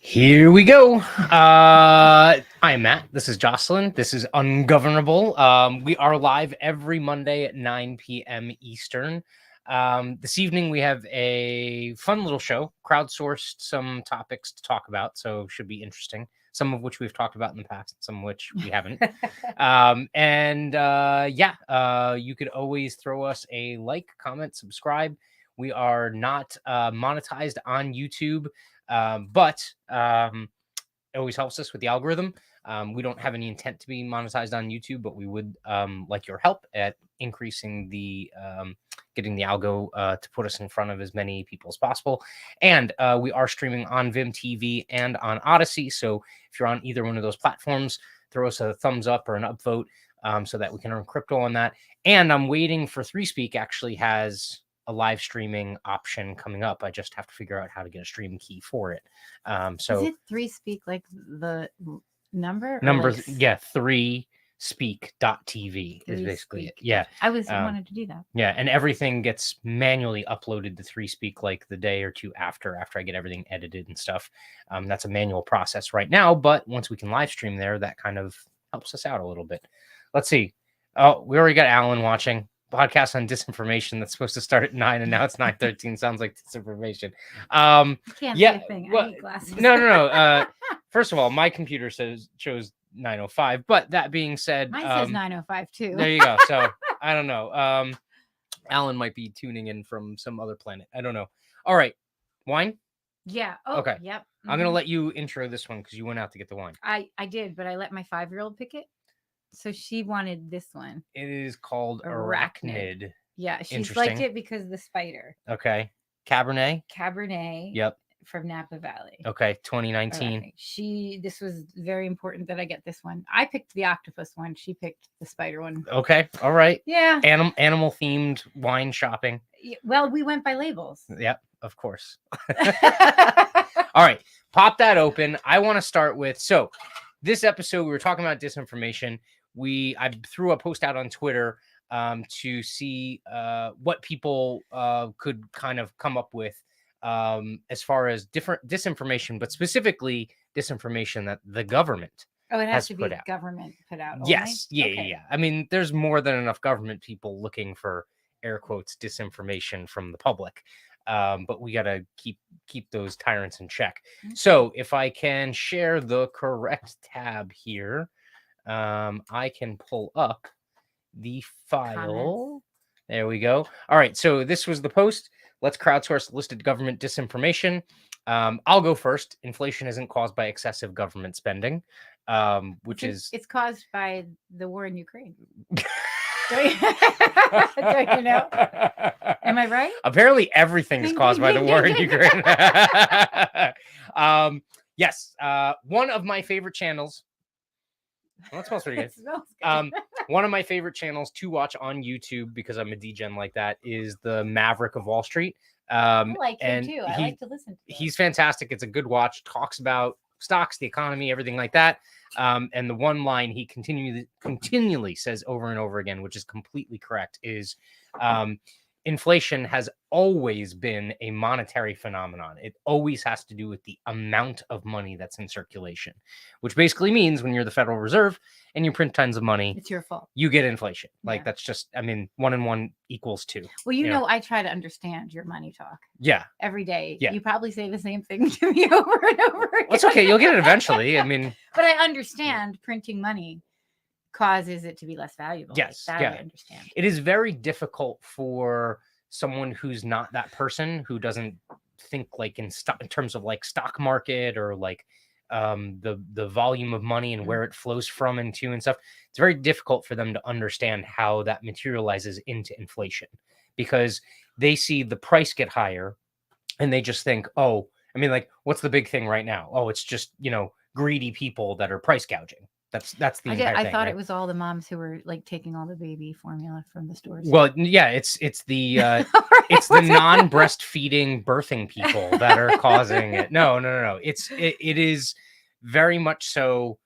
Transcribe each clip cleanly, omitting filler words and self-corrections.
Here we go. I'm Matt. This is Jocelyn. This is Ungovernable. We are live every Monday at 9 p.m. Eastern. This evening we have a fun little show, crowdsourced some topics to talk about, so should be interesting. Some of which we've talked about in the past, some of which we haven't. You could always throw us a like, comment, subscribe. We are not monetized on YouTube. But it always helps us with the algorithm. We don't have any intent to be monetized on YouTube, but we would like your help at increasing the getting the algo to put us in front of as many people as possible. And we are streaming on Vim TV and on Odyssey. So if you're on either one of those platforms, throw us a thumbs up or an upvote so that we can earn crypto on that. And I'm waiting for 3Speak actually has a live streaming option coming up. I just have to figure out how to get a stream key for it. So is it 3Speak like the number? Numbers, like... 3speak.tv is basically it. Yeah. I wanted to do that. Yeah, and everything gets manually uploaded to 3Speak like the day or two after I get everything edited and stuff. That's a manual process right now, but once we can live stream there, that kind of helps us out a little bit. Let's see. Oh, we already got Alan watching. Podcast on disinformation that's supposed to start at 9 and now it's 9:13. Sounds like disinformation. Can't see a thing. Well, I need glasses. No. First chose 9:05, but that being said, mine says 9:05 too. There you go. So I don't know. Alan might be tuning in from some other planet. I don't know. All right, wine. Yeah. Oh, okay. Yep. Mm-hmm. I'm gonna let you intro this one because you went out to get the wine. I did, but I let my 5-year-old pick it. So she wanted this one. It is called Arachnid. Yeah, she liked it because of the spider. Okay. Cabernet. Yep. From Napa Valley. Okay, 2019. This was very important that I get this one. I picked the octopus one. She picked the spider one. Okay. All right. Yeah. Animal themed wine shopping. Well, we went by labels. Yep, of course. All right. Pop that open. I want to start with, so this episode, we were talking about disinformation. I threw a post out on Twitter to see what people could kind of come up with as far as different disinformation, but specifically disinformation that the government has to be government put out. Only? Yes. Yeah. I mean, there's more than enough government people looking for air quotes disinformation from the public. But we got to keep those tyrants in check. Mm-hmm. So if I can share the correct tab here, I can pull up the file. Comments. There we go. All right. So this was the post. Let's crowdsource listed government disinformation. I'll go first. Inflation isn't caused by excessive government spending, it's caused by the war in Ukraine. Don't you know? Am I right? Apparently everything is caused by the war in Ukraine. Yes. One of my favorite channels. Well, that smells pretty good. One of my favorite channels to watch on YouTube, because I'm a degen like that, is the Maverick of Wall Street. I like him too. I like to listen to him. He's fantastic. It's a good watch. Talks about stocks, the economy, everything like that. And the one line he continually says over and over again, which is completely correct, is inflation has always been a monetary phenomenon. It always has to do with the amount of money that's in circulation, which basically means when you're the Federal Reserve and you print tons of money, it's your fault. You get inflation. Like that's just, 1 and 1 equals 2. Well, you know, I try to understand your money talk. Yeah. Every day. Yeah. You probably say the same thing to me over and over again. Well, it's okay. You'll get it eventually. But I understand printing money causes it to be less valuable. Yes. Like that I understand. It is very difficult for someone who's not that person, who doesn't think like in terms of like stock market or like the volume of money and where it flows from and to and stuff. It's very difficult for them to understand how that materializes into inflation, because they see the price get higher and they just think, oh, what's the big thing right now? Oh, it's just, greedy people that are price gouging. That's the entire thing. I thought it was all the moms who were like taking all the baby formula from the stores. Well, yeah, it's the it's the non-breastfeeding birthing people that are causing it. No. It is very much so.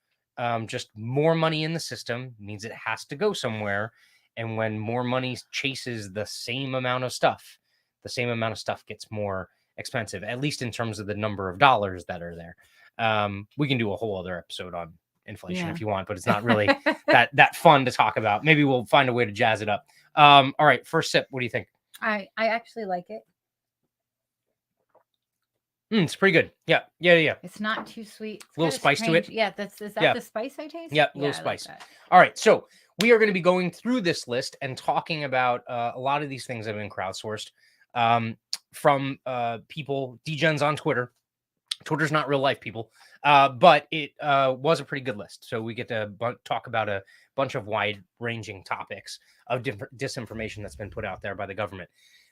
Just more money in the system means it has to go somewhere, and when more money chases the same amount of stuff gets more expensive, at least in terms of the number of dollars that are there. We can do a whole other episode on inflation if you want, but it's not really that fun to talk about. Maybe we'll find a way to jazz it up. All right, first sip. What do you think? I actually like it. It's pretty good. Yeah. It's not too sweet. It's a little spice to it. Yeah, is that the spice I taste? Yeah, a little spice. Like all right, so we are going to be going through this list and talking about a lot of these things that have been crowdsourced from people, degens on Twitter. Twitter's not real life, people, but it was a pretty good list. So we get to talk about a bunch of wide-ranging topics of different disinformation that's been put out there by the government.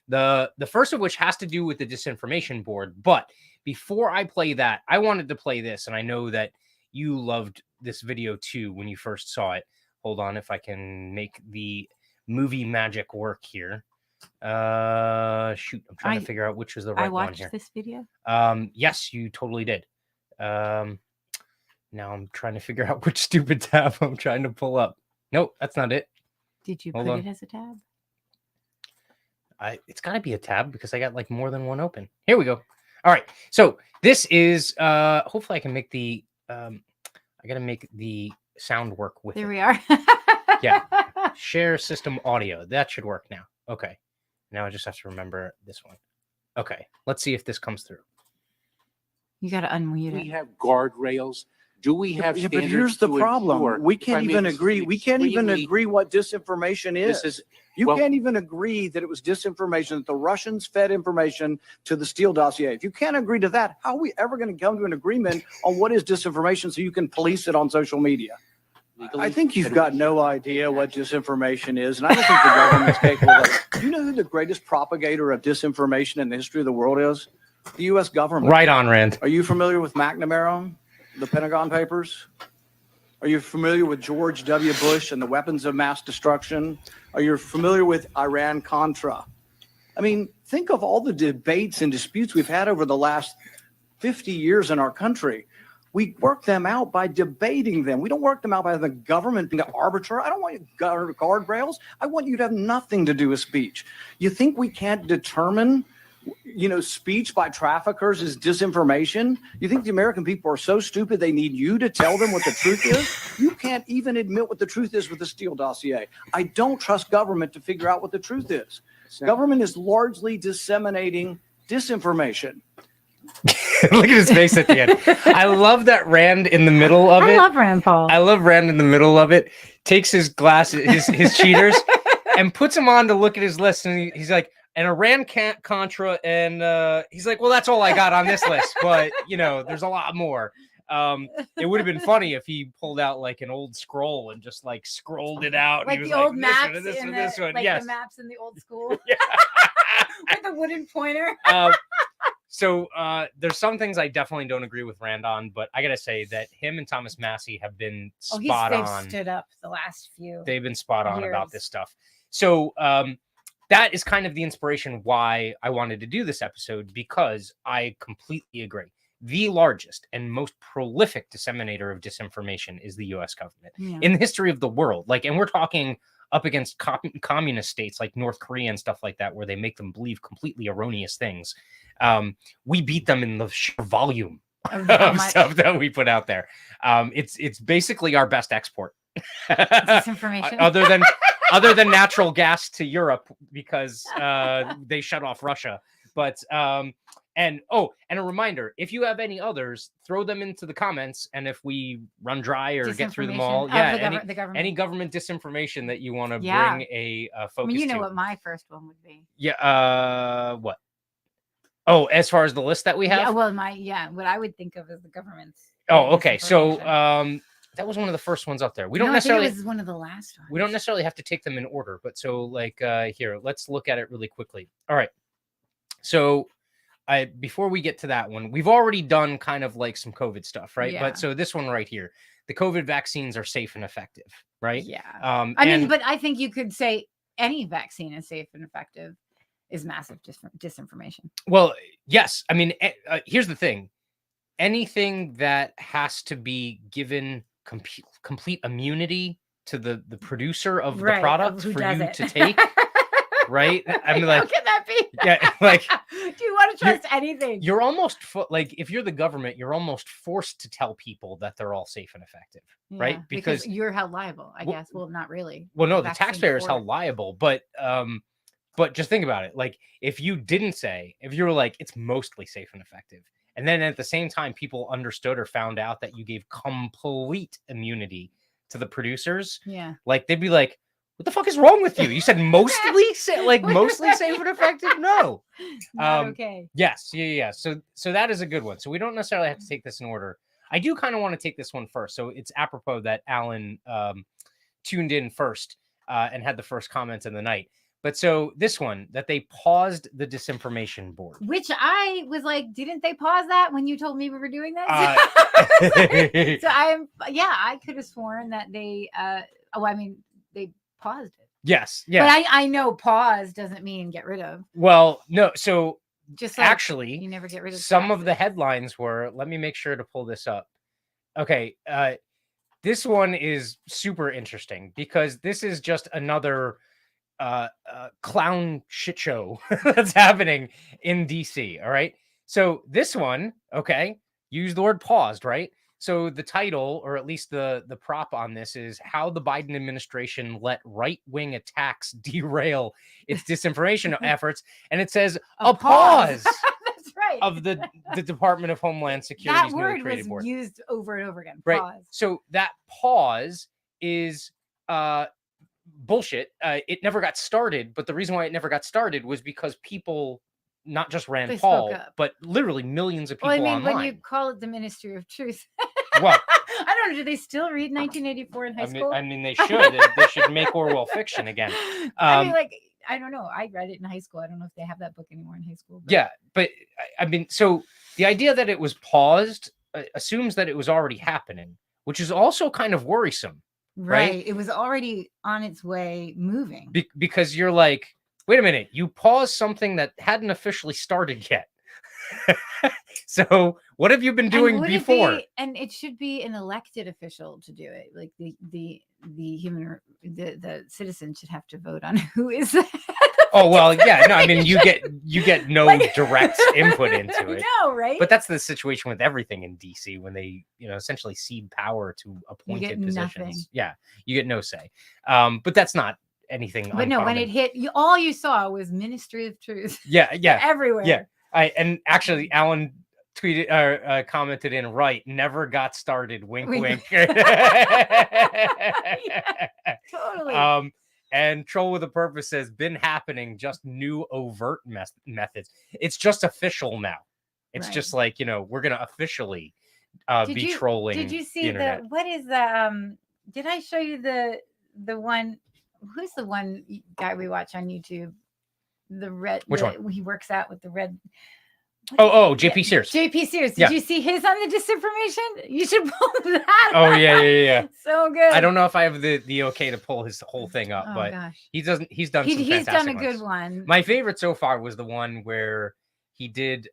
The first of which has to do with the Disinformation Board. But before I play that, I wanted to play this, and I know that you loved this video too when you first saw it. Hold on, if I can make the movie magic work here. Shoot, I'm trying to figure out which is the right one here. I watched this video. Yes, you totally did. Now I'm trying to figure out which stupid tab I'm trying to pull up. Nope, that's not it. Did you put it as a tab? It's got to be a tab because I got like more than one open. Here we go. All right. So this is hopefully I can make the I got to make the sound work with There we are. Yeah. Share system audio. That should work now. Okay. Now I just have to remember this one. Okay. Let's see if this comes through. You got to unmute it. We have guardrails. Do we have standards? But here's the problem. We can't even agree. We can't even agree what disinformation is. You can't even agree that it was disinformation, that the Russians fed information to the Steele dossier. If you can't agree to that, how are we ever going to come to an agreement on what is disinformation so you can police it on social media? I think you've got no idea what disinformation is, and I don't think the government's capable of it. Do you know who the greatest propagator of disinformation in the history of the world is? The U.S. government. Right on, Rand. Are you familiar with McNamara, the Pentagon Papers? Are you familiar with George W. Bush and the weapons of mass destruction? Are you familiar with Iran-Contra? I mean, think of all the debates and disputes we've had over the last 50 years in our country. We work them out by debating them. We don't work them out by the government being arbitrary. I don't want you guardrails. I want you to have nothing to do with speech. You think we can't determine, speech by traffickers is disinformation? You think the American people are so stupid they need you to tell them what the truth is? You can't even admit what the truth is with the Steele dossier. I don't trust government to figure out what the truth is. Government is largely disseminating disinformation. Look at his face at the end. I love that Rand in the middle of it. I love Rand Paul. I love Rand in the middle of it. Takes his glasses, his cheaters, and puts them on to look at his list. And he's like, and Iran Contra, and he's like, well, that's all I got on this list. But there's a lot more. It would have been funny if he pulled out like an old scroll and just like scrolled it out. Like and he the was old maps this in this one. Like yes. the maps in the old school. Yeah. With the wooden pointer. So there's some things I definitely don't agree with Rand on, but I gotta say that him and Thomas Massey have been spot on. They've stood up the last few. They've been spot on about this stuff. So that is kind of the inspiration why I wanted to do this episode, because I completely agree. The largest and most prolific disseminator of disinformation is the U.S. government in the history of the world. And we're talking up against communist states like North Korea and stuff like that, where they make them believe completely erroneous things. We beat them in the sheer volume of stuff that we put out there. It's basically our best export. Disinformation. other than natural gas to Europe, because they shut off Russia. But and a reminder, if you have any others, throw them into the comments, and if we run dry or get through them all, any government disinformation that you want to bring a focus to. You know what my first one would be. What? Oh, as far as the list that we have? What I would think of as the government's. Oh, okay. So that was one of the first ones up there. We don't necessarily. This is one of the last ones. We don't necessarily have to take them in order, but so here, let's look at it really quickly. All right. So before we get to that one, we've already done kind of like some COVID stuff, right? Yeah. But so this one right here, the COVID vaccines are safe and effective, right? Yeah. But I think you could say any vaccine is safe and effective is massive disinformation. Well, yes. I mean, here's the thing. Anything that has to be given complete immunity to the producer of the product for you to take right? I mean, like, how can that be? yeah, like, do you want to trust anything? You're almost like, if you're the government, you're almost forced to tell people that they're all safe and effective, right? Because you're held liable, I guess. Well, not really. Well, no, the taxpayer is held liable, but just think about it. Like, if you didn't say, if you were like, it's mostly safe and effective, and then at the same time, people understood or found out that you gave complete immunity to the producers, like, they'd be like, what the fuck is wrong with you? You said mostly mostly safe and effective? No. Okay. Yes. Yeah. So that is a good one. So we don't necessarily have to take this in order. I do kind of want to take this one first. So it's apropos that Alan tuned in first and had the first comments of the night. But so this one, that they paused the disinformation board. Which I was like, didn't they pause that when you told me we were doing this? So I could have sworn that they, they paused it. Yes. Yeah. But I know pause doesn't mean get rid of. Well, no. So just like actually, you never get rid of some of the headlines were, let me make sure to pull this up. Okay. This one is super interesting because this is just another clown shit show that's happening in DC. All right. So this one, okay, use the word paused, right? So the title, or at least the prop on this, is how the Biden administration let right-wing attacks derail its disinformation efforts. And it says a pause. That's right. Of the Department of Homeland Security's that word newly created was board. used over and over again. Right. Pause. So that pause is bullshit. It never got started, but the reason why it never got started was because people not just Rand Paul, but literally millions of people online. when you call it the Ministry of Truth. Well, I don't know. Do they still read 1984 in high school? I mean, they should. They should make Orwell fiction again. I don't know. I read it in high school. I don't know if they have that book anymore in high school. But... Yeah, but I mean, so the idea that it was paused assumes that it was already happening, which is also kind of worrisome. Right? It was already on its way moving. Because you're like, wait a minute, you paused something that hadn't officially started yet. So what have you been doing before? And it should be an elected official to do it. Like the citizen should have to vote on who is that. Oh, well, yeah, no, I mean, you get no direct input into it. No, right? But that's the situation with everything in DC when they, essentially cede power to appointed positions. Nothing. Yeah, you get no say. But that's not anything. But no, when it hit, all you saw was Ministry of Truth. Yeah, everywhere. Yeah, and actually, Alan tweeted or commented in, right, never got started. Wink, wink. Yeah, totally. And Troll with a Purpose says, been happening, just new overt methods. It's just official now. It's just like, we're going to officially be trolling. Did you see what is the, did I show you the one, who's the one guy we watch on YouTube? The red, which one? He works out with the red. JP Sears. JP Sears. Did you see his on the disinformation? You should pull that. Oh, yeah. So good. I don't know if I have the okay to pull his whole thing up, but he's done he's done a good one. My favorite so far was the one where he did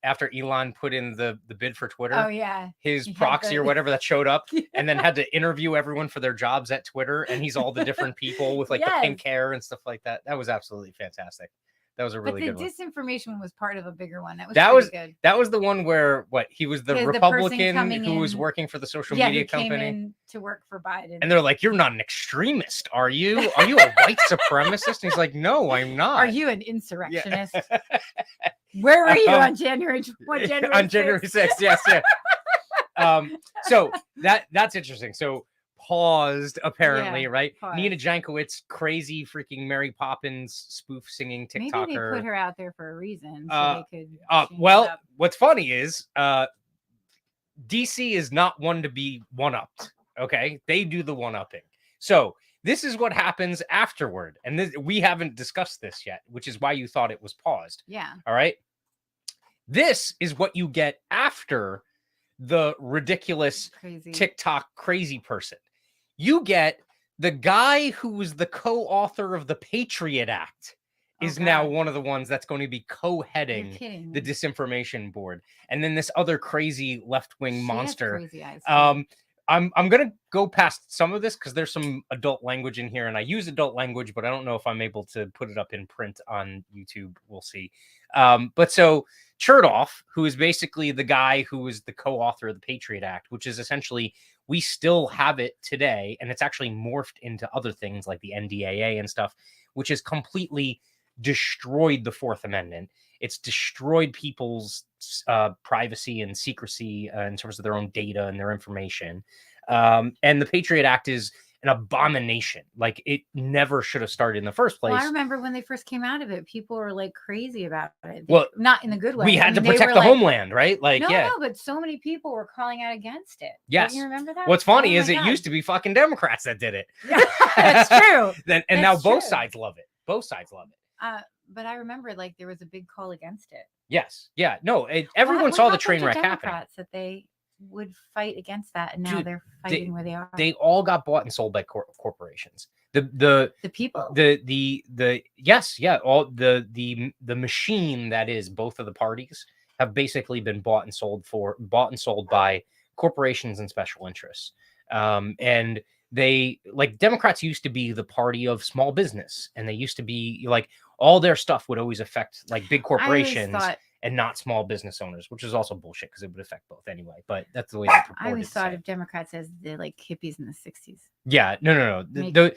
after Elon put in the bid for Twitter. Oh, yeah. His proxy or whatever that showed up and then had to interview everyone for their jobs at Twitter. And he's all the different people with like the pink hair and stuff like that. That was absolutely fantastic. That was a really good one. But the disinformation was part of a bigger one. That was good. That was the one where he was the Republican who was working for the social media company. Came in to work for Biden. And they're like, "You're not an extremist, are you? Are you a white supremacist?" And he's like, "No, I'm not." Are you an insurrectionist? Yeah. Where were you on January 6th? On January 6th, yes. So that's interesting. So paused apparently, right? Nina Jankowicz, crazy freaking Mary Poppins spoof singing TikToker. Maybe they put her out there for a reason, so they could. What's funny is DC is not one to be one-upped. Okay, they do the one-upping. So this is what happens afterward, and we haven't discussed this yet, which is why you thought it was paused. Yeah. All right. This is what you get after the ridiculous TikTok crazy person. You get the guy who was the co-author of the Patriot Act is now one of the ones that's going to be co-heading the disinformation board. And then this other crazy left-wing monster. I'm gonna go past some of this because there's some adult language in here, and I use adult language, but I don't know if I'm able to put it up in print on YouTube. We'll see. But so Chertoff, who is basically the guy who was the co-author of the Patriot Act, which is essentially, we still have it today, and it's actually morphed into other things like the NDAA and stuff, which has completely destroyed the Fourth Amendment. It's destroyed people's privacy and secrecy in terms of their own data and their information. And the Patriot Act is an abomination. Like, it never should have started in the first place. Well, I remember when they first came out of it, people were like crazy about it. Well, not in the good way. We had to they protect were the like, homeland, right? Like, no, yeah. no, but so many people were calling out against it. Yes. Don't you remember that? What's funny Oh is my it God. used to be fucking Democrats that did it. Yeah, that's true. And now That's both true. sides love it. Both sides love it. But I remember like there was a big call against it. Yes. Yeah. No, everyone What saw the happened train to wreck happen. Democrats that they would fight against that, and now Dude, they're fighting where they are. They all got bought and sold by corporations. The people. Yes, yeah, all the machine that is both of the parties have basically been bought and sold by corporations and special interests. And they, like, Democrats used to be the party of small business, and they used to be like, all their stuff would always affect like big corporations and not small business owners, which is also bullshit because it would affect both anyway. But that's the way they purported. I always thought of Democrats as the like hippies in the 60s. Yeah, no.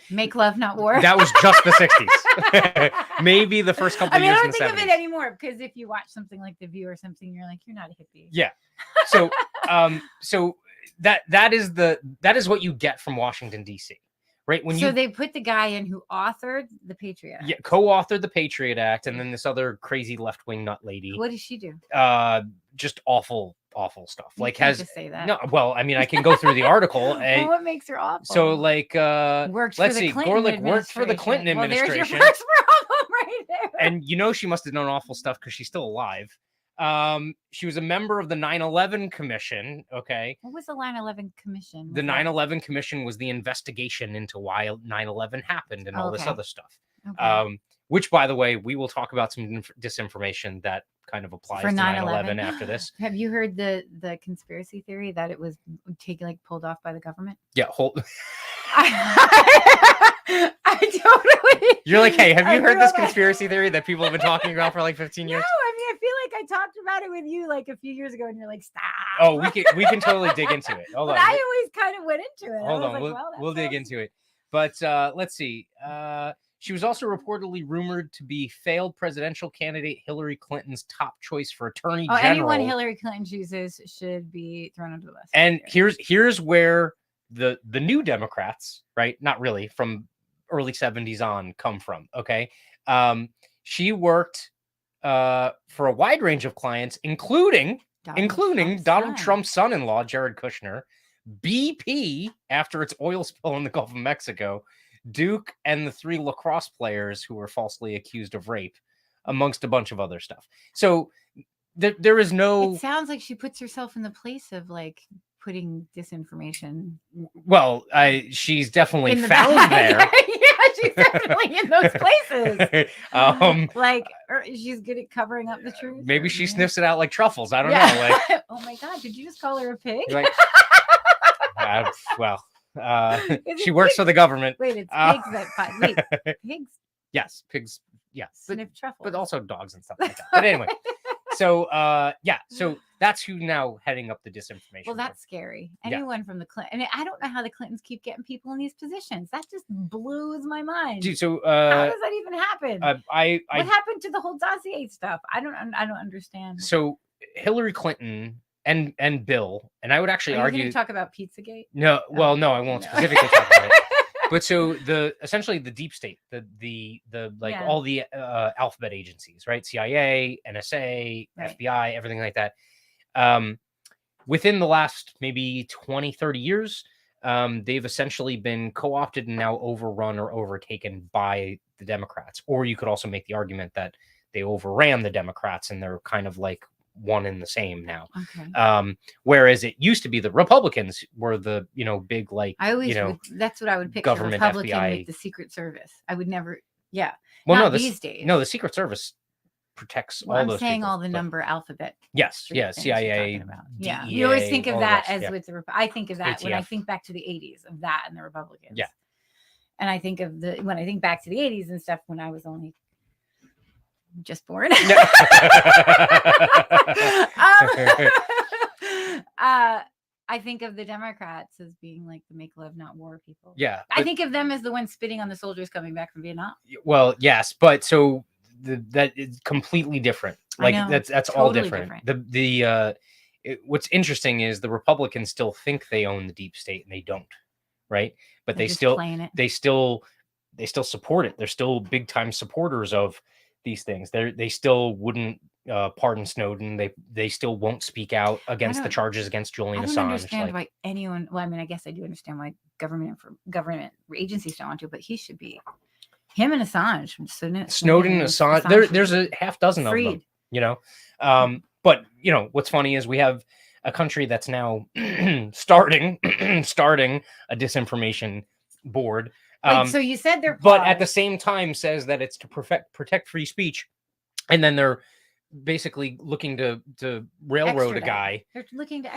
Make love, not war. That was just the 60s. Maybe the first couple of years I in don't the think 70s. of it anymore, because if you watch something like The View or something, you're like, you're not a hippie. Yeah. So that is what you get from Washington, D.C. Right? They put the guy in who authored the Patriot Act. Yeah, co-authored the Patriot Act, and then this other crazy left-wing nut lady. What does she do? Just awful stuff. You like, can't has just say that. no. Well, I mean, I can go through the article. Well, what makes her awful? So, like, let's see, Gorlick worked for the Clinton administration. There's your first problem right there. And she must have done awful stuff because she's still alive. She was a member of the 9/11 Commission. Okay. What was the 9/11 Commission? The 9/11 Commission was the investigation into why 9/11 happened and all this other stuff. Okay. Which, by the way, we will talk about some disinformation that kind of applies For to 9/11 after this. Have you heard the conspiracy theory that it was pulled off by the government? Yeah. I totally. You're like, hey, have you heard this conspiracy theory that people have been talking about for like 15 years? No, I mean, I feel like I talked about it with you like a few years ago, and you're like, stop. Oh, we can totally dig into it. Hold on. I always kind of went into it. Hold on, Like, we'll dig into it. But let's see. She was also reportedly rumored to be failed presidential candidate Hillary Clinton's top choice for attorney general. Anyone Hillary Clinton chooses should be thrown under the bus. And here's where the new Democrats, right? Not really, from early 70s on, come from. Okay. She worked for a wide range of clients, including Donald Trump's son-in-law, Jared Kushner, BP after its oil spill in the Gulf of Mexico, Duke, and the 3 lacrosse players who were falsely accused of rape, amongst a bunch of other stuff. So there is no. It sounds like she puts herself in the place of like putting disinformation. Well, she's definitely found there. Yeah, she's definitely in those places. Like, she's good at covering up the truth. Maybe she sniffs it out like truffles. I don't know. Like, oh my God, did you just call her a pig? Like, she works for the government. Wait, it's pigs that fight. Wait, pigs? Yes, pigs. Yes, sniff truffles, but also dogs and stuff like that. But anyway, so that's who now heading up the disinformation. Well, that's scary. Anyone from the Clinton, and I don't know how the Clintons keep getting people in these positions. That just blows my mind. Dude, so how does that even happen? What happened to the whole dossier stuff? I don't understand. So Hillary Clinton and Bill, and I would actually argue. Talk about Pizzagate? No, well, no, I won't specifically talk about it. But so essentially the deep state, all the alphabet agencies, right? CIA, NSA, right. FBI, everything like that. Within the last maybe 20, 30 years, they've essentially been co-opted and now overrun or overtaken by the Democrats. Or you could also make the argument that they overran the Democrats and they're kind of like one and the same now. Okay. Whereas it used to be the Republicans were the, big, like, that's what I would pick. Government, Republican FBI. with the Secret Service. I would never. Yeah. Well, these days. No, the Secret Service protects Well, all I'm those saying people. all the But number alphabet. yes, street yeah, things you're CIA, talking about. Yeah, DEA, you always think of all the that rest, as yeah. with the. I think of that when I ATF. think back to the '80s of that and the Republicans. Yeah. And I think of when I think back to the '80s and stuff when I was only just born. I think of the Democrats as being like the make love, not war people. Yeah, I think of them as the ones spitting on the soldiers coming back from Vietnam. well, yes, but so that is completely different. Like know, that's all totally different. What's interesting is the Republicans still think they own the deep state and they don't, right? But They're they just still playing it. they still support it. They're still big time supporters of these things. They still wouldn't pardon Snowden. They still won't speak out against the charges against Julian I don't Assange. understand why anyone. Well, I mean, I guess I do understand why government agencies don't want to, but he should be. Him and Assange. Snowden and Assange. There's a half dozen of them. You know, but you know what's funny is we have a country that's now starting a disinformation board. Wait, so you said they're but at the same time says that it's to protect free speech, and then they're basically looking to railroad a guy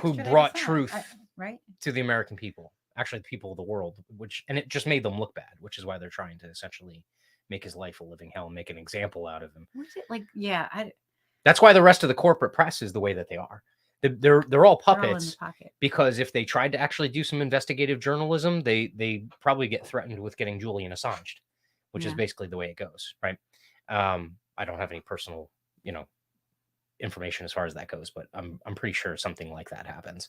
who brought truth right to the American people, actually the people of the world, and it just made them look bad, which is why they're trying to essentially make his life a living hell and make an example out of him. What's it like? Yeah, that's why the rest of the corporate press is the way that they are. They're all puppets, because if they tried to actually do some investigative journalism, they probably get threatened with getting Julian Assange, which is basically the way it goes, right? I don't have any personal, information as far as that goes, but I'm pretty sure something like that happens,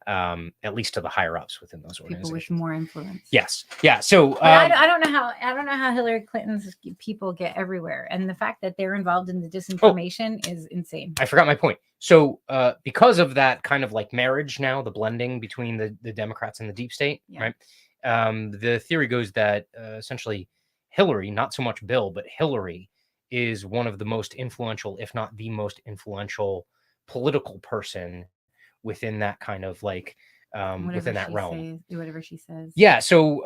at least to the higher ups within those organizations. People with more influence. Yes, yeah. So I don't know how Hillary Clinton's people get everywhere, and the fact that they're involved in the disinformation is insane. I forgot my point. So because of that kind of like marriage now, the blending between the Democrats and the deep state, right? The theory goes that essentially Hillary, not so much Bill, but Hillary is one of the most influential, if not the most influential political person within that kind of like within that realm. Whatever she says. Yeah. So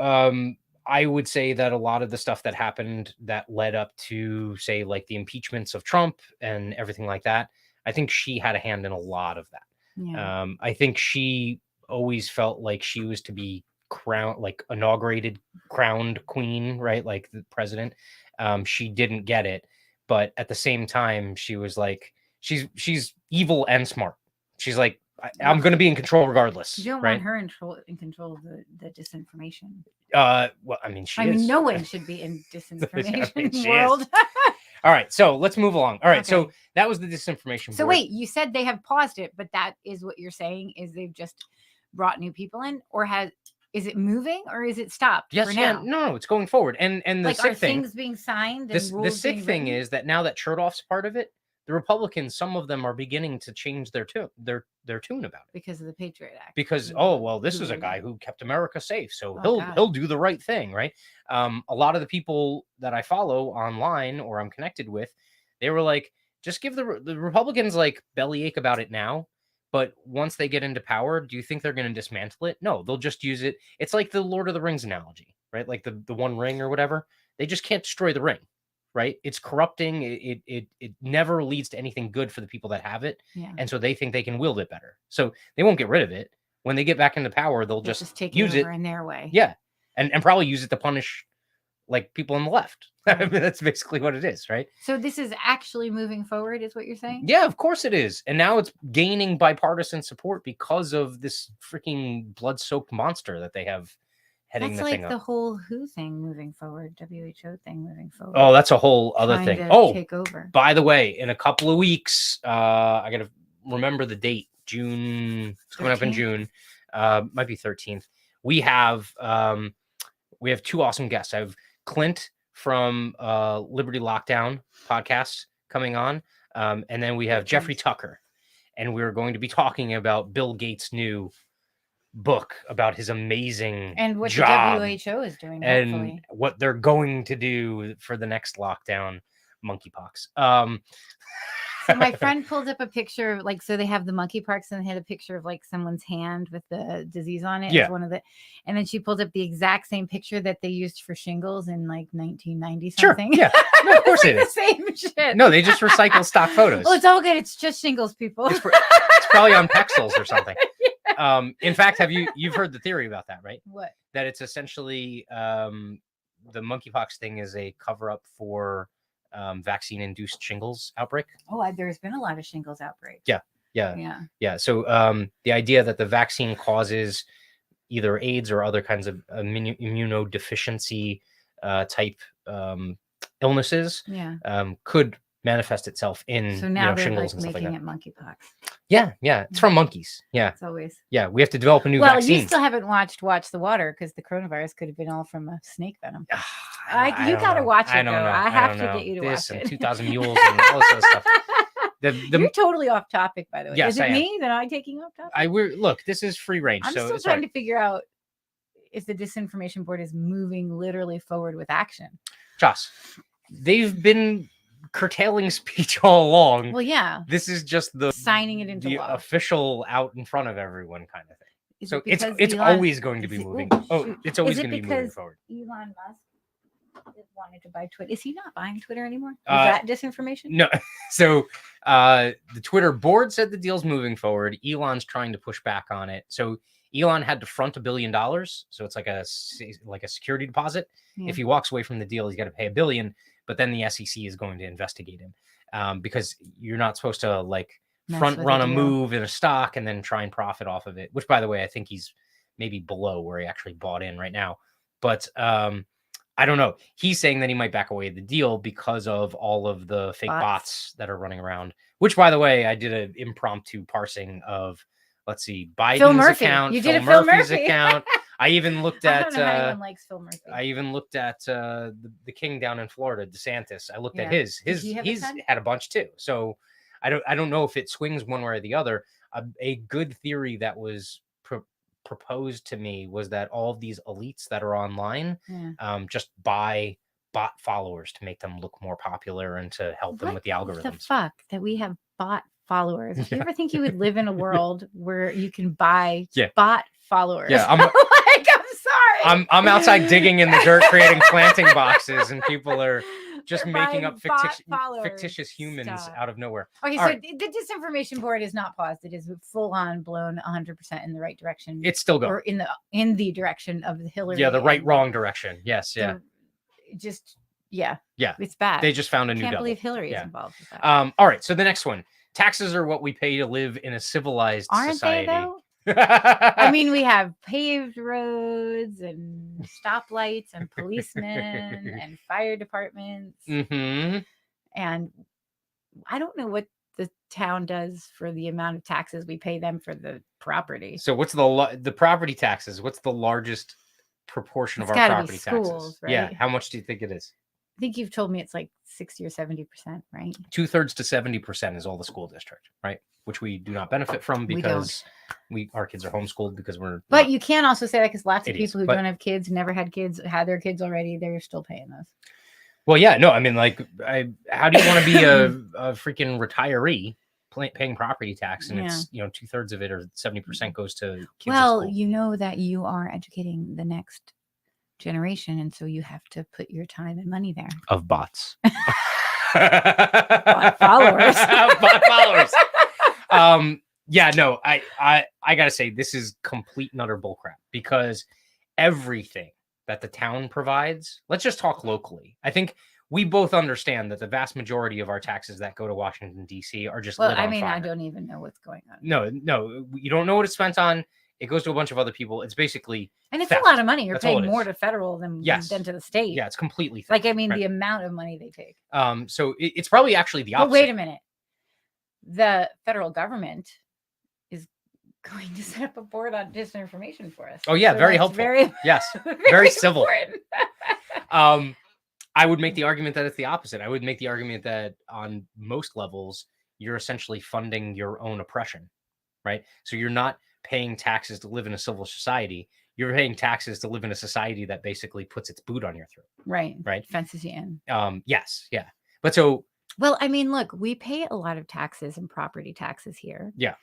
I would say that a lot of the stuff that happened that led up to, say, like the impeachments of Trump and everything like that, I think she had a hand in a lot of that. Yeah. I think she always felt like she was to be crowned queen, right? Like the president. She didn't get it, but at the same time, she was like, she's evil and smart. She's like, I'm going to be in control regardless. You don't right? want her in control of the disinformation. Well, I mean, she is. No one should be in disinformation I world. All right, so let's move along. All right, so that was the disinformation board. So wait, you said they have paused it, but that is what you're saying is they've just brought new people in, or is it moving, or is it stopped? Yes, for yeah, now? No, it's going forward. And the like, sick are thing, things being signed? The sick thing is that now that Chertoff's part of it, the Republicans, some of them are beginning to change their tune about it because of the Patriot Act. Because this is a guy who kept America safe, so God. he'll do the right thing, right? A lot of the people that I follow online or I'm connected with, they were like, just give the Republicans like bellyache about it now, but once they get into power, do you think they're going to dismantle it? No, they'll just use it. It's like the Lord of the Rings analogy, right? Like the One Ring or whatever. They just can't destroy the ring. Right, it's corrupting. It never leads to anything good for the people that have it, and so they think they can wield it better. So they won't get rid of it. When they get back into power, they'll just take use it over in their way. Yeah, and probably use it to punish like people on the left. I mean, that's basically what it is, right? So this is actually moving forward, is what you're saying? Yeah, of course it is, and now it's gaining bipartisan support because of this freaking blood-soaked monster that they have. That's like the whole WHO thing moving forward, WHO thing moving forward. Oh, that's a whole other thing. Take over. By the way, in a couple of weeks, I got to remember the date. June. It's coming up in June. Might be 13th. We have two awesome guests. I have Clint from Liberty Lockdown podcast coming on, and then we have Jeffrey Tucker, and we're going to be talking about Bill Gates' new book about his amazing and what job the WHO is doing and what they're going to do for the next lockdown, monkeypox. So my friend pulled up a picture of like, so they have the monkey parks and they had a picture of like someone's hand with the disease on it. Yeah. As one of the, and then she pulled up the exact same picture that they used for shingles in like 1990 Sure. something. Yeah. No, of course It's it like is. the same shit. No, they just recycle stock photos. Well, it's all good. It's just shingles, people. It's probably on Pexels or something. In fact, you've heard the theory about that, right? What? That it's essentially the monkeypox thing is a cover up for vaccine-induced shingles outbreak. Oh, there's been a lot of shingles outbreaks. Yeah. So the idea that the vaccine causes either AIDS or other kinds of immunodeficiency type illnesses could manifest itself in So now they're shingles like and stuff like making that. it monkeypox. Yeah. It's from monkeys. Yeah. It's always. Yeah. We have to develop a new Well, vaccine. you still haven't watched Watch the Water because the coronavirus could have been all from a snake venom. You don't got to know. watch it, I don't though. know. I have don't to know. get you to this watch and it. 2,000 Mules and all this other stuff. You're totally off topic, by the way. Yes, Is it I am. me that I'm taking off topic? Look, this is free range. I'm so still sorry. trying to figure out if the Disinformation Board is moving literally forward with action. Joss, they've been curtailing speech all along. Well, yeah. This is just the Signing it into the law. official out in front of everyone kind of thing. Is So it it's because always going to be is it- moving. oh, shoot. It's always Is it going to be moving because forward. Elon Musk wanted to buy Twitter. Is he not buying Twitter anymore? Is Uh, that disinformation? No. So the Twitter board said the deal's moving forward. Elon's trying to push back on it. So Elon had to front $1 billion. So it's like a security deposit. Yeah. If he walks away from the deal, he's got to pay $1 billion. But then the SEC is going to investigate him because you're not supposed to like Mess front with run the a deal. move in a stock and then try and profit off of it. Which, by the way, I think he's maybe below where he actually bought in right now. But I don't know. He's saying that he might back away the deal because of all of the fake bots that are running around. Which, by the way, I did an impromptu parsing of, let's see, Biden's account, You Phil did a Phil Murphy's Murphy. account. I even looked I at. don't know how anyone likes Phil Murphy. I even looked at the king down in Florida, DeSantis. I looked at Yeah. his. Does he have a He's ton? had a bunch too. So I don't know if it swings one way or the other. A good theory that was proposed to me was that all of these elites that are online just buy bot followers to make them look more popular and to help them with the algorithms. The fuck that we have bot followers. Do you ever think you would live in a world where you can buy bot followers? Yeah, I'm sorry. I'm outside digging in the dirt, creating planting boxes, and people are just They're making buying up bot fictitious humans Stop. out of nowhere. Okay, All so right. the Disinformation Board is not paused. It is full on blown 100% in the right direction. It's still going. Or in the direction of the Hillary. Yeah, the and wrong direction. Yes, yeah. Yeah, Yeah. It's bad. They just found a new Can't devil. believe Hillary is involved with that. All right, so the next one. Taxes are what we pay to live in a civilized Aren't society. they though? I mean, we have paved roads and stoplights and policemen and fire departments. Mm-hmm. And I don't know what the town does for the amount of taxes we pay them for the property. So what's the property taxes? What's the largest proportion It's of our gotta be property schools, taxes? right? Yeah. How much do you think it is? I think you've told me it's like 60 or 70%, right? 2/3 to 70% is all the school district, right? Which we do not benefit from because our kids are homeschooled because we're. But you can also say that because lots of idiots, people who but- don't have kids, never had kids, had their kids already, they're still paying those. Well, yeah, no, I mean, like, how do you want to be a freaking retiree paying property tax, and it's 2/3 of it or 70% goes to kids at Well, school? you know that you are educating the next generation, and so you have to put your time and money there. Of bots. Bot followers. Bot followers. Yeah, no, I gotta say this is complete and utter bullcrap because everything that the town provides, let's just talk locally. I think we both understand that the vast majority of our taxes that go to Washington, D.C. are just lit on I mean, fire. I don't even know what's going on. No, you don't know what it's spent on. It goes to a bunch of other people. It's basically And it's theft. a lot of money. You're That's all paying it more is. to federal than to the state. Yeah, it's completely theft, Like, I mean, right? the amount of money they take. So it's probably actually the opposite. But wait a minute. The federal government is going to set up a board on disinformation for us. Oh yeah, So very that's helpful. Very, Yes, very civil. important. I would make the argument that it's the opposite. I would make the argument that on most levels, you're essentially funding your own oppression, right? So you're not paying taxes to live in a civil society. You're paying taxes to live in a society that basically puts its boot on your throat. Right. Right. Fences you in. Yes. Yeah. But so Well, I mean, look, we pay a lot of taxes and property taxes here. Yeah.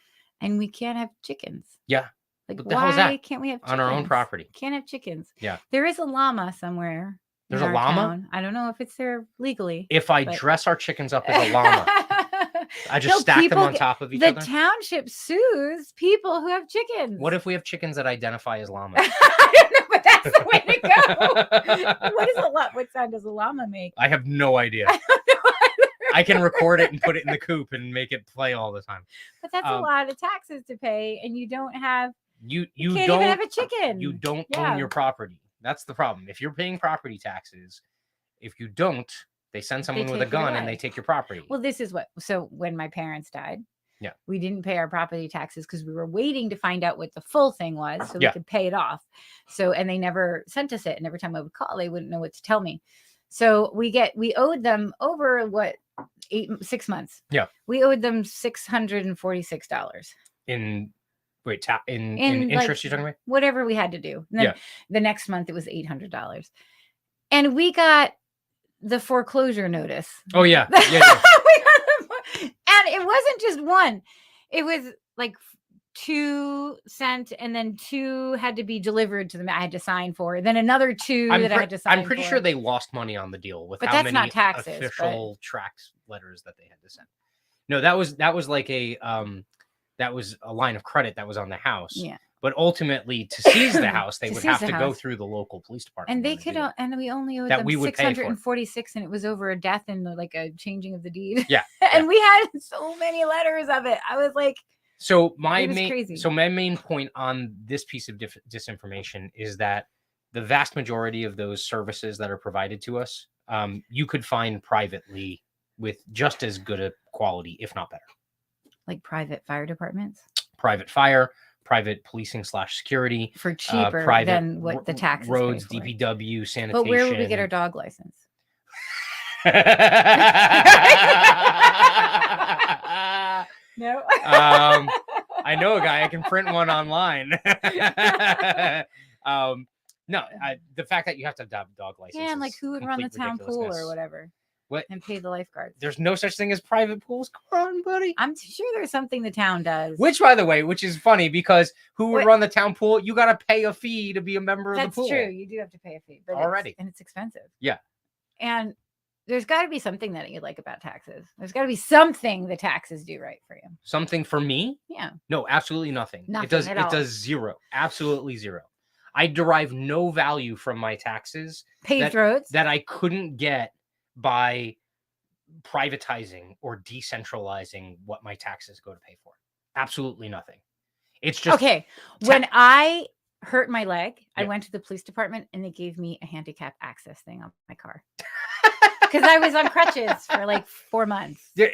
And we can't have chickens. Yeah. Like, What the hell is why that? can't we have chickens? On our own property. Can't have chickens. Yeah. There is a llama somewhere. There's in a our llama? town. I don't know if it's there legally. If I but- dress our chickens up as a llama, I just No, stack them people on get- top of each The other. township sues people who have chickens. What if we have chickens that identify as llamas? I don't know, but that's the way to go. What is a llama? What sound does a llama make? I have no idea. I don't know either. I can record it and put it in the coop and make it play all the time. But that's a lot of taxes to pay, and you don't have. You can't don't even have a chicken. You don't Yeah. own your property. That's the problem. If you're paying property taxes, if you don't, they send someone with a take it gun and away. they take your property. Well, this is what. So when my parents died, Yeah. we didn't pay our property taxes because we were waiting to find out what the full thing was, so we Yeah. could pay it off. So and they never sent us it, and every time I would call, they wouldn't know what to tell me. So we owed them over 6 months. Yeah. We owed them $646 in In, interest like, you're talking about? whatever we had to do. And then Yeah. the next month it was $800, and we got the foreclosure notice. Oh yeah. We Yeah, got and it wasn't just one; it was like 2 sent, and then 2 had to be delivered to them. I had to sign for. Then another 2 I had to sign. I'm pretty for. sure they lost money on the deal with But how that's many not taxes, official tax letters that they had to send. No, that was like a that was a line of credit that was on the house. Yeah. But ultimately, to seize the house, they To would seize have the to go house. through the local police department. And they when could, do it. and we only owed That them we would pay for. 646, and it was over a death and like a changing of the deed. Yeah, And we had so many letters of it. I was like, So my It was main crazy. so my main point on this piece of disinformation is that the vast majority of those services that are provided to us, you could find privately with just as good a quality, if not better. like private fire departments Private fire, private policing / security, for cheaper private than what the taxes roads, pay for. DPW, sanitation. But where would we get our dog license? No. I know a guy. I can print one online. No, the fact that you have to have a dog license. Yeah, and like is who would run the complete town pool ridiculousness. or whatever? What? And pay the lifeguards. There's no such thing as private pools. Come on, buddy. I'm sure there's something the town does. Which, by the way, which is funny because who would What? run the town pool? You got to pay a fee to be a member of That's the pool. true. You do have to pay a fee, but Already. and it's expensive. Yeah. And there's got to be something that you like about taxes. There's got to be something the taxes do right for you. Something for me? Yeah. No, absolutely nothing. Nothing It does. at It all. does zero. Absolutely zero. I derive no value from my taxes Paved roads. that I couldn't get by privatizing or decentralizing what my taxes go to pay for. Absolutely nothing. It's just Okay. When I hurt my leg, I Yeah. went to the police department and they gave me a handicap access thing on my car. Because I was on crutches for like 4 months. And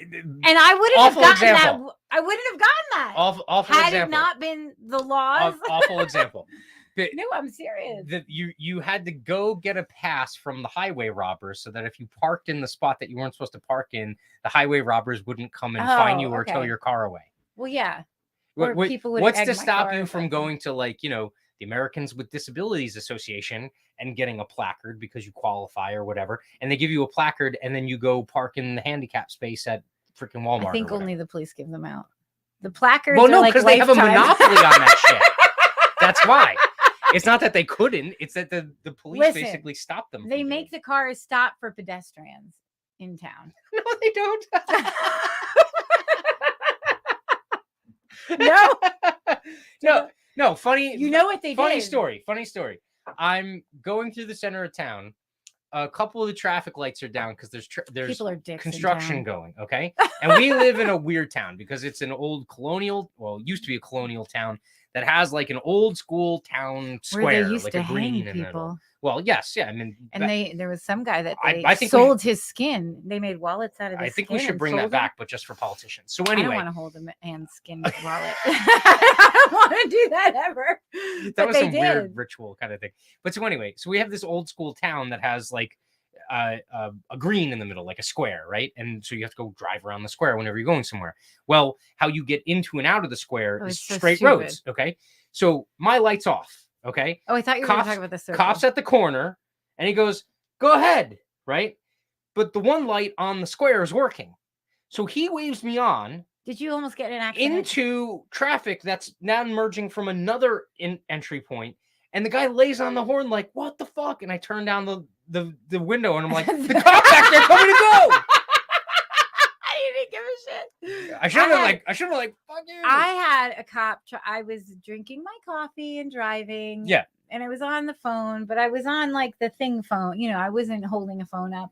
I wouldn't have Awful gotten example. that. I wouldn't have gotten that. Awful had example. it not been the laws. Awful example. But No, I'm serious. that you had to go get a pass from the highway robbers so that if you parked in the spot that you weren't supposed to park in, the highway robbers wouldn't come and find you or tow okay. your car away. Well, yeah. Or people would What's egg to my stop car you or from something. going to the Americans with Disabilities Association and getting a placard because you qualify or whatever, and they give you a placard and then you go park in the handicap space at freaking Walmart. I think or only whatever. the police give them out. The placards Well, are no, like because they have a lifetime. monopoly on that shit. That's why. It's not that they couldn't. It's that the police Listen, basically stopped them. They from make doing the cars stop for pedestrians in town. it. No, they don't. No. No. Funny. You know what they Funny did? story. I'm going through the center of town. A couple of the traffic lights are down because there's People are dicks in construction town. going. Okay, and we live in a weird town because it's an old colonial. Well, it used to be a colonial town that has like an old school town square, Where they used like to a green hang in the middle. people. Well, yes, yeah. I mean, And there was some guy that I- they I think we- sold his skin. They made wallets out of his I think skin. we should and bring that sold them. back, but just for politicians. So I don't anyway, want to hold a man's skin wallet. I don't want to do that ever. that But was they some weird did. ritual kind of thing. But so anyway, so we have this old school town that has like a green in the middle, like a square, right? And so you have to go drive around the square whenever you're going somewhere. Well, how you get into and out of the square Oh, is it's so straight stupid. roads. Okay, so my light's off. Okay, Oh, I thought you were going to Cops- talk about the circle. cops at the corner, and he goes, "Go ahead," right? but the one light on the square is working. So he waves me on. Did you almost get in an accident? Into traffic that's now merging from another entry point, and the guy lays on the horn like, "What the fuck?" And I turn down the window, and I'm like, "The cop back there coming to go!" I didn't give a shit. I should have like, "Fuck you." I had a cop. I was drinking my coffee and driving. Yeah. And I was on the phone, but I was on like the thing phone. I wasn't holding a phone up.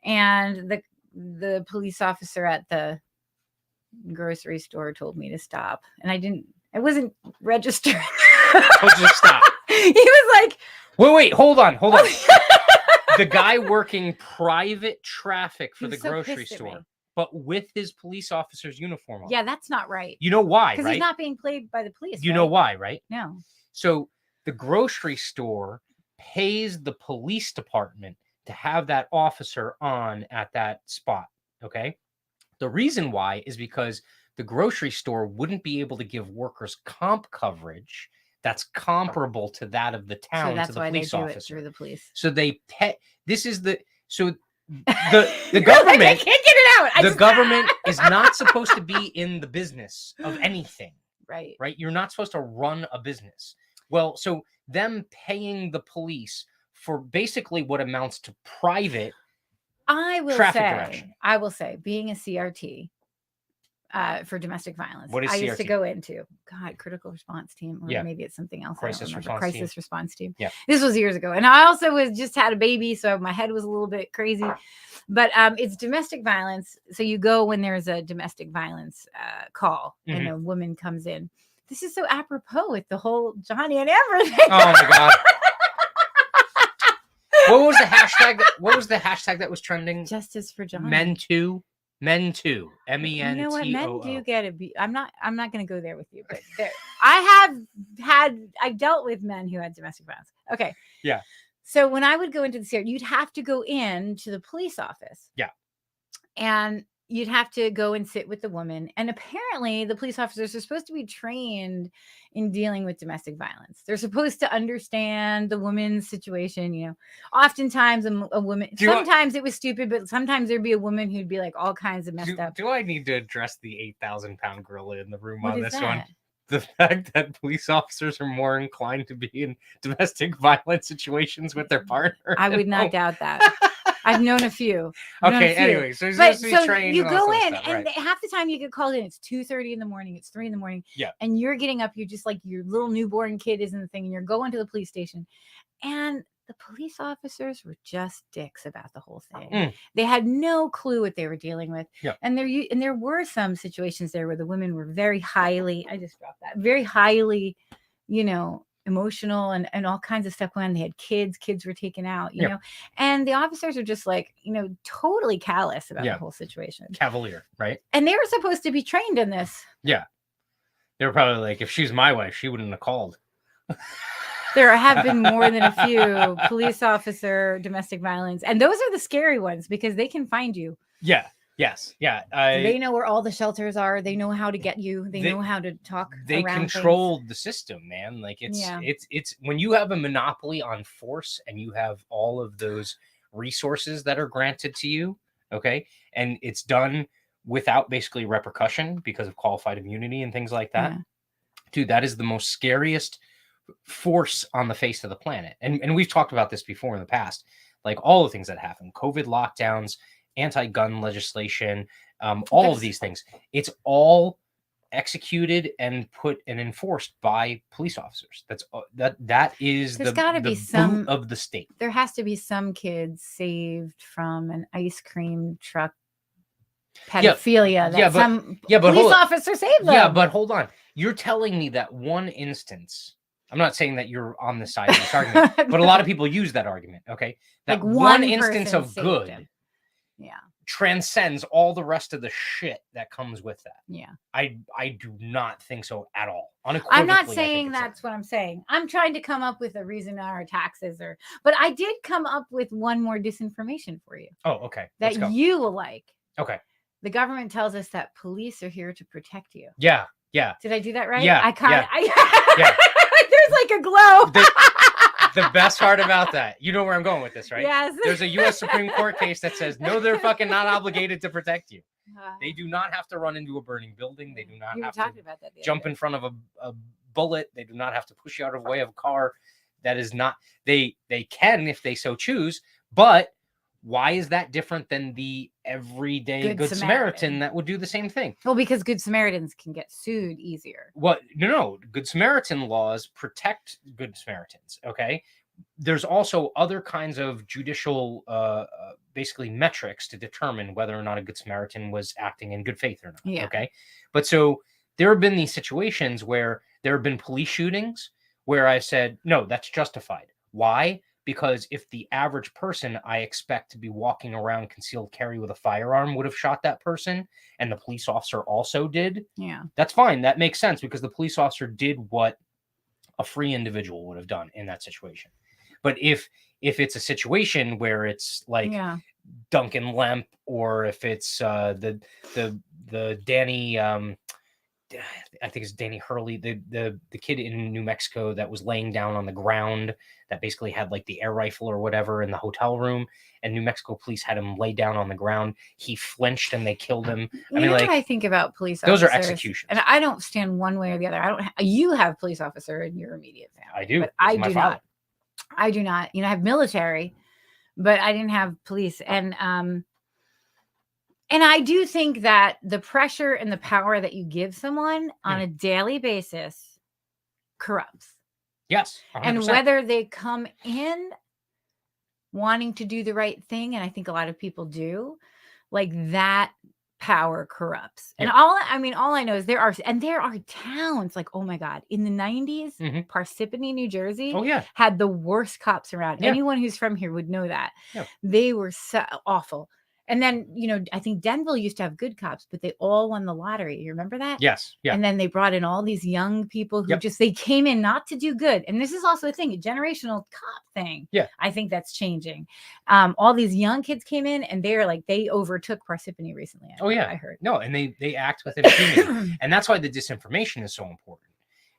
And the police officer at the grocery store told me to stop, and I wasn't registering. Just stop. He was like, wait, hold on. The guy working private traffic for the grocery store, but with his police officer's uniform on. Yeah, that's not right. You know why, right? Because he's not being played by the police. You know why, right? No. So the grocery store pays the police department to have that officer on at that spot. Okay. The reason why is because the grocery store wouldn't be able to give workers comp coverage that's comparable to that of the town, So that's to the why police they do officer. it through the police. So the government I can't get it out. the government is not supposed to be in the business of anything. Right. You're not supposed to run a business. Well, so them paying the police for basically what amounts to private traffic direction. I will say, being a CRT for domestic violence, What is I used to CRT? go into critical response team, or Yeah. maybe it's something else. Crisis I don't response remember. team. Response team. Yeah. This was years ago, and I also just had a baby, so my head was a little bit crazy. But it's domestic violence. So you go when there's a domestic violence call, and a woman comes in. This is so apropos with the whole Johnny and Amber thing. Oh my god. What was the hashtag that was trending? Justice for Johnny. Men too. MENTOO. You know what? Men do MENTOO. get it. I'm not going to go there with you, but I've dealt with men who had domestic violence. Okay. Yeah. So when I would go into the CRT, you'd have to go in to the police office. Yeah. And you'd have to go and sit with the woman. And apparently the police officers are supposed to be trained in dealing with domestic violence. They're supposed to understand the woman's situation. Oftentimes a woman, sometimes it was stupid, but sometimes there'd be a woman who'd be like all kinds of messed up. Do I need to address the 8,000-pound gorilla in the room on this one? That? The fact that police officers are more inclined to be in domestic violence situations with their partner. I would not doubt that. I've known a few. Anyway, so he's supposed to be trained. You and go all in, stuff, and right. half the time you get called in. It's 2:30 in the morning. It's 3 in the morning. Yeah. And you're getting up. You're just like your little newborn kid is in the thing, and you're going to the police station, and the police officers were just dicks about the whole thing. They had no clue what they were dealing with. Yeah. And there were some situations there where the women were very highly. I just dropped that. Very highly, emotional and all kinds of stuff going on. They had kids were taken out, you know, and the officers are just like, totally callous about the whole situation. Cavalier, right? And they were supposed to be trained in this. Yeah. They were probably like, if she's my wife, she wouldn't have called. There have been more than a few police officer domestic violence. And those are the scary ones because they can find you. Yeah. Yes. Yeah. They know where all the shelters are. They know how to get you. They know how to talk. They around control things. the system, man. Like it's when you have a monopoly on force and you have all of those resources that are granted to you. Okay. And it's done without basically repercussion because of qualified immunity and things like that. Yeah. Dude, that is the most scariest force on the face of the planet. And we've talked about this before in the past, like all the things that happen, COVID lockdowns, anti-gun legislation, all of these things. It's all executed and put and enforced by police officers. That is There's got to be some boot of the state. There has to be some kids saved from an ice cream truck pedophilia. But police officer saved them. Yeah, but hold on. You're telling me that one instance. I'm not saying that you're on the side of this argument, but a lot of people use that argument. Okay, that like one instance of good. Him. Yeah, transcends all the rest of the shit that comes with that. Yeah, I do not think so at all. I'm not saying that's what I'm saying. I'm trying to come up with a reason our taxes are, but I did come up with one more disinformation for you. Oh, okay. That you will like. Okay. The government tells us that police are here to protect you. Yeah. Yeah. Did I do that right? Yeah. I kind of. Yeah. There's like a glow. The best part about that, you know where I'm going with this, right? Yes. There's a U.S. Supreme Court case that says, no, they're fucking not obligated to protect you. They do not have to run into a burning building. They do not You were have to talking about that the other jump day. in front of a bullet. They do not have to push you out of the way of a car. That is not, they can if they so choose, but why is that different than the everyday Good Samaritan that would do the same thing? Well, because Good Samaritans can get sued easier. What? No. Good Samaritan laws protect Good Samaritans. Okay. There's also other kinds of judicial, basically metrics to determine whether or not a Good Samaritan was acting in good faith or not. Yeah. Okay. But so there have been these situations where there have been police shootings where I said, no, that's justified. Why? Because if the average person I expect to be walking around concealed carry with a firearm would have shot that person, and the police officer also did, Yeah, that's fine. That makes sense because the police officer did what a free individual would have done in that situation. But if it's a situation where it's like Duncan Lemp, or if it's the Danny, I think it's Danny Hurley, the kid in New Mexico that was laying down on the ground, that basically had like the air rifle or whatever in the hotel room, and New Mexico police had him lay down on the ground. He flinched and they killed him. I mean, like, what I think about police those officers, are executions. and I don't stand one way or the other. You have a police officer in your immediate family. I do, but I do not. I do not. I have military, but I didn't have police, and I do think that the pressure and the power that you give someone on a daily basis corrupts. Yes. 100%. And whether they come in wanting to do the right thing, and I think a lot of people do, like that power corrupts. And all I know is there are towns like, oh my God, in the 90s, Parsippany, New Jersey had the worst cops around. Anyone who's from here would know that. They were so awful. And then, I think Denville used to have good cops, but they all won the lottery. You remember that? Yes. Yeah. And then they brought in all these young people who they came in not to do good. And this is also a thing, a generational cop thing. Yeah. I think that's changing. All these young kids came in and they overtook Parsippany recently. I heard. No, and they act with impunity. And that's why the disinformation is so important.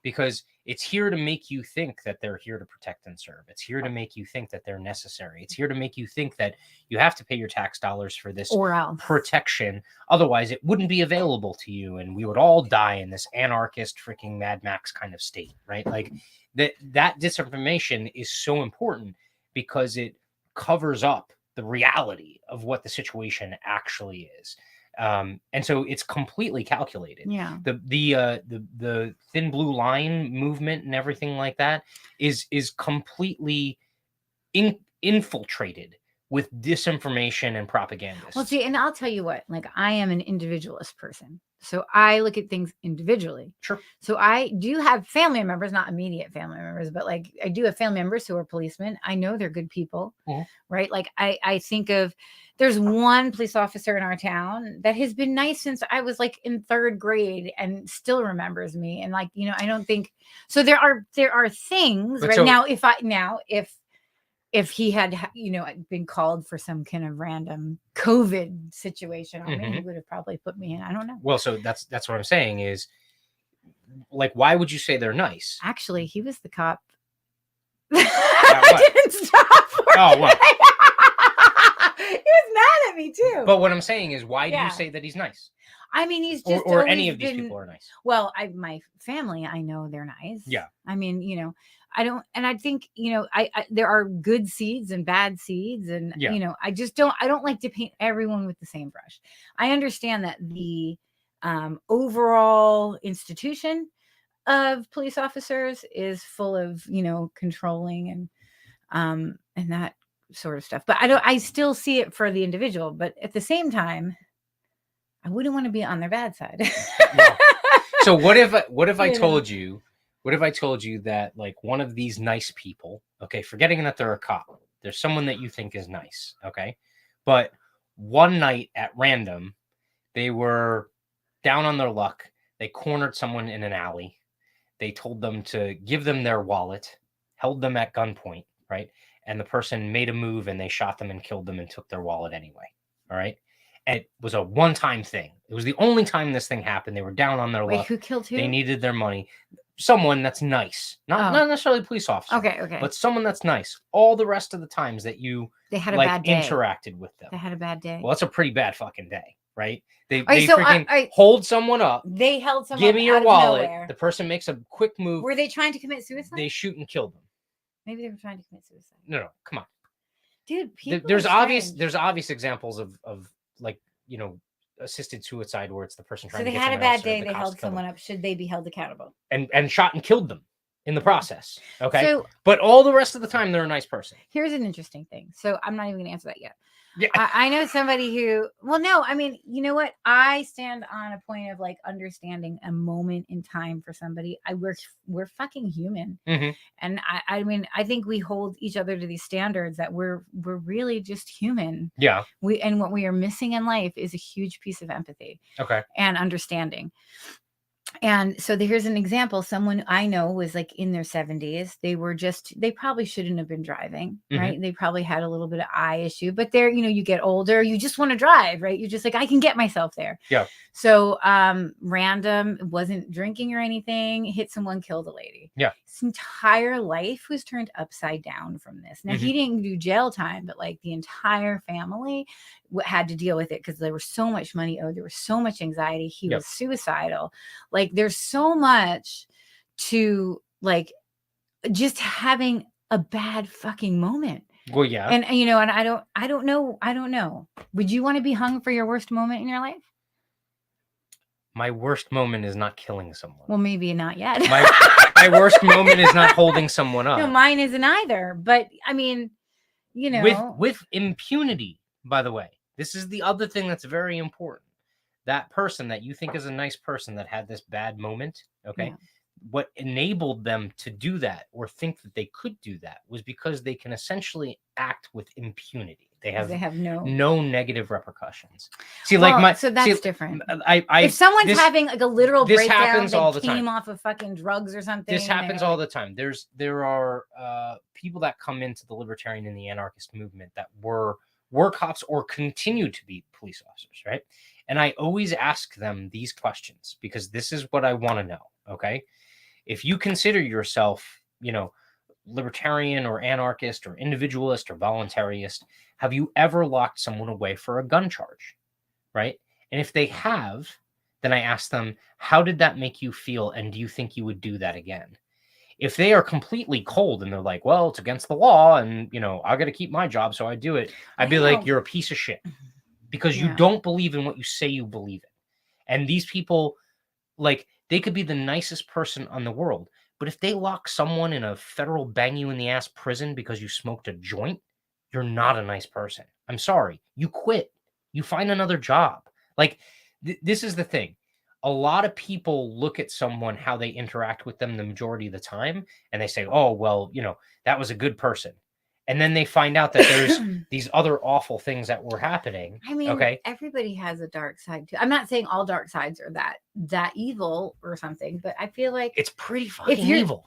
Because it's here to make you think that they're here to protect and serve. It's here to make you think that they're necessary. It's here to make you think that you have to pay your tax dollars for this protection. Otherwise, it wouldn't be available to you, and we would all die in this anarchist, freaking Mad Max kind of state, right? Like that disinformation is so important because it covers up the reality of what the situation actually is. And so it's completely calculated. Yeah. The thin blue line movement and everything like that is completely infiltrated with disinformation and propaganda. Well, see, and I'll tell you what, like, I am an individualist person. So I look at things individually. Sure. So I do have family members, not immediate family members, but like I do have family members who are policemen. I know they're good people, right? Like I think of, there's one police officer in our town that has been nice since I was like in 3rd grade and still remembers me. And like, I don't think, so there are things But right so, now, if he had, been called for some kind of random COVID situation on me, he would have probably put me in. I don't know. Well, so that's what I'm saying is, like, why would you say they're nice? Actually, he was the cop. I didn't stop for what? He was mad at me too. But what I'm saying is, why do you say that he's nice? I mean, he's just or any of these people are nice. Well, my family, I know they're nice. Yeah. I mean, I don't, and I think, I there are good seeds and bad seeds, and I don't like to paint everyone with the same brush. I understand that the overall institution of police officers is full of, controlling and that sort of stuff. But I still see it for the individual, but at the same time, I wouldn't want to be on their bad side. So what if I told you that, like, one of these nice people, okay, forgetting that they're a cop, there's someone that you think is nice, okay, but one night at random, they were down on their luck. They cornered someone in an alley. They told them to give them their wallet, held them at gunpoint, right? And the person made a move and they shot them and killed them and took their wallet anyway. All right. And it was a one-time thing. It was the only time this thing happened. They were down on their luck. Who killed who? They needed their money. someone that's nice, not necessarily a police officer. Okay. But someone that's nice. All the rest of the times that you They had a like bad day. interacted with them. They had a bad day. Well, that's a pretty bad fucking day, right? They so freaking hold someone up. They held someone Give me your out of wallet. nowhere. The person makes a quick move. Were they trying to commit suicide? They shoot and kill them. Maybe they were trying to commit suicide. No, come on. Dude, people There's are obvious strange. examples of like, you know, assisted suicide where it's the person trying So to they get had a someone else bad or day. the They cops held kill them. someone up. Should they be held accountable? And shot and killed them in the process. Okay. So but all the rest of the time, they're a nice person. here's an interesting thing. So I'm not even going to answer that yet. Yeah. I know somebody who, well, no, I mean, you know what? I stand on a point of like understanding a moment in time for somebody. We're fucking human. Mhm. And I mean, I think we hold each other to these standards that we're really just human. Yeah. And what we are missing in life is a huge piece of empathy Okay. and understanding. And so here's an example. Someone I know was like in their 70s. They probably shouldn't have been driving, right? They probably had a little bit of eye issue, but they're, you know, you get older, you just want to drive, right? You're just like, I can get myself there. Yeah. So random, wasn't drinking or anything, hit someone, killed a lady. Yeah. His entire life was turned upside down from this. Now he didn't do jail time, but like the entire family had to deal with it because there was so much money owed. There was so much anxiety. He was suicidal. Like there's so much to like just having a bad fucking moment. Well, yeah. And you know, and I don't know. Would you want to be hung for your worst moment in your life? My worst moment is not killing someone. Well, maybe not yet. My worst moment is not holding someone up. No, mine isn't either. But I mean, you know, with impunity, by the way. This is the other thing that's very important. That person that you think is a nice person that had this bad moment, okay? Yeah. What enabled them to do that or think that they could do that was because they can essentially act with impunity. They have no negative repercussions. See, so that's different. If someone's having like a literal breakdown, happens all the came time. off of fucking drugs or something. This happens all the time. There are people that come into the libertarian and the anarchist movement that were cops or continue to be police officers, right? And I always ask them these questions because this is what I want to know, okay? If you consider yourself, you know, libertarian or anarchist or individualist or voluntarist, have you ever locked someone away for a gun charge, right? And if they have, then I ask them, how did that make you feel? And do you think you would do that again? If they are completely cold and they're like, well, it's against the law and, you know, I got to keep my job, so I do it. I'd be like, you're a piece of shit because you don't believe in what you say you believe in. And these people, like, they could be the nicest person on the world, but if they lock someone in a federal bang you in the ass prison because you smoked a joint, you're not a nice person. I'm sorry. You quit. You find another job. Like, this is the thing. A lot of people look at someone, how they interact with them the majority of the time, and they say, oh, well, you know, that was a good person. And then they find out that there's these other awful things that were happening. I mean, everybody has a dark side too. I'm not saying all dark sides are that evil or something, but I feel like it's pretty fucking evil.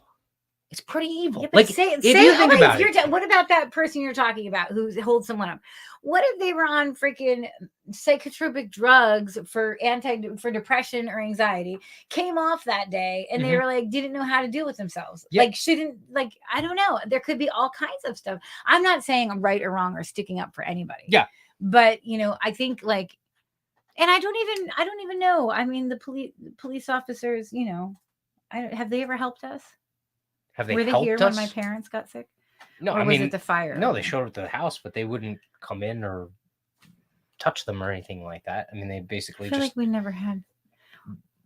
It's pretty evil. Yeah, but like, what about that person you're talking about who holds someone up? What if they were on freaking psychotropic drugs for depression or anxiety, came off that day, and they were like, didn't know how to deal with themselves? Like, I don't know. There could be all kinds of stuff. I'm not saying I'm right or wrong or sticking up for anybody. Yeah. But, you know, I think like, and I don't even know. I mean, the police officers, you know, have they ever helped us? Were they here when my parents got sick? No, or was it the fire? No, they showed up to the house, but they wouldn't come in or touch them or anything like that. I mean, they basically I feel like we never had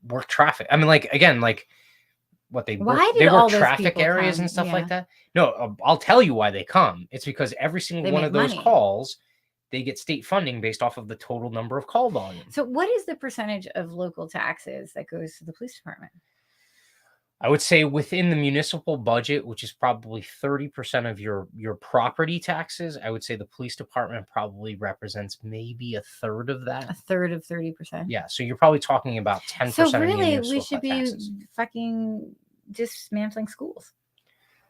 work traffic. I mean, like, again, like what they work traffic areas and stuff like that. No, I'll tell you why they come. It's because every single one of those calls, they get state funding based off of the total number of call volume. So what is the percentage of local taxes that goes to the police department? I would say within the municipal budget, which is probably 30% of your property taxes, I would say the police department probably represents maybe a third of that. A third of 30%. Yeah, so you're probably talking about 10%. So really, of we should be taxes. Fucking dismantling schools.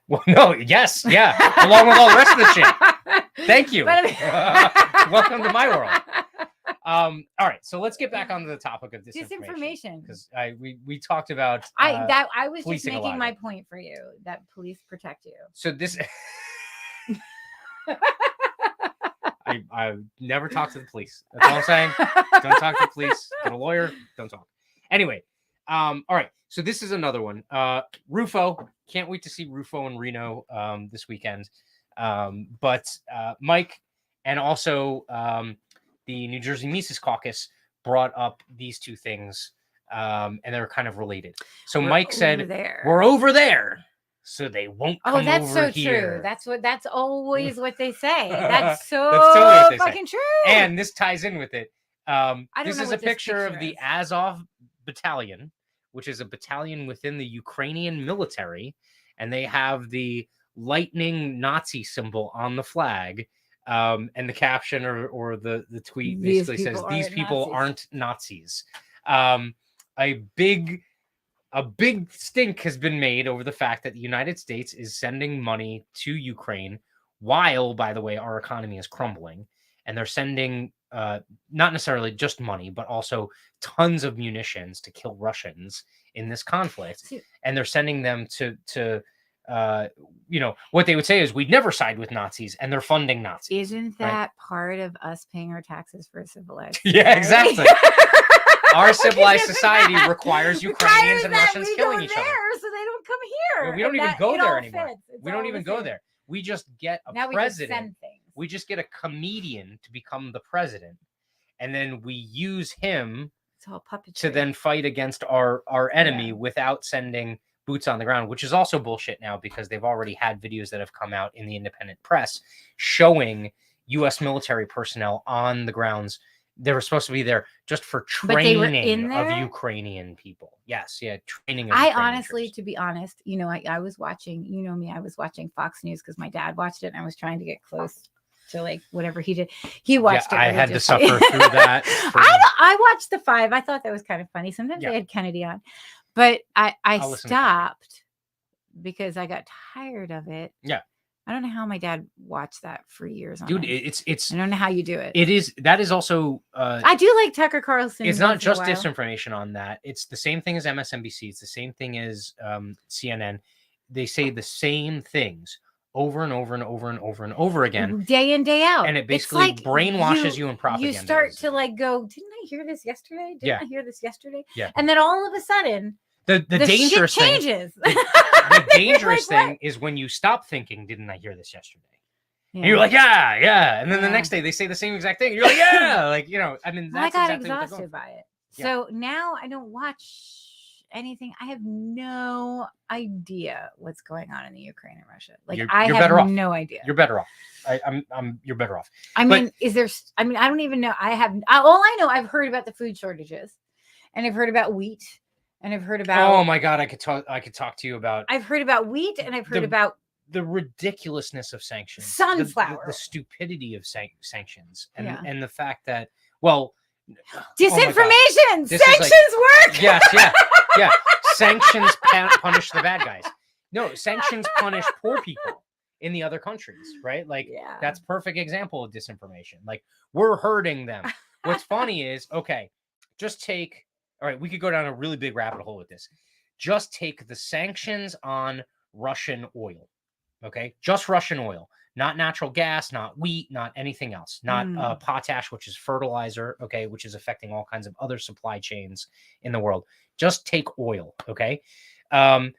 Well, no, yes, yeah, along with all the rest of the shit. Thank you. Welcome to my world. All right, so let's get back onto the topic of disinformation because we talked about I was just policing a lot making of my it. point for you that police protect you. So this I never talk to the police. That's all I'm saying. Don't talk to the police. Get a lawyer. Don't talk. Anyway, all right. So this is another one. Rufo. Can't wait to see Rufo and Reno this weekend. But Mike and also the New Jersey Mises Caucus brought up these two things, and they're kind of related. So Mike said, "We're over there, so they won't come over here." Oh, that's so true. That's always what they say. That's so totally what they fucking say. true. And this ties in with it. This is a picture of the is. Azov Battalion, which is a battalion within the Ukrainian military, and they have the lightning Nazi symbol on the flag. And the caption or the tweet basically says, "These people aren't Nazis." A big stink has been made over the fact that the United States is sending money to Ukraine while, by the way, our economy is crumbling, and they're sending not necessarily just money, but also tons of munitions to kill Russians in this conflict, and they're sending them to what they would say is we'd never side with Nazis, and they're funding Nazis. Isn't that part of us paying our taxes for a civilized Yeah, exactly. Our civilized society requires Ukrainians and Russians killing each other. So they don't come here. We don't even go there anymore. We don't even go there. there. We just get a now president. We just get a comedian to become the president, and then we use him to then fight against our enemy without sending boots on the ground, which is also bullshit now because they've already had videos that have come out in the independent press showing U.S. military personnel on the grounds. They were supposed to be there just for training of Ukrainian people. Yes, training. I honestly, to be honest, I was watching. I was watching Fox News because my dad watched it, and I was trying to get close to like whatever he did. He watched it. I had to suffer through that. I watched the 5. I thought that was kind of funny. Sometimes they had Kennedy on, but I stopped because I got tired of it. Yeah. I don't know how my dad watched that for years. Dude, it's. I don't know how you do it. That is also. I do like Tucker Carlson. It's not just disinformation on that. It's the same thing as MSNBC. It's the same thing as CNN. They say the same things over and over and over and over and over again, day in, day out, and it basically brainwashes you in propaganda. You start to like go, didn't I hear this yesterday? Didn't I hear this yesterday? Yeah. And then all of a sudden, the dangerous shit changes. The dangerous thing is when you stop thinking, didn't I hear this yesterday? Yeah. And you're like, yeah. And then the next day they say the same exact thing. You're like, yeah. Like, I mean, that's I got exactly exhausted by it. Yeah. So now I don't watch anything. I have no idea what's going on in the Ukraine and Russia. Like you're I have no idea. You're better off. You're better off. I mean, I don't even know. All I know, I've heard about the food shortages, and I've heard about wheat. And I've heard about. Oh my God! I could talk to you about. I've heard about wheat, and I've heard about the ridiculousness of sanctions, sunflower, the stupidity of sanctions, and yeah. and the fact that disinformation, sanctions work. Yes, yeah. Sanctions punish the bad guys. No, sanctions punish poor people in the other countries, right? Like that's perfect example of disinformation. Like we're hurting them. What's funny is just take. All right, we could go down a really big rabbit hole with this. Just take the sanctions on Russian oil, okay? Just Russian oil, not natural gas, not wheat, not anything else, not potash, which is fertilizer, okay, which is affecting all kinds of other supply chains in the world. Just take oil, okay? The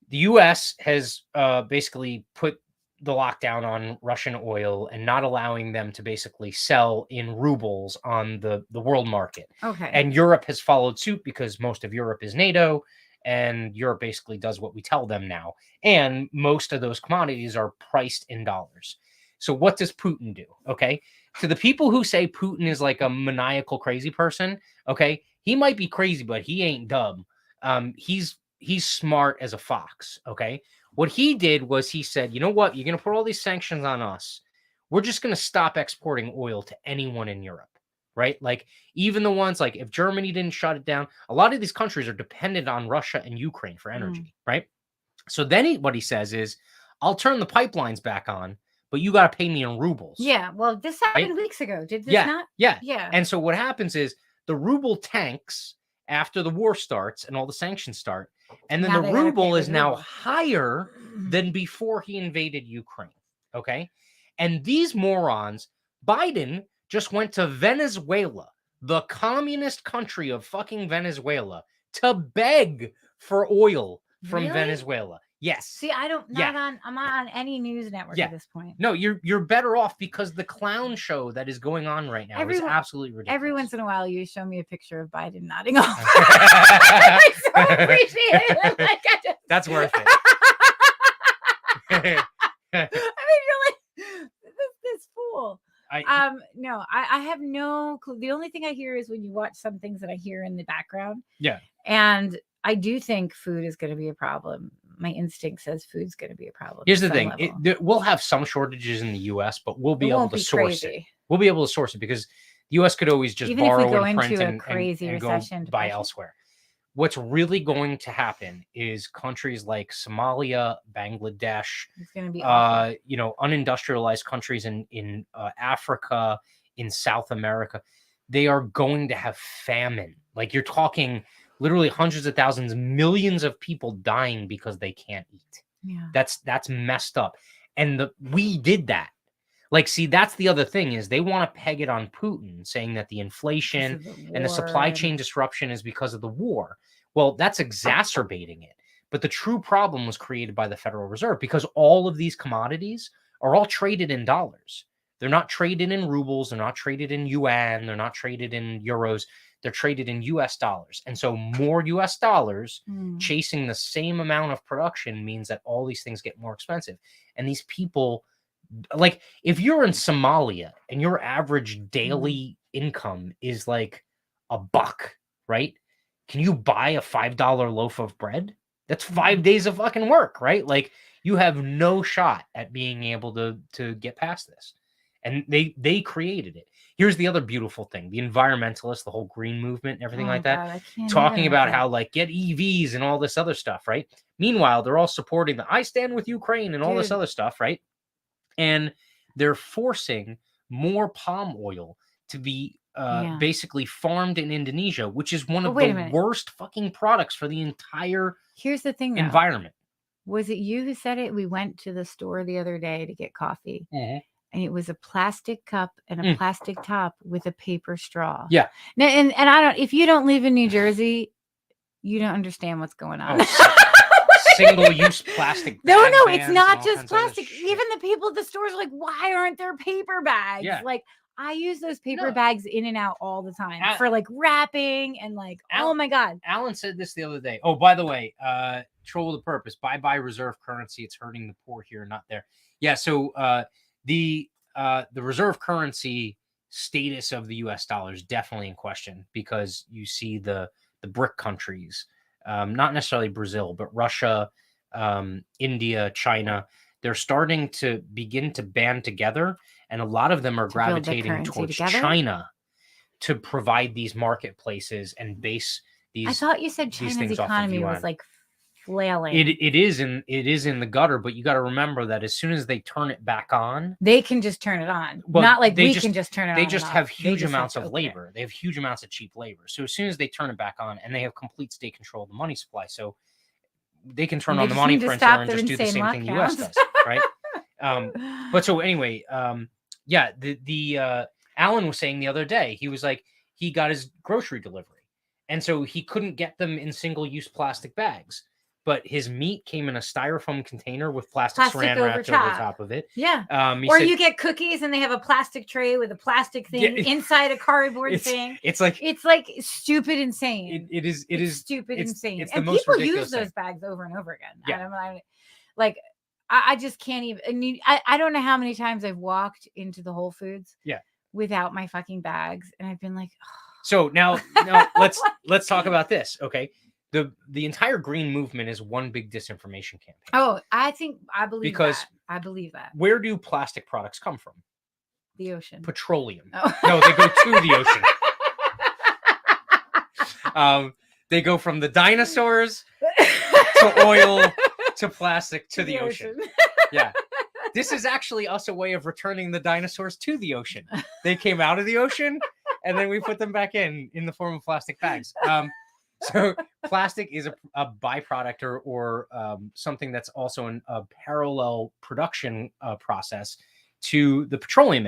U.S. has basically put the lockdown on Russian oil and not allowing them to basically sell in rubles on the world market. Okay. And Europe has followed suit because most of Europe is NATO, and Europe basically does what we tell them now. And most of those commodities are priced in dollars. So what does Putin do? Okay. To the people who say Putin is like a maniacal crazy person, okay, he might be crazy, but he ain't dumb. He's smart as a fox. Okay. What he did was he said, you know what? You're going to put all these sanctions on us. We're just going to stop exporting oil to anyone in Europe, right? Like even the ones like if Germany didn't shut it down, a lot of these countries are dependent on Russia and Ukraine for energy, right? So then what he says is, I'll turn the pipelines back on, but you got to pay me in rubles. Yeah. Well, this happened weeks ago. Did this not? Yeah. Yeah. And so what happens is the ruble tanks after the war starts and all the sanctions start. And then Now the they gotta ruble pay is with now rubles. higher than before he invaded Ukraine. Okay. And these morons, Biden just went to Venezuela, the communist country of fucking Venezuela, to beg for oil from Really? Venezuela. Yes. See, I'm not on any news network Yeah. at this point. No, you're better off because the clown show that is going on right now is absolutely ridiculous. Every once in a while, you show me a picture of Biden nodding off. I so appreciate it. Like, That's worth it. I mean, you're like this fool. No, I have no clue. The only thing I hear is when you watch some things that I hear in the background. Yeah. And I do think food is going to be a problem. My instinct says food's going to be a problem. Here's the thing. We'll have some shortages in the U.S., but we'll be able to source it. We'll be able to source it because the U.S. could always just borrow and print and go buy elsewhere. What's really going to happen is countries like Somalia, Bangladesh, it's going to be unindustrialized countries in Africa, in South America, they are going to have famine. Like you're talking literally hundreds of thousands, millions of people dying because they can't eat. Yeah. That's messed up. And we did that. Like, see, that's the other thing is they want to peg it on Putin, saying that the inflation and the supply chain disruption is because of the war. Well, that's exacerbating it. But the true problem was created by the Federal Reserve because all of these commodities are all traded in dollars. They're not traded in rubles. They're not traded in yuan. They're not traded in euros. They're traded in US dollars. And so more US dollars chasing the same amount of production means that all these things get more expensive. And these people, like if you're in Somalia and your average daily income is like $1, right? Can you buy a $5 loaf of bread? That's 5 days of fucking work, right? Like you have no shot at being able to get past this. And they created it. Here's the other beautiful thing. The environmentalists, the whole green movement and everything like that, talking about how like get EVs and all this other stuff, right? Meanwhile, they're all supporting the I stand with Ukraine and all this other stuff, right? And they're forcing more palm oil to be basically farmed in Indonesia, which is one of the worst fucking products for the entire Here's the thing, environment. Was it you who said it? We went to the store the other day to get coffee. And it was a plastic cup and a plastic top with a paper straw. Yeah. Now, and I don't, if you don't live in New Jersey, you don't understand what's going on. Single-use plastic. No, it's not just plastic. Even the people at the stores are like, why aren't there paper bags? Yeah. Like, I use those paper bags in and out all the time for like wrapping and like, oh my God. Alan said this the other day. Oh, by the way, troll the purpose. Bye-bye reserve currency. It's hurting the poor here, not there. Yeah, so the reserve currency status of the U.S. dollar is definitely in question because you see the BRIC countries, not necessarily Brazil, but Russia, India, China, they're starting to begin to band together, and a lot of them are gravitating towards China to provide these marketplaces and base these. I thought you said China's economy was like flailing. It is in the gutter, but you got to remember that as soon as they turn it back on, they can just turn it on. Well, not like we can just turn it on. They just have huge amounts of labor. They have huge amounts of cheap labor. So as soon as they turn it back on, and they have complete state control of the money supply, so they can turn on the money printer and just do the same thing the U.S. does, right? But so anyway, the Alan was saying the other day, he was like, he got his grocery delivery, and so he couldn't get them in single-use plastic bags. But his meat came in a styrofoam container with plastic saran wrapped over top of it. Yeah. Or you get cookies and they have a plastic tray with a plastic thing inside a cardboard thing. It's like stupid insane. It is stupid insane. It's and people use those bags over and over again. Yeah. I just can't even. I don't know how many times I've walked into the Whole Foods. Yeah. Without my fucking bags, and I've been like, oh. So now let's talk about this, okay? The entire green movement is one big disinformation campaign. Oh, I believe that. Where do plastic products come from? The ocean. Petroleum. Oh. No, they go to the ocean. They go from the dinosaurs to oil to plastic to the ocean. Yeah. This is actually us a way of returning the dinosaurs to the ocean. They came out of the ocean, and then we put them back in the form of plastic bags. So plastic is a byproduct or something that's also a parallel production process to the petroleum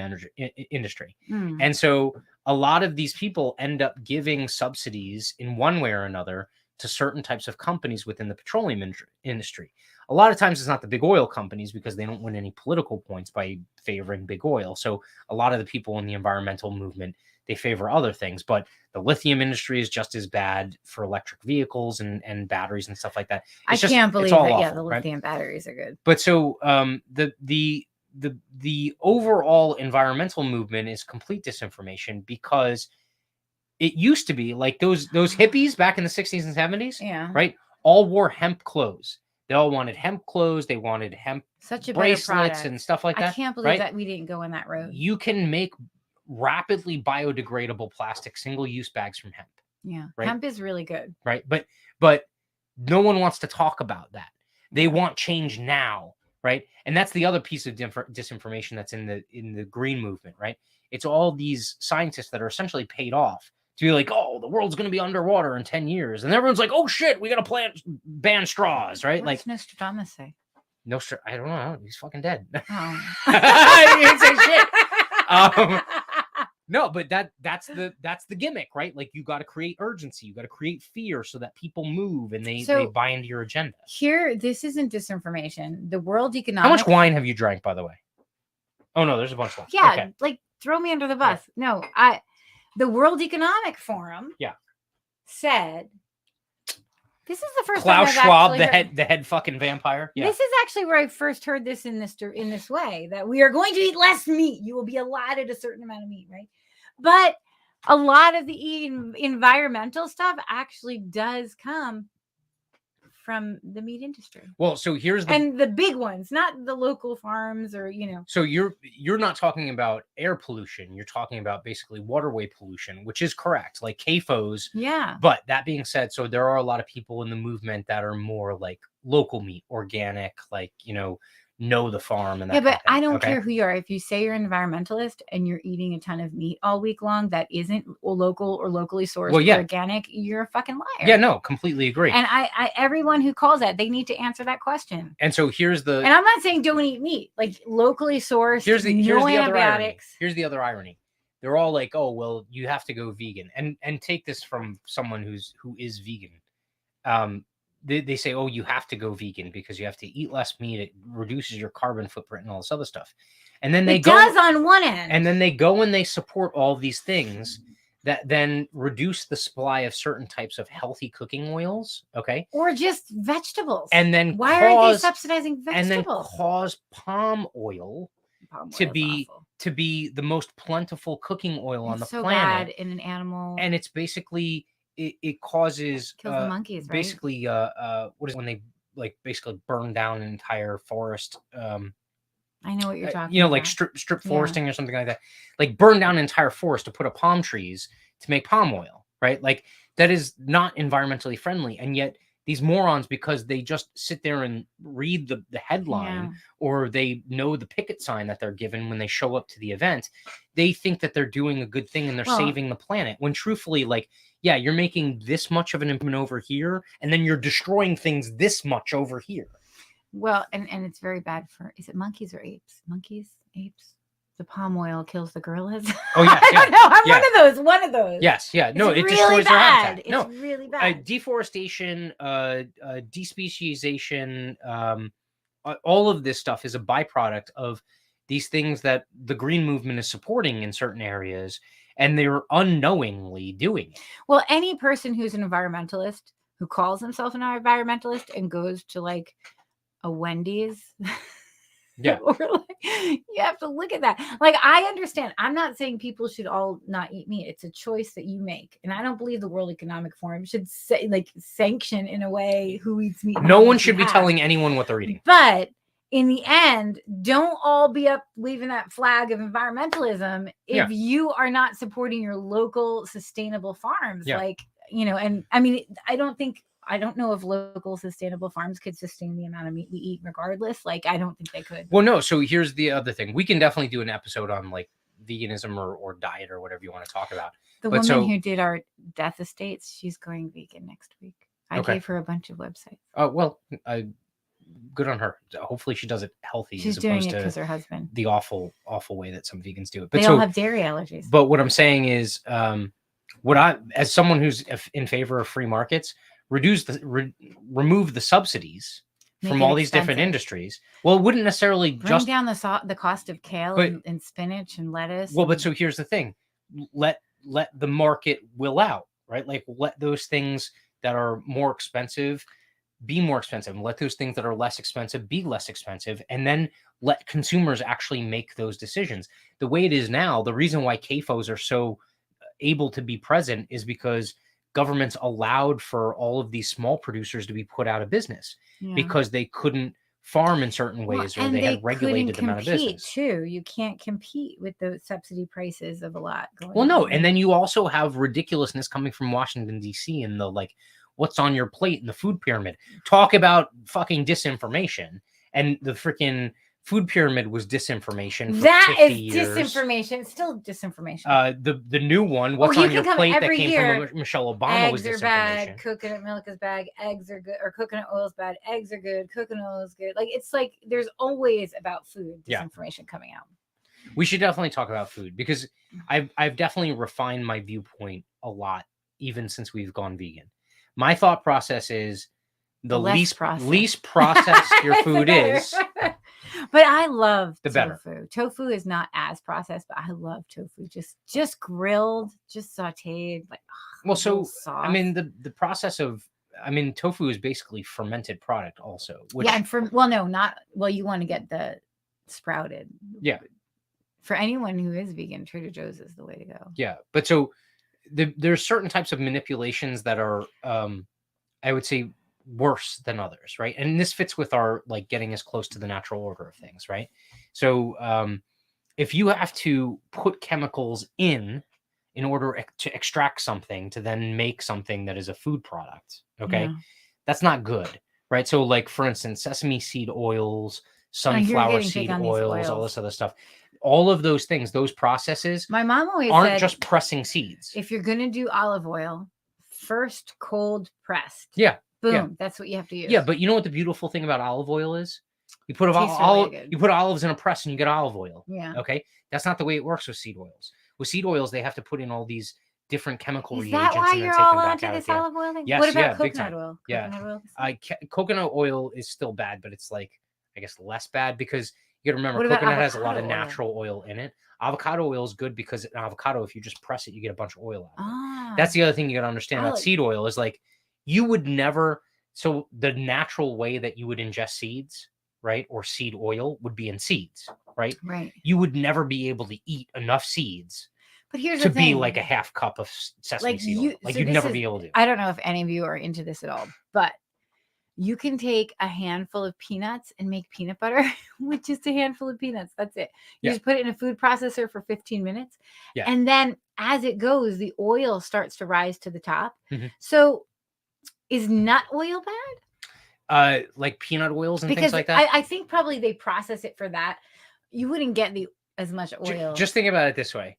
industry. And so a lot of these people end up giving subsidies in one way or another to certain types of companies within the petroleum industry. A lot of times it's not the big oil companies because they don't win any political points by favoring big oil. So a lot of the people in the environmental movement, they favor other things, but the lithium industry is just as bad for electric vehicles and batteries and stuff like that. I can't believe all that. awful, Yeah, the right? lithium batteries are good. But so the overall environmental movement is complete disinformation because it used to be like those hippies back in the 60s and 70s, Yeah. right? All wore hemp clothes. They all wanted hemp clothes. They wanted hemp Such a bracelets better product. and stuff like that. I can't believe right? that we didn't go on that road. You can make rapidly biodegradable plastic single-use bags from hemp. Yeah. Right? Hemp is really good. Right. But no one wants to talk about that. They want change now. Right. And that's the other piece of disinformation that's in the green movement. Right. It's all these scientists that are essentially paid off to be like, oh, the world's going to be underwater in 10 years. And everyone's like, oh, shit, we got to ban straws. Right. What Like does Nostradamus say? I don't know. He's fucking dead. Oh. He didn't say shit. No, but that's the gimmick, right? Like you got to create urgency, you got to create fear so that people move and they buy into your agenda. Here, this isn't disinformation. The World Economic. How much wine have you drank, by the way? Oh no, there's a bunch left. Yeah, Okay. like throw me under the bus. No, the World Economic Forum. Yeah. Said. This is the first Klaus time Schwab, the head fucking vampire. Yeah. This is actually where I first heard this in this way, that we are going to eat less meat. You will be allotted a certain amount of meat, right? But a lot of the environmental stuff actually does come from the meat industry. Well, so here's the big ones, not the local farms or, So you're not talking about air pollution. You're talking about basically waterway pollution, which is correct, like CAFOs. Yeah. But that being said, so there are a lot of people in the movement that are more like local meat, organic, like, know the farm and that. Yeah, but I don't okay? care who you are. If you say you're an environmentalist and you're eating a ton of meat all week long that isn't local or locally sourced or organic, you're a fucking liar. Yeah, no, completely agree. And I everyone who calls that, they need to answer that question. And so here's and I'm not saying don't eat meat, like locally sourced. Here's the other irony. Here's the other irony. They're all like, oh, well, you have to go vegan. And take this from someone who is vegan. They say, oh, you have to go vegan because you have to eat less meat. It reduces your carbon footprint and all this other stuff. And then it does on one end. And then they go and they support all these things that then reduce the supply of certain types of healthy cooking oils. Okay. Or just vegetables. And then why aren't they subsidizing vegetables? And then cause palm oil to be the most plentiful cooking oil on the planet. Bad in an animal. And it's basically it causes kills the monkeys, right? Basically what is it when they like basically burn down an entire forest? I know what you're talking about. Like strip foresting or something like that. Like burn down an entire forest to put up palm trees to make palm oil, right? Like that is not environmentally friendly. And yet these morons, because they just sit there and read the headline or they know the picket sign that they're given when they show up to the event, they think that they're doing a good thing and they're saving the planet. When truthfully, like, yeah, you're making this much of an improvement over here, and then you're destroying things this much over here. Well, and it's very bad for, is it monkeys or apes? Monkeys, apes? The palm oil kills the gorillas. Oh, yeah. I don't know. I'm one of those. Yes, yeah. No, it's it really destroys their habitat. It's really bad. Deforestation, despeciation, all of this stuff is a byproduct of these things that the green movement is supporting in certain areas, and they're unknowingly doing it. Well, any person who's an environmentalist, who calls himself an environmentalist and goes to like a Wendy's, yeah, or like, you have to look at that. Like, I understand. I'm not saying people should all not eat meat. It's a choice that you make, and I don't believe the World Economic Forum should say like sanction in a way who eats meat. No one should be telling anyone what they're eating. But in the end, don't all be up waving that flag of environmentalism if you are not supporting your local sustainable farms. Like, and I mean, I don't think I don't know if local sustainable farms could sustain the amount of meat we eat regardless. Like, I don't think they could. Well, no. So here's the other thing. We can definitely do an episode on like veganism or diet or whatever you want to talk about. The But woman who did our death estates, she's going vegan next week. I Okay. gave her a bunch of websites. Oh, well, good on her. Hopefully she does it healthy She's as doing opposed it because to her husband. the awful way that some vegans do it. But They all have dairy allergies. But what I'm saying is, as someone who's in favor of free markets, remove the subsidies from all these different industries. Well, it wouldn't necessarily bring down the cost of kale and spinach and lettuce. Well, but so here's the thing: let the market will out, right? Like let those things that are more expensive be more expensive, and let those things that are less expensive be less expensive, and then let consumers actually make those decisions. The way it is now, the reason why CAFOs are so able to be present is because governments allowed for all of these small producers to be put out of business because they couldn't farm in certain ways, or they had regulated the amount of business. Too, you can't compete with those subsidy prices of a lot. And then you also have ridiculousness coming from Washington D.C. and the like, what's on your plate in the food pyramid. Talk about fucking disinformation, and the freaking food pyramid was disinformation. That is years. Disinformation. It's still disinformation. The new one, what's on your plate that came from Michelle Obama was eggs disinformation. Are bad, coconut milk is bad, eggs are good, or coconut oil is bad, eggs are good, coconut oil is good. Like, it's like there's always about food disinformation coming out. We should definitely talk about food, because I've definitely refined my viewpoint a lot, even since we've gone vegan. My thought process is the least processed your food is. But I love the tofu. Better. Tofu is not as processed, but I love tofu. Just grilled, just sauteed. Like, well, so sauce. I mean the process of tofu is basically fermented product also. Which, and you want to get the sprouted. Yeah. For anyone who is vegan, Trader Joe's is the way to go. Yeah, but so there's certain types of manipulations that are, I would say, worse than others, right? And this fits with our like getting as close to the natural order of things, right? So if you have to put chemicals in order to extract something to then make something that is a food product, okay, that's not good, right? So like, for instance, sesame seed oils, sunflower seed oils, all this other stuff, all of those things, those processes, my mom always aren't said, just pressing seeds. If you're going to do olive oil, first cold pressed. Yeah. Boom. That's what you have to use. Yeah, but you know what the beautiful thing about olive oil is? You put you put olives in a press and you get olive oil. Yeah. Okay. That's not the way it works with seed oils. With seed oils, they have to put in all these different chemical reagents. Is that why you're all onto this olive oil thing? Yes, what about coconut oil? Coconut oil is still bad, but it's like, I guess, less bad, because you got to remember coconut has a lot of natural oil in it. Avocado oil is good because an avocado, if you just press it, you get a bunch of oil out of it. That's the other thing you got to understand about seed oil is like, you would never. So the natural way that you would ingest seeds, right, or seed oil would be in seeds, right? Right. You would never be able to eat enough seeds to be like a half cup of sesame seed oil. Like, you'd never be able to. I don't know if any of you are into this at all, but you can take a handful of peanuts and make peanut butter with just a handful of peanuts. That's it. You just put it in a food processor for 15 minutes. Yeah. And then as it goes, the oil starts to rise to the top. Mm-hmm. So is nut oil bad? Like peanut oils and things like that? I think probably they process it for that. You wouldn't get as much oil. Just think about it this way.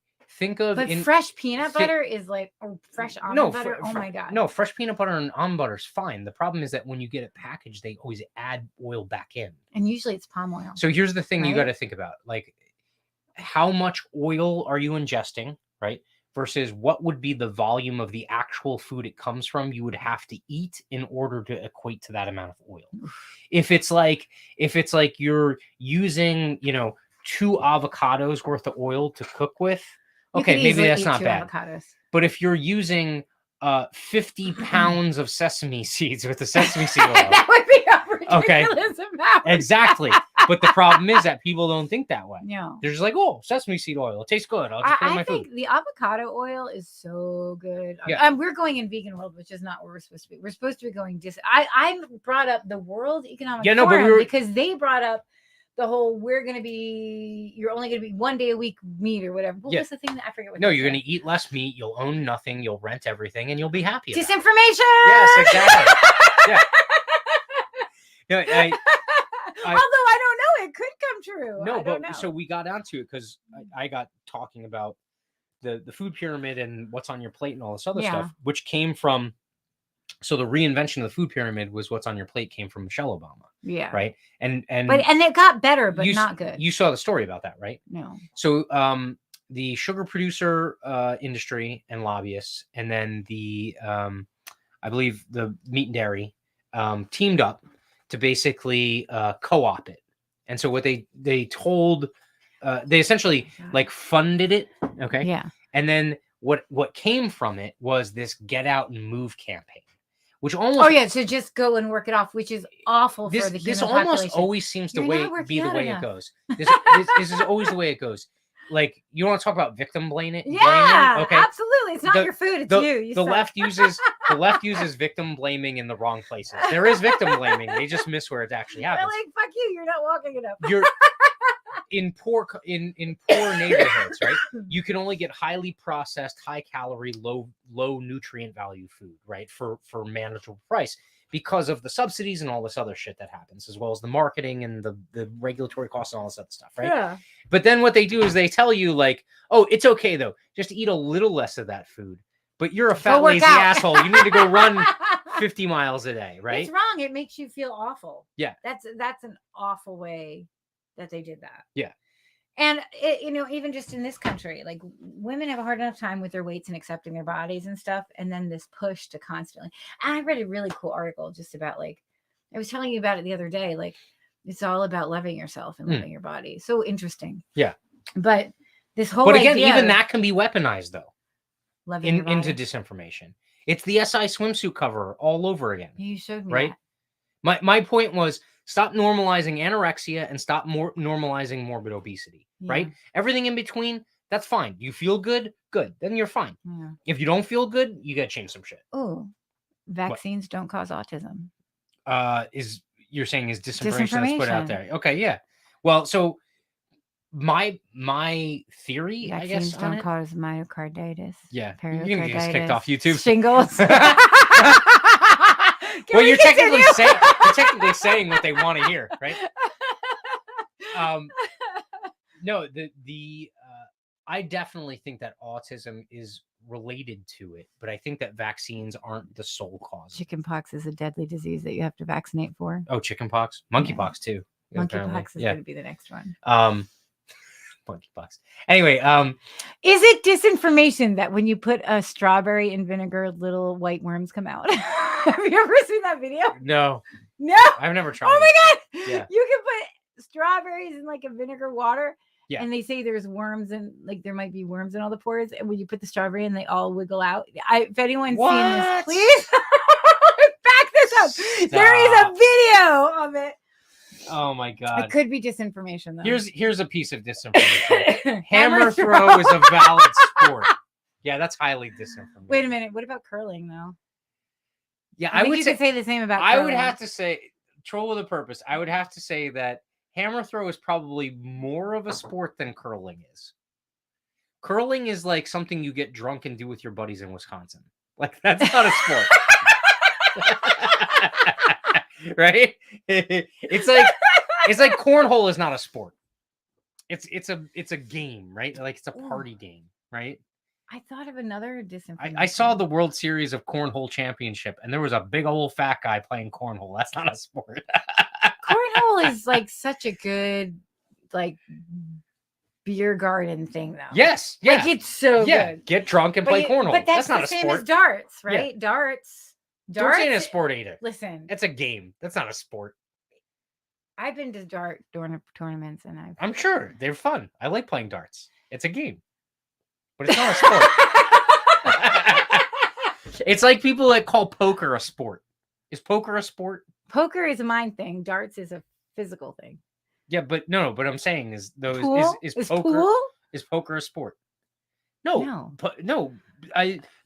Fresh peanut butter is like, or fresh almond butter. Oh my God. No, fresh peanut butter and almond butter is fine. The problem is that when you get it packaged, they always add oil back in. And usually it's palm oil. So here's the thing you got to think about. Like, how much oil are you ingesting, right? Versus what would be the volume of the actual food it comes from you would have to eat in order to equate to that amount of oil. If it's like you're using, 2 avocados worth of oil to cook with, okay, maybe that's not bad. Avocados. But if you're using 50 pounds of sesame seeds with the sesame seed oil, that would be a ridiculous amount. Exactly. But the problem is that people don't think that way. No. They're just like, oh, sesame seed oil. It tastes good. I'll just put it in my food. I think the avocado oil is so good. Yeah. We're going in vegan world, which is not where we're supposed to be. We're supposed to be going I brought up the World Economic Forum because they brought up the whole you're only going to be 1 day a week meat or whatever. What was the thing that I forget? What No, they you're said. going to eat less meat. You'll own nothing. You'll rent everything, and you'll be happy. About it. Disinformation. Yes, exactly. Yeah. No, Although I don't know, it could come true. No, I don't know. So we got onto it because I got talking about the food pyramid and what's on your plate and all this other stuff, which came from. So the reinvention of the food pyramid was what's on your plate came from Michelle Obama. Yeah. Right. And it got better, but not good. You saw the story about that, right? No. So the sugar producer industry and lobbyists, and then the I believe the meat and dairy teamed up to basically co-op it. And so what they told they essentially like funded it. Okay. Yeah. And then what came from it was this get out and move campaign. Which almost so just go and work it off, which is awful for the human this population. almost always seems to be the way it goes. This is always the way it goes. Like, you want to talk about victim blaming? Yeah, okay, absolutely. It's not your food; it's you. The left uses victim blaming in the wrong places. There is victim blaming; they just miss where it actually happens. They're like, "Fuck you! You're not walking it up." You're in poor neighborhoods, right? You can only get highly processed, high calorie, low nutrient value food, right, for manageable price because of the subsidies and all this other shit that happens, as well as the marketing and the regulatory costs and all this other stuff, right? Yeah. But then what they do is they tell you like, oh, it's okay though, just eat a little less of that food. But you're a fat lazy asshole. You need to go run 50 miles a day, right? It's wrong. It makes you feel awful. Yeah. That's an awful way that they did that. Yeah. And even just in this country, like women have a hard enough time with their weights and accepting their bodies and stuff. And then this push to constantly, and I read a really cool article just about like, I was telling you about it the other day. Like it's all about loving yourself and loving your body. So interesting. Yeah. But this whole But again, idea even that can be weaponized though. Loving your body. Into disinformation. It's the SI swimsuit cover all over again. You showed me right? that. My point was stop normalizing anorexia and stop normalizing morbid obesity, right? Everything in between, that's fine. You feel good, then you're fine. Yeah. If you don't feel good, you gotta change some shit. Oh, vaccines don't cause autism. You're saying is disinformation that's put out there? Okay, yeah. Well, so my theory, Vaccines I guess, don't cause myocarditis. Yeah, you're gonna get kicked off YouTube. Shingles. Well, you're technically saying what they want to hear, right? No, I definitely think that autism is related to it, but I think that vaccines aren't the sole cause. Chickenpox is a deadly disease that you have to vaccinate for. Oh, chickenpox, monkeypox too. Monkeypox is going to be the next one. Monkeypox. Anyway, is it disinformation that when you put a strawberry in vinegar, little white worms come out? Have you ever seen that video? No. I've never tried. Oh my god! Yeah. You can put strawberries in like a vinegar water. Yeah. And they say there's worms and like there might be worms in all the pores. And when you put the strawberry in, they all wiggle out. If anyone's seen this, please back this up. Stop. There is a video of it. Oh my god. It could be disinformation though. Here's a piece of disinformation. Hammer throw is a valid sport. Yeah, that's highly disinformation. Wait a minute. What about curling though? Yeah, I think you could say the same about curling. I would have to say, troll with a purpose. I would have to say that hammer throw is probably more of a sport than curling is. Curling is like something you get drunk and do with your buddies in Wisconsin. Like that's not a sport. Right? It's like cornhole is not a sport. It's a game, right? Like it's a party game, right? I thought of another disinformation. I saw the World Series of Cornhole Championship, and there was a big old fat guy playing cornhole. That's not a sport. Cornhole is like such a good like beer garden thing, though. Yes, yeah, like it's so good. Get drunk and play cornhole. But that's not the a same sport. as darts, right? Yeah. Darts ain't a sport either. Listen, it's a game. That's not a sport. I've been to dart tournaments, and I'm sure they're fun. I like playing darts. It's a game. But it's not a sport. It's like people that call poker a sport. Is poker a sport? Poker is a mind thing. Darts is a physical thing. Yeah, but no. But I'm saying is those pool? Is poker a sport? No.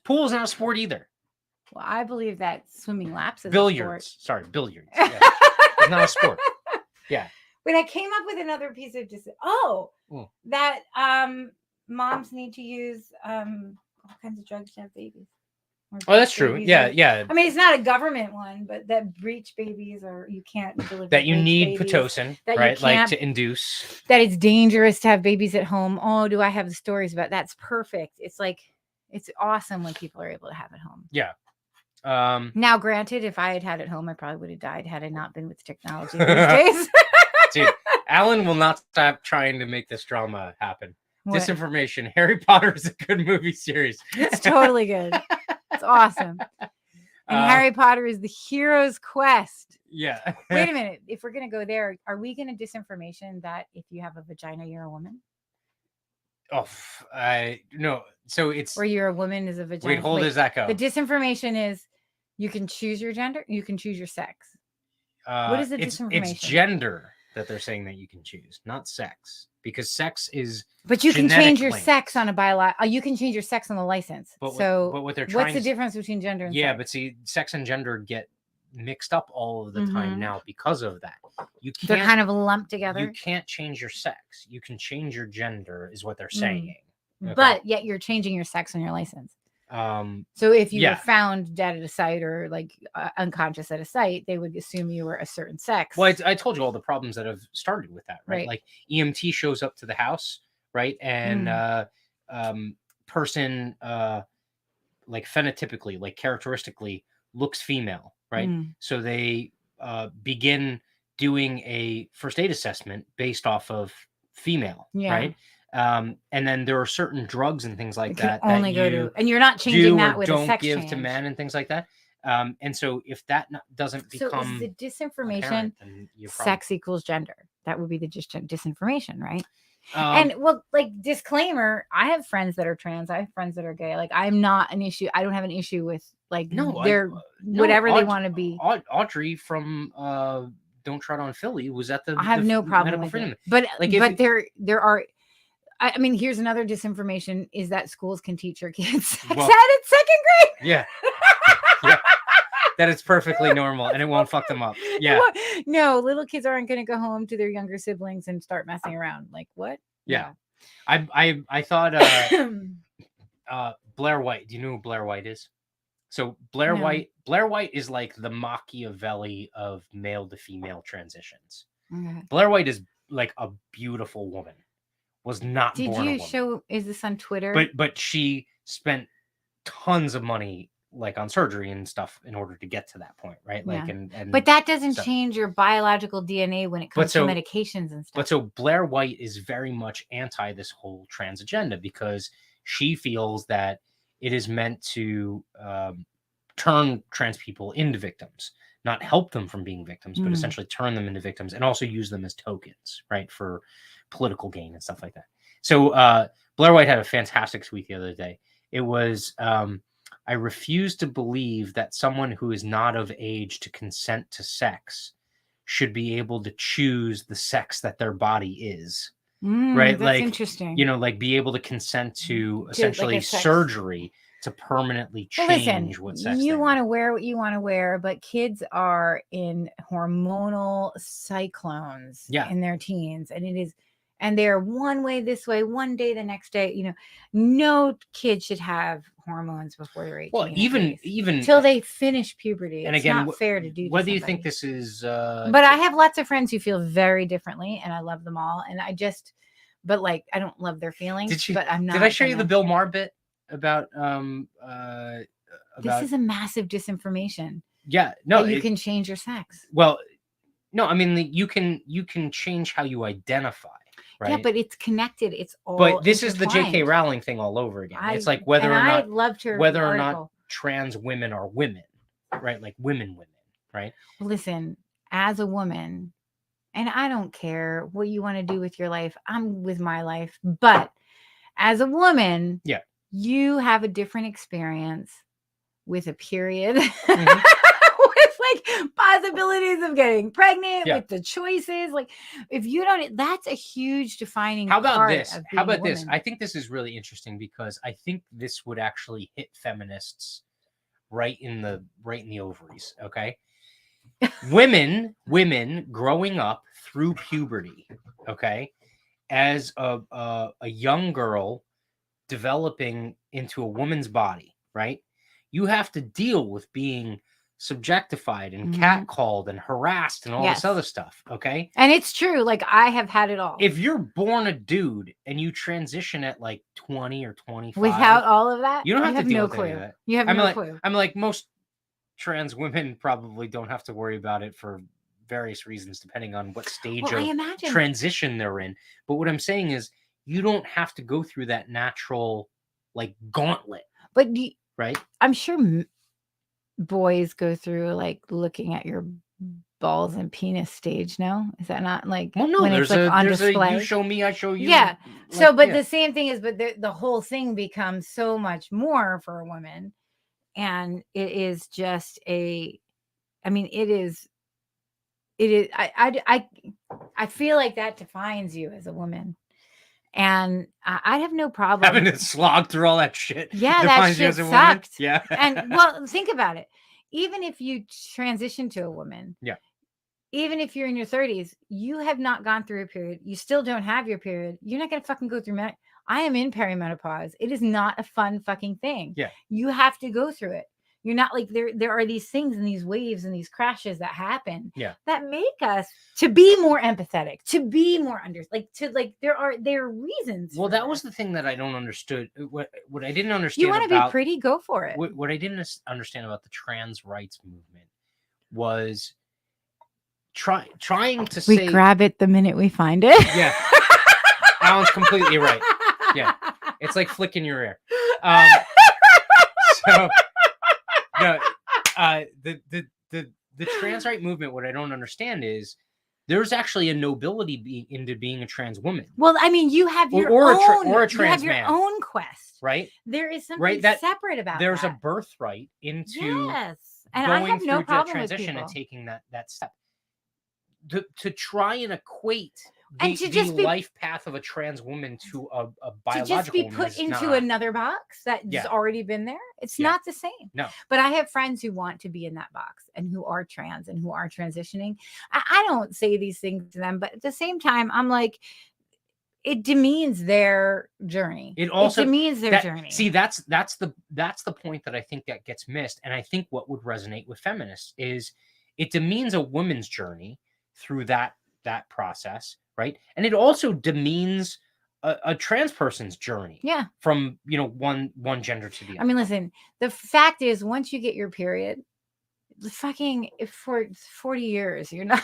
Pool is not a sport either. Well, I believe that swimming laps is billiards. A sport. Sorry, billiards. Yeah. It's not a sport. Yeah. Wait, I came up with another piece of that moms need to use all kinds of drugs to have babies. Oh, that's true. Yeah, yeah. I mean, it's not a government one, but that breech babies you can't deliver That you breech need babies, Pitocin, that you right? Like can't- to induce. That it's dangerous to have babies at home. Oh, do I have the stories about that's perfect. It's like it's awesome when people are able to have it home. Yeah. Now, granted, if I had had it home, I probably would have died had I not been with technology these days. Dude, Alan will not stop trying to make this drama happen. What? Disinformation. Harry Potter is a good movie series. It's totally good. It's awesome. And Harry Potter is the hero's quest. Yeah. Wait a minute. If we're going to go there, are we going to disinformation that if you have a vagina, you're a woman? Oh, no. So it's. Or you're a woman is a vagina. Wait, hold. Does that go? The disinformation is you can choose your gender, you can choose your sex. What is the disinformation? It's gender that they're saying that you can choose, not sex, because sex is. But you can change your linked. sex on a you can change your sex on the license. But what they're trying. What's the difference between gender and yeah, sex? but see, sex and gender get mixed up all of the time now because of that. You can't. They're kind of lumped together. You can't change your sex. You can change your gender, is what they're saying. Okay. But yet you're changing your sex on your license. So if you were found dead at a site or like unconscious at a site, they would assume you were a certain sex. Well, I told you all the problems that have started with that, right? Like EMT shows up to the house, right? And person like phenotypically, like characteristically looks female, right? So they begin doing a first aid assessment based off of female, right? And then there are certain drugs and things like that only that go to, and you're not changing that with don't a sex give change to men and things like that. And so if that doesn't become so is the disinformation, apparent, sex equals gender. That would be the disinformation, right? And well, like disclaimer, I have friends that are trans. I have friends that are gay. Like I'm not an issue. I don't have an issue with like whatever they want to be. Audrey from Don't Tread on Philly was at the. I have no problem with it. But like, there are. I mean, here's another disinformation: is that schools can teach your kids sex ed in second grade. Yeah. Yeah. That it's perfectly normal and it won't fuck them up. Yeah. No, little kids aren't going to go home to their younger siblings and start messing around. Like what? Yeah. I thought Blair White. Do you know who Blair White is? So Blair White is like the Machiavelli of male to female transitions. Okay. Blair White is like a beautiful woman. Was not Did born you a woman. show is this on Twitter? But she spent tons of money like on surgery and stuff in order to get to that point, right? Like and but that doesn't change your biological DNA when it comes to medications and stuff. But so Blair White is very much anti this whole trans agenda because she feels that it is meant to turn trans people into victims, not help them from being victims, but essentially turn them into victims and also use them as tokens, right? For political gain and stuff like that. So Blair White had a fantastic tweet the other day. It was, I refuse to believe that someone who is not of age to consent to sex should be able to choose the sex that their body is. Right? That's like, interesting. You know, like be able to consent to essentially like surgery to permanently change what sex you want to wear what you want to wear, but kids are in hormonal cyclones in their teens, and they're one way this way, one day the next day. You know, no kid should have hormones before they're 18. Well, even till they finish puberty. And it's again, not fair to do. Whether you think this is, but I have lots of friends who feel very differently, and I love them all. And but like I don't love their feelings. But I'm not. Did I show you the Bill Maher bit about this is a massive disinformation. Yeah, no, you can change your sex. Well, no, I mean you can change how you identify. Right? Yeah, but it's connected. It's all. But this is the J.K. Rowling thing all over again. It's like whether or not trans women are women, right? Like women, right? Listen, as a woman, and I don't care what you want to do with your life. I'm with my life, but as a woman, you have a different experience with a period. Like possibilities of getting pregnant with the choices. Like if you don't, that's a huge defining. How about this? How about this? I think this is really interesting because I think this would actually hit feminists right in the ovaries. Okay. women growing up through puberty, okay, as a young girl developing into a woman's body, right? You have to deal with being subjectified and catcalled and harassed and all this other stuff, okay? And it's true. Like, I have had it all. If you're born a dude and you transition at like 20 or 25 without all of that, you don't have to deal no with clue. any of that. You have no clue. I'm like, most trans women probably don't have to worry about it for various reasons, depending on what stage of transition they're in. But what I'm saying is, you don't have to go through that natural, like, gauntlet. But right? I'm sure boys go through like looking at your balls and penis stage. No, is that not like? Well, no, when there's it's, like, on there's display? you show me, I show you. Yeah. Like, So, but the same thing is, but the whole thing becomes so much more for a woman, and it is just I mean, it is. I feel like that defines you as a woman. And I have no problem having to slog through all that shit. Yeah, that shit sucked. Yeah. And well, think about it. Even if you transition to a woman, even if you're in your 30s, you have not gone through a period. You still don't have your period. You're not gonna fucking go through I am in perimenopause. It is not a fun fucking thing. Yeah. You have to go through it. You're not like there are these things and these waves and these crashes that happen that make us to be more empathetic, to be more there are reasons. Well, that was the thing that I don't understood. What I didn't understand. You want to be pretty, go for it. What I didn't understand about the trans rights movement was trying to say we grab it the minute we find it. Yeah. Alan's completely right. Yeah. It's like flicking your ear. So no, the trans right movement, what I don't understand is there's actually a nobility into being a trans woman. Well, I mean, you have your own, or a trans man. Your own quest, right? There is something separate about there's that. a birthright into and going I have no through problem the transition with and taking that step. To try and equate the life path of a trans woman to a biological to just be woman put into another box that's already been there. It's not the same. No. But I have friends who want to be in that box and who are trans and who are transitioning. I don't say these things to them, but at the same time, I'm like, it demeans their journey. It also demeans their journey. See, that's the point that I think that gets missed. And I think what would resonate with feminists is it demeans a woman's journey through that process, right? And it also demeans a trans person's journey. Yeah. From one gender to the other. I mean, listen, the fact is, once you get your period, for 40 years, you're not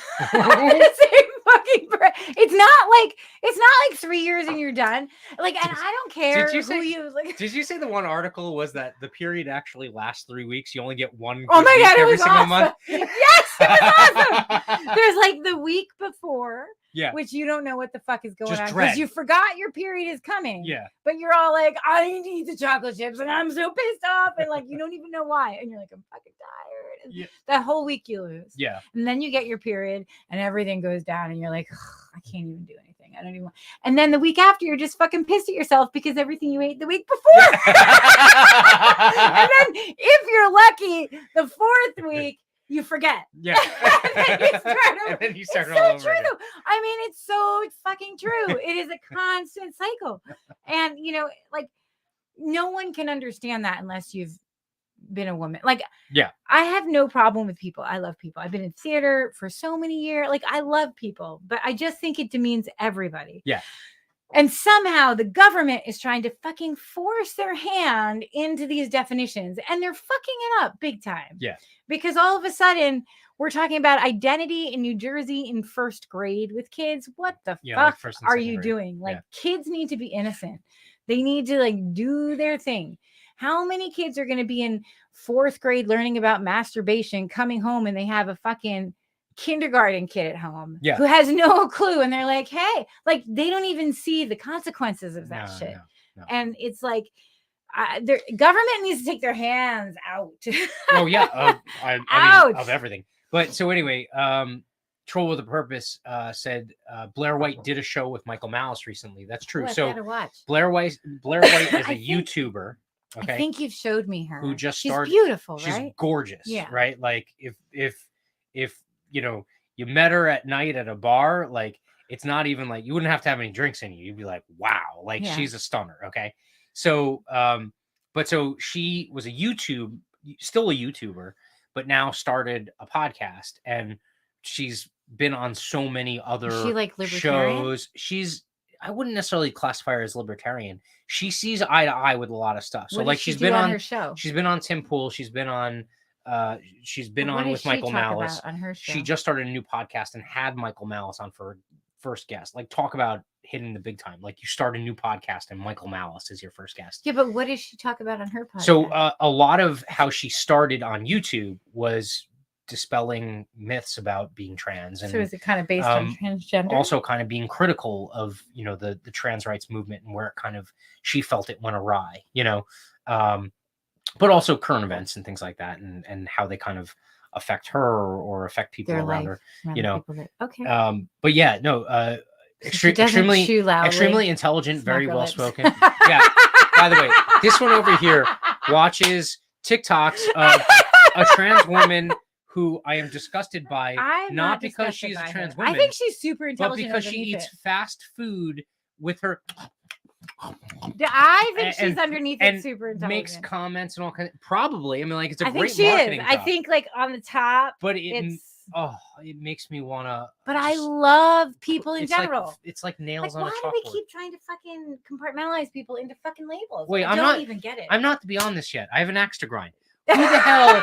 it's not like 3 years and you're done. Like, and I don't care Did you say the one article was that the period actually lasts 3 weeks? You only get one. Oh my God, it was single awesome. Month? Yes, it was awesome. There's like the week before. Yeah. Which you don't know what the fuck is going Just on dread. because you forgot your period is coming. Yeah. But you're all like, I need the chocolate chips and I'm so pissed off. And like, you don't even know why. And you're like, I'm fucking tired. And that whole week you lose. Yeah. And then you get your period and everything goes down and you're like, I can't even do anything. I don't even want. And then the week after, you're just fucking pissed at yourself because everything you ate the week before. And then if you're lucky, the fourth week, you forget. Yeah. And then you start all over true. again. I mean, it's so fucking true. It is a constant cycle. And, like, no one can understand that unless you've been a woman. Like, I have no problem with people. I love people. I've been in theater for so many years. Like, I love people, but I just think it demeans everybody. Yeah. And somehow the government is trying to fucking force their hand into these definitions, and they're fucking it up big time. Yeah. Because all of a sudden we're talking about identity in New Jersey in first grade with kids. What the fuck are you doing? Like, kids need to be innocent. They need to like do their thing. How many kids are going to be in fourth grade learning about masturbation, coming home and they have a fucking kindergarten kid at home who has no clue, and they're like, hey, like, they don't even see the consequences of that shit. No. And it's like, the government needs to take their hands out. Oh yeah, I mean, of everything. But so anyway, Troll with a Purpose said Blair White did a show with Michael Malice recently. That's true. So Blair White is a YouTuber. Okay, I think you've showed me her. Who just She's started? Beautiful, She's right? gorgeous. Yeah. Right. Like if you met her at night at a bar, like it's not even like you wouldn't have to have any drinks in you. You'd be like, wow, like Yeah. she's a stunner. Okay. So, but so she was still a YouTuber, but now started a podcast, and she's been on so many other Is she like libertarian? shows. I wouldn't necessarily classify her as libertarian. She sees eye to eye with a lot of stuff. So What like does she she's do been on her show. she's been on Tim Pool, she's been on What does with she Michael talk Malice. about on her show? She just started a new podcast and had Michael Malice on for first guest. Like, talk about hitting the big time. Like, you start a new podcast and Michael Malice is your first guest. Yeah, but what does she talk about on her podcast? So a lot of how she started on YouTube was dispelling myths about being trans, and so is it kind of based on transgender? also kind of being critical of the trans rights movement and where she felt it went awry, but also current events and things like that, and how they kind of affect her or affect people around her, Okay. but yeah, no, extremely intelligent, very well spoken. Yeah. By the way, this one over here watches TikToks of a trans woman who I am disgusted by, not because she's a trans woman. I think she's super intelligent, but because she eats fast food with her. I think she's underneath it, super intelligent. Makes comments and all kinds. Probably, I mean, like, it's a I great think she marketing is. job. I think like on the top, but it makes me wanna. But I love people in it's like- general. it's like nails Like, on a why chalkboard. do we keep trying to fucking compartmentalize people into fucking labels? Wait, I don't even get it. I'm not to be on this yet. I have an axe to grind. Who the hell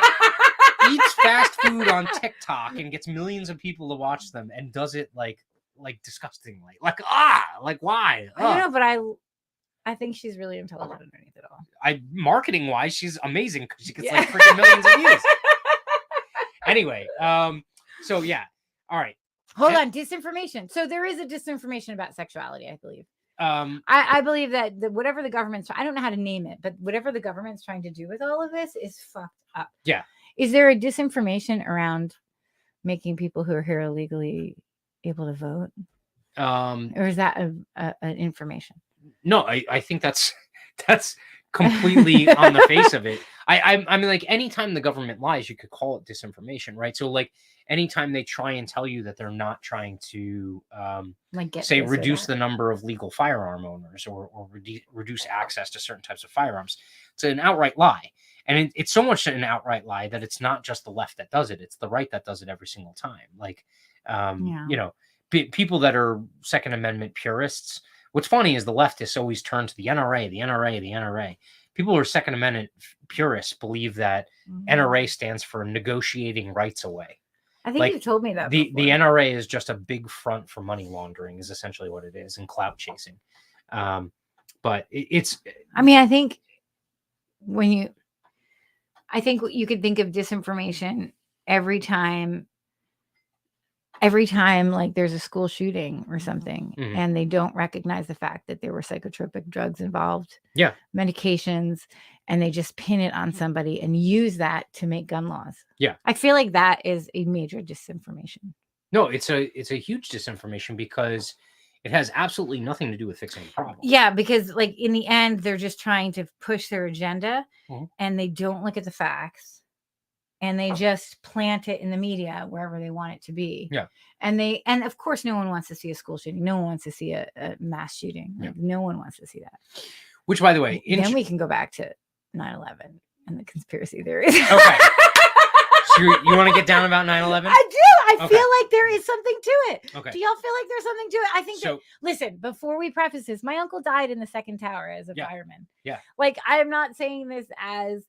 eats fast food on TikTok and gets millions of people to watch them and does it like disgustingly? Like why? I don't know, but I think she's really intelligent underneath it all. Marketing wise, she's amazing because she gets like freaking millions of views. Anyway, so yeah, all right. Hold on, disinformation. So there is a disinformation about sexuality, I believe. I believe that whatever the government's, I don't know how to name it, but whatever the government's trying to do with all of this is fucked up. Yeah. Is there a disinformation around making people who are here illegally able to vote? Or is that an information? No, I think that's completely on the face of it. I mean, like, anytime the government lies, you could call it disinformation, right? So like anytime they try and tell you that they're not trying to reduce the number of legal firearm owners or reduce access to certain types of firearms, it's an outright lie. And it's so much an outright lie that it's not just the left that does it, it's the right that does it every single time. Like people that are Second Amendment purists. What's funny is the leftists always turn to the NRA, the NRA, the NRA. People who are Second Amendment purists believe that NRA stands for negotiating rights away. I think you've told me that the NRA is just a big front for money laundering, is essentially what it is, and clout chasing. But it's. I mean, I think you could think of disinformation every time like there's a school shooting or something, and they don't recognize the fact that there were psychotropic drugs involved, medications, and they just pin it on somebody and use that to make gun laws. Yeah. I feel like that is a major disinformation. No, it's a huge disinformation because it has absolutely nothing to do with fixing the problem. Yeah, because like in the end, they're just trying to push their agenda and they don't look at the facts. And they just plant it in the media wherever they want it to be. Yeah. And of course, no one wants to see a school shooting. No one wants to see a mass shooting. Like, no one wants to see that. Which, by the way, then we can go back to 9/11 and the conspiracy theories. Okay. So you want to get down about 9/11? I do. I feel like there is something to it. Okay. Do y'all feel like there's something to it? I think listen, before we preface this, my uncle died in the second tower as a fireman. Yeah. Like, I'm not saying this as,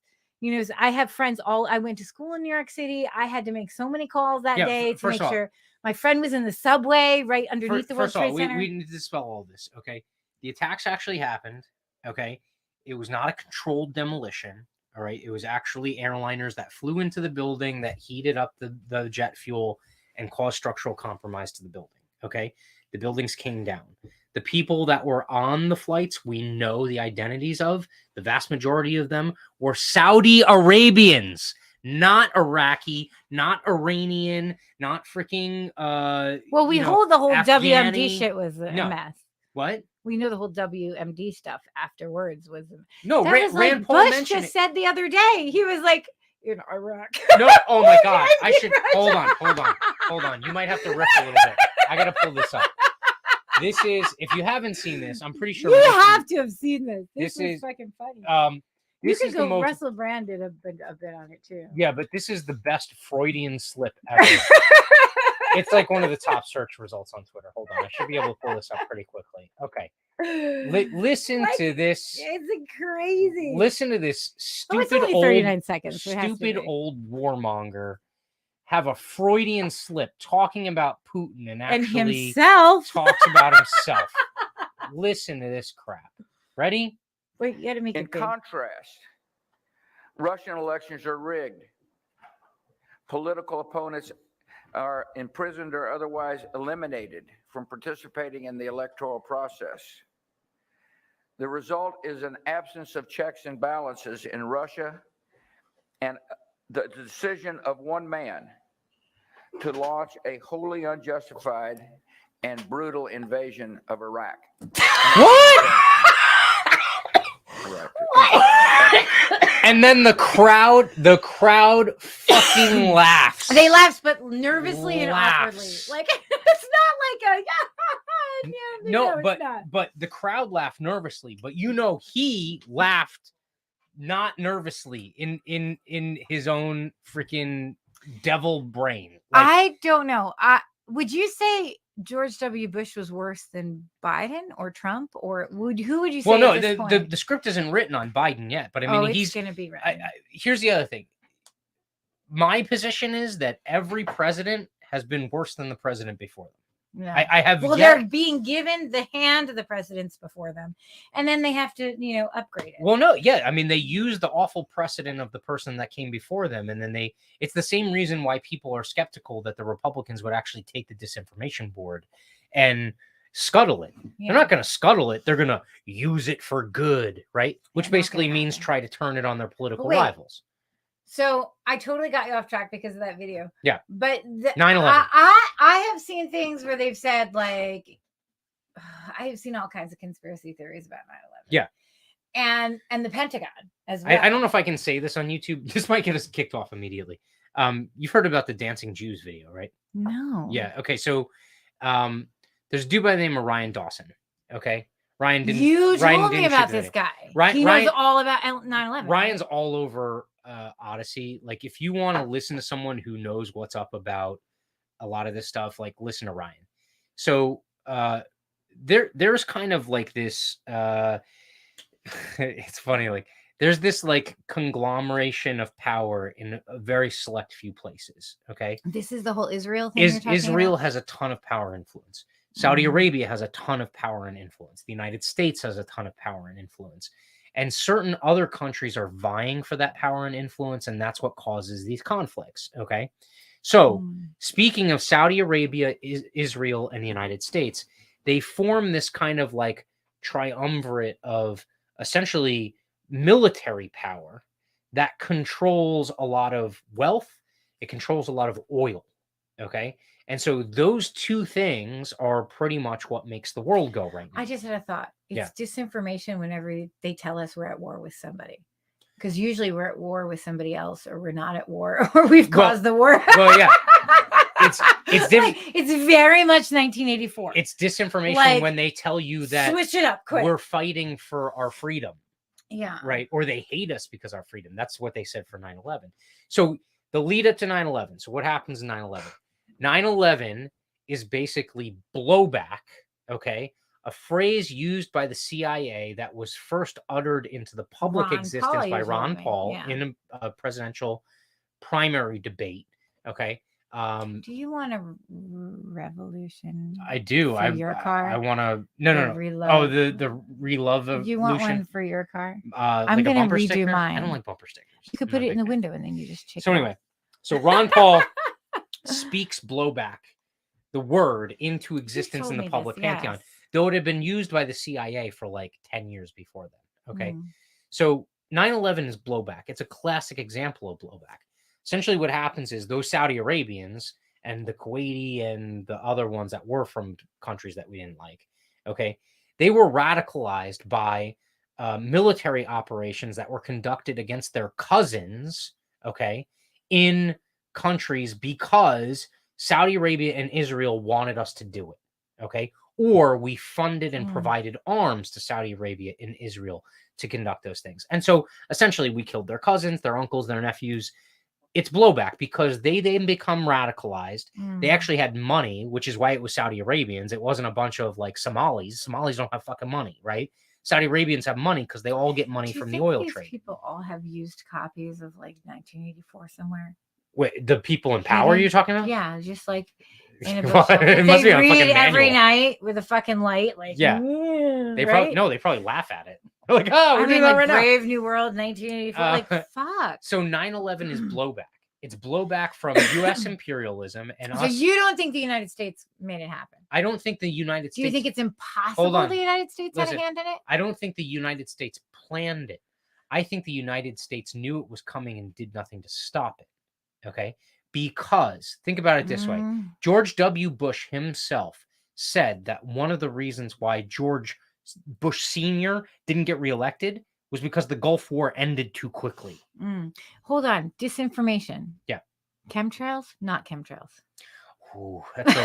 I have friends I went to school in New York City. I had to make so many calls that day to make sure my friend was in the subway right underneath the World Trade Center. We need to dispel all this, okay? The attacks actually happened, okay? It was not a controlled demolition, all right? It was actually airliners that flew into the building that heated up the jet fuel and caused structural compromise to the building, okay? The buildings came down. The people that were on the flights, we know the identities of. The vast majority of them were Saudi Arabians, not Iraqi, not Iranian, not freaking. Well, we hold the whole Afghani. WMD shit was a mess. What? We know the whole WMD stuff afterwards was. No, Rand Paul Bush mentioned just said the other day. He was like, in Iraq. No, oh my God. I should hold on. You might have to riff a little bit. I gotta pull this up. This is, if you haven't seen this, I'm pretty sure You have to have seen this. This is fucking funny. You This could is go. the most, Russell Brand did a bit on it too. yeah, but this is the best Freudian slip ever. It's like one of the top search results on Twitter. Hold on, I should be able to pull this up pretty quickly. Okay, listen to this. It's crazy. Listen to this Oh, it's stupid only old 39 seconds. So it has to stupid be. old warmonger have a Freudian slip talking about Putin and And actually himself. talks about himself. Listen to this crap. Ready? Wait, you got to make In it big. contrast, Russian elections are rigged. Political opponents are imprisoned or otherwise eliminated from participating in the electoral process. The result is an absence of checks and balances in Russia and the decision of one man to launch a wholly unjustified and brutal invasion of Iraq. What? And then the crowd fucking laughs. They laugh, but nervously and awkwardly. Laughs. Like it's not like a No, it's not. but the crowd laughed nervously. But you know, he laughed not nervously in his own freaking devil brain. Like, I don't know. Would you say George W. Bush was worse than Biden or Trump, or who would you say? well, no, at this the point? script isn't written on Biden yet. But I mean, it's he's going to be right. here's the other thing. My position is that every president has been worse than the president before them. Yeah. I have Well, yet. they're being given the hand of the presidents before them, and then they have to, upgrade it. Well, no, yeah. I mean, they use the awful precedent of the person that came before them. And then it's the same reason why people are skeptical that the Republicans would actually take the disinformation board and scuttle it. Yeah. They're not going to scuttle it. They're going to use it for good, right? Which not basically gonna means happen. try to turn it on their political wait. rivals. So I totally got you off track because of that video. Yeah. But 9/11. I have seen things where they've said, like, I have seen all kinds of conspiracy theories about 9/11. Yeah. And the Pentagon as well. I don't know if I can say this on YouTube. This might get us kicked off immediately. You've heard about the Dancing Jews video, right? No. Yeah. Okay. So there's a dude by the name of Ryan Dawson. Okay. Ryan didn't. You Ryan told me didn't shoot about the this video. guy. He knows Ryan- all about 9/11. Ryan's all over Odyssey. Like, if you want to listen to someone who knows what's up about a lot of this stuff, like, listen to Ryan. So there's kind of like this it's funny, like there's this like conglomeration of power in a very select few places. Okay. This is the whole Israel thing. you're talking Israel about? has a ton of power and influence. Saudi Arabia has a ton of power and influence. The United States has a ton of power and influence. And certain other countries are vying for that power and influence, and that's what causes these conflicts. Okay. So, speaking of Saudi Arabia, Israel, and the United States, they form this kind of like triumvirate of essentially military power that controls a lot of wealth. It controls a lot of oil. Okay. And so those two things are pretty much what makes the world go right now. I just had a thought. It's disinformation whenever they tell us we're at war with somebody. Because usually we're at war with somebody else, or we're not at war, or we've caused the war. Well, yeah. It's it's very much 1984. It's disinformation Like, when they tell you that switch it up quick. we're fighting for our freedom. Yeah. Right. Or they hate us because of our freedom. That's what they said for 9/11. So the lead up to 9/11. So what happens in 9/11? 9/11 is basically blowback. Okay. A phrase used by the CIA that was first uttered into the public Ron existence Paul by usually, Ron Paul yeah. in a presidential primary debate. Okay. Do you want a revolution? I do. For your car? I want to. No. Reload. Oh, the relove of. You want one for your car? I'm I'm gonna bumper redo sticker? I mine. don't like bumper stickers. You could I'm put not it a in the big fan. window and then you just check So it out. anyway, so Ron Paul speaks blowback, the word, into existence told in the me public this, pantheon, yes. though it had been used by the CIA for like 10 years before then. Okay. Mm. So 9/11 is blowback. It's a classic example of blowback. Essentially what happens is those Saudi Arabians and the Kuwaiti and the other ones that were from countries that we didn't like, okay, they were radicalized by military operations that were conducted against their cousins, okay, in countries because Saudi Arabia and Israel wanted us to do it, okay? Or we funded and provided arms to Saudi Arabia and Israel to conduct those things. And so essentially we killed their cousins, their uncles, their nephews. It's blowback because they then become radicalized. They actually had money, which is why it was Saudi Arabians. It wasn't a bunch of like Somalis. Somalis don't have fucking money, right? Saudi Arabians have money because they all get money from the oil trade. People all have used copies of like 1984 somewhere. Wait, the people in power you're talking about? Yeah, just like in a Well, bookshelf. it must They be on a fucking read every manual. night with a fucking light, like Yeah. right? They probably no, they probably laugh at it. They're like, oh, we're I doing mean, that like right now. Brave New World, 1984. Like fuck. So 9/11 is blowback. It's blowback from U.S. imperialism and So us. you don't think the United States made it happen? I don't think the United States. Do you think it's impossible on. the United States had Listen, a hand in it? I don't think the United States planned it. I think the United States knew it was coming and did nothing to stop it. Okay? Because think about it this way. George W. Bush himself said that one of the reasons why George Bush Sr. didn't get reelected was because the Gulf War ended too quickly. Hold on. Disinformation. Yeah. Chemtrails? Not chemtrails. Ooh, that's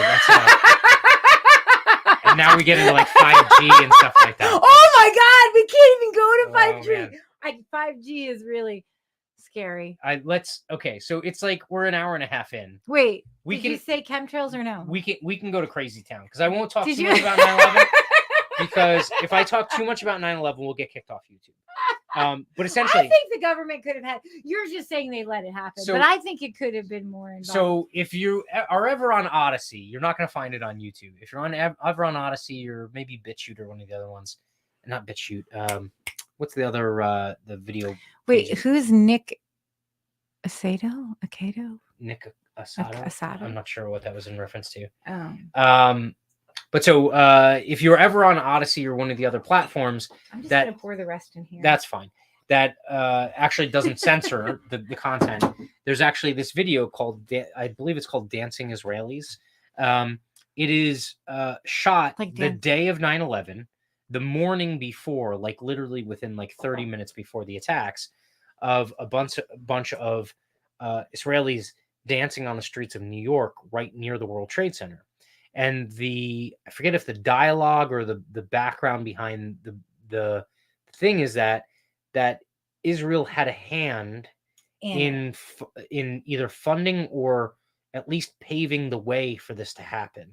and now we get into like 5G and stuff like that. Oh my God, we can't even go to 5G. 5G is really scary. Okay, so it's like we're an hour and a half in. Wait, did you say chemtrails or no? We can go to Crazy Town because I won't talk too much about 9/11 because if I talk too much about 9/11, we'll get kicked off YouTube. But essentially, I think the government could have had. You're just saying they let it happen, but I think it could have been more involved. So if you are ever on Odyssey, you're not going to find it on YouTube. If you're ever on Odyssey or maybe BitChute or one of the other ones, not BitChute. What's the other the video? Wait, who's Nick Asado? Nick Asado. I'm not sure what that was in reference to. Oh. But so if you're ever on Odyssey or one of the other platforms, I'm just gonna pour the rest in here. That's fine. That actually doesn't censor the content. There's actually this video called, I believe it's called Dancing Israelis. It is shot like the day of 9/11, the morning before, like literally within like 30 minutes before the attacks, of a bunch of Israelis dancing on the streets of New York right near the World Trade Center. And I forget if the dialogue or the background behind the thing is that Israel had a hand in either funding or at least paving the way for this to happen.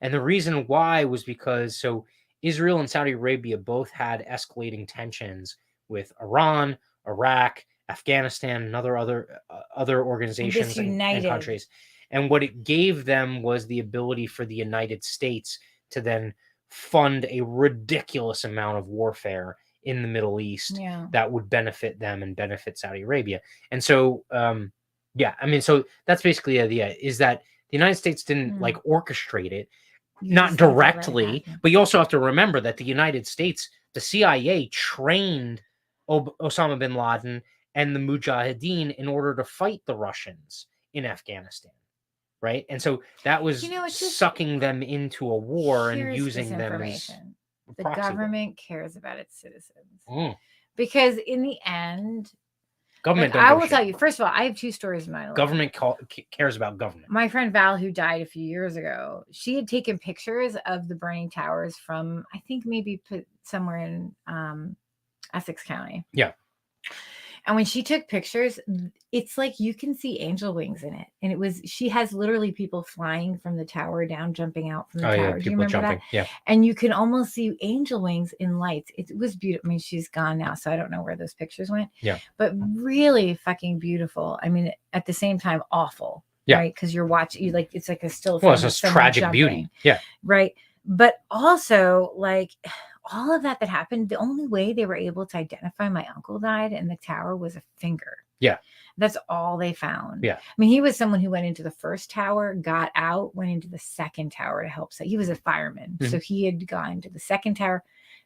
And the reason why was because Israel and Saudi Arabia both had escalating tensions with Iran, Iraq, Afghanistan, and other organizations and countries. And what it gave them was the ability for the United States to then fund a ridiculous amount of warfare in the Middle East that would benefit them and benefit Saudi Arabia. And so, so that's basically the idea, is that the United States didn't like orchestrate it, not directly, but you also have to remember that the United States, the CIA trained Osama bin Laden and the Mujahideen in order to fight the Russians in Afghanistan. Right. And so that was sucking them into a war and using them as the government cares about its citizens. Because in the end, government. I will tell you, first of all, I have two stories in my life. Government cares about government. My friend Val, who died a few years ago, she had taken pictures of the burning towers from, I think maybe somewhere in Essex County. Yeah. And when she took pictures, it's like you can see angel wings in it. And she has literally people flying from the tower down, jumping out from the tower. Yeah, do you remember jumping. that? Yeah. And you can almost see angel wings in lights. It was beautiful. I mean, she's gone now, so I don't know where those pictures went. Yeah. But really fucking beautiful. I mean, at the same time, awful. Yeah. Right? Because you're watching, it's like a still. Well, it's just tragic jumping, beauty. Yeah. Right. But also, like, all of that happened, the only way they were able to identify my uncle died in the tower was a finger. Yeah. That's all they found. Yeah. I mean, he was someone who went into the first tower, got out, went into the second tower to help. So he was a fireman. Mm-hmm. So he had gone to the second tower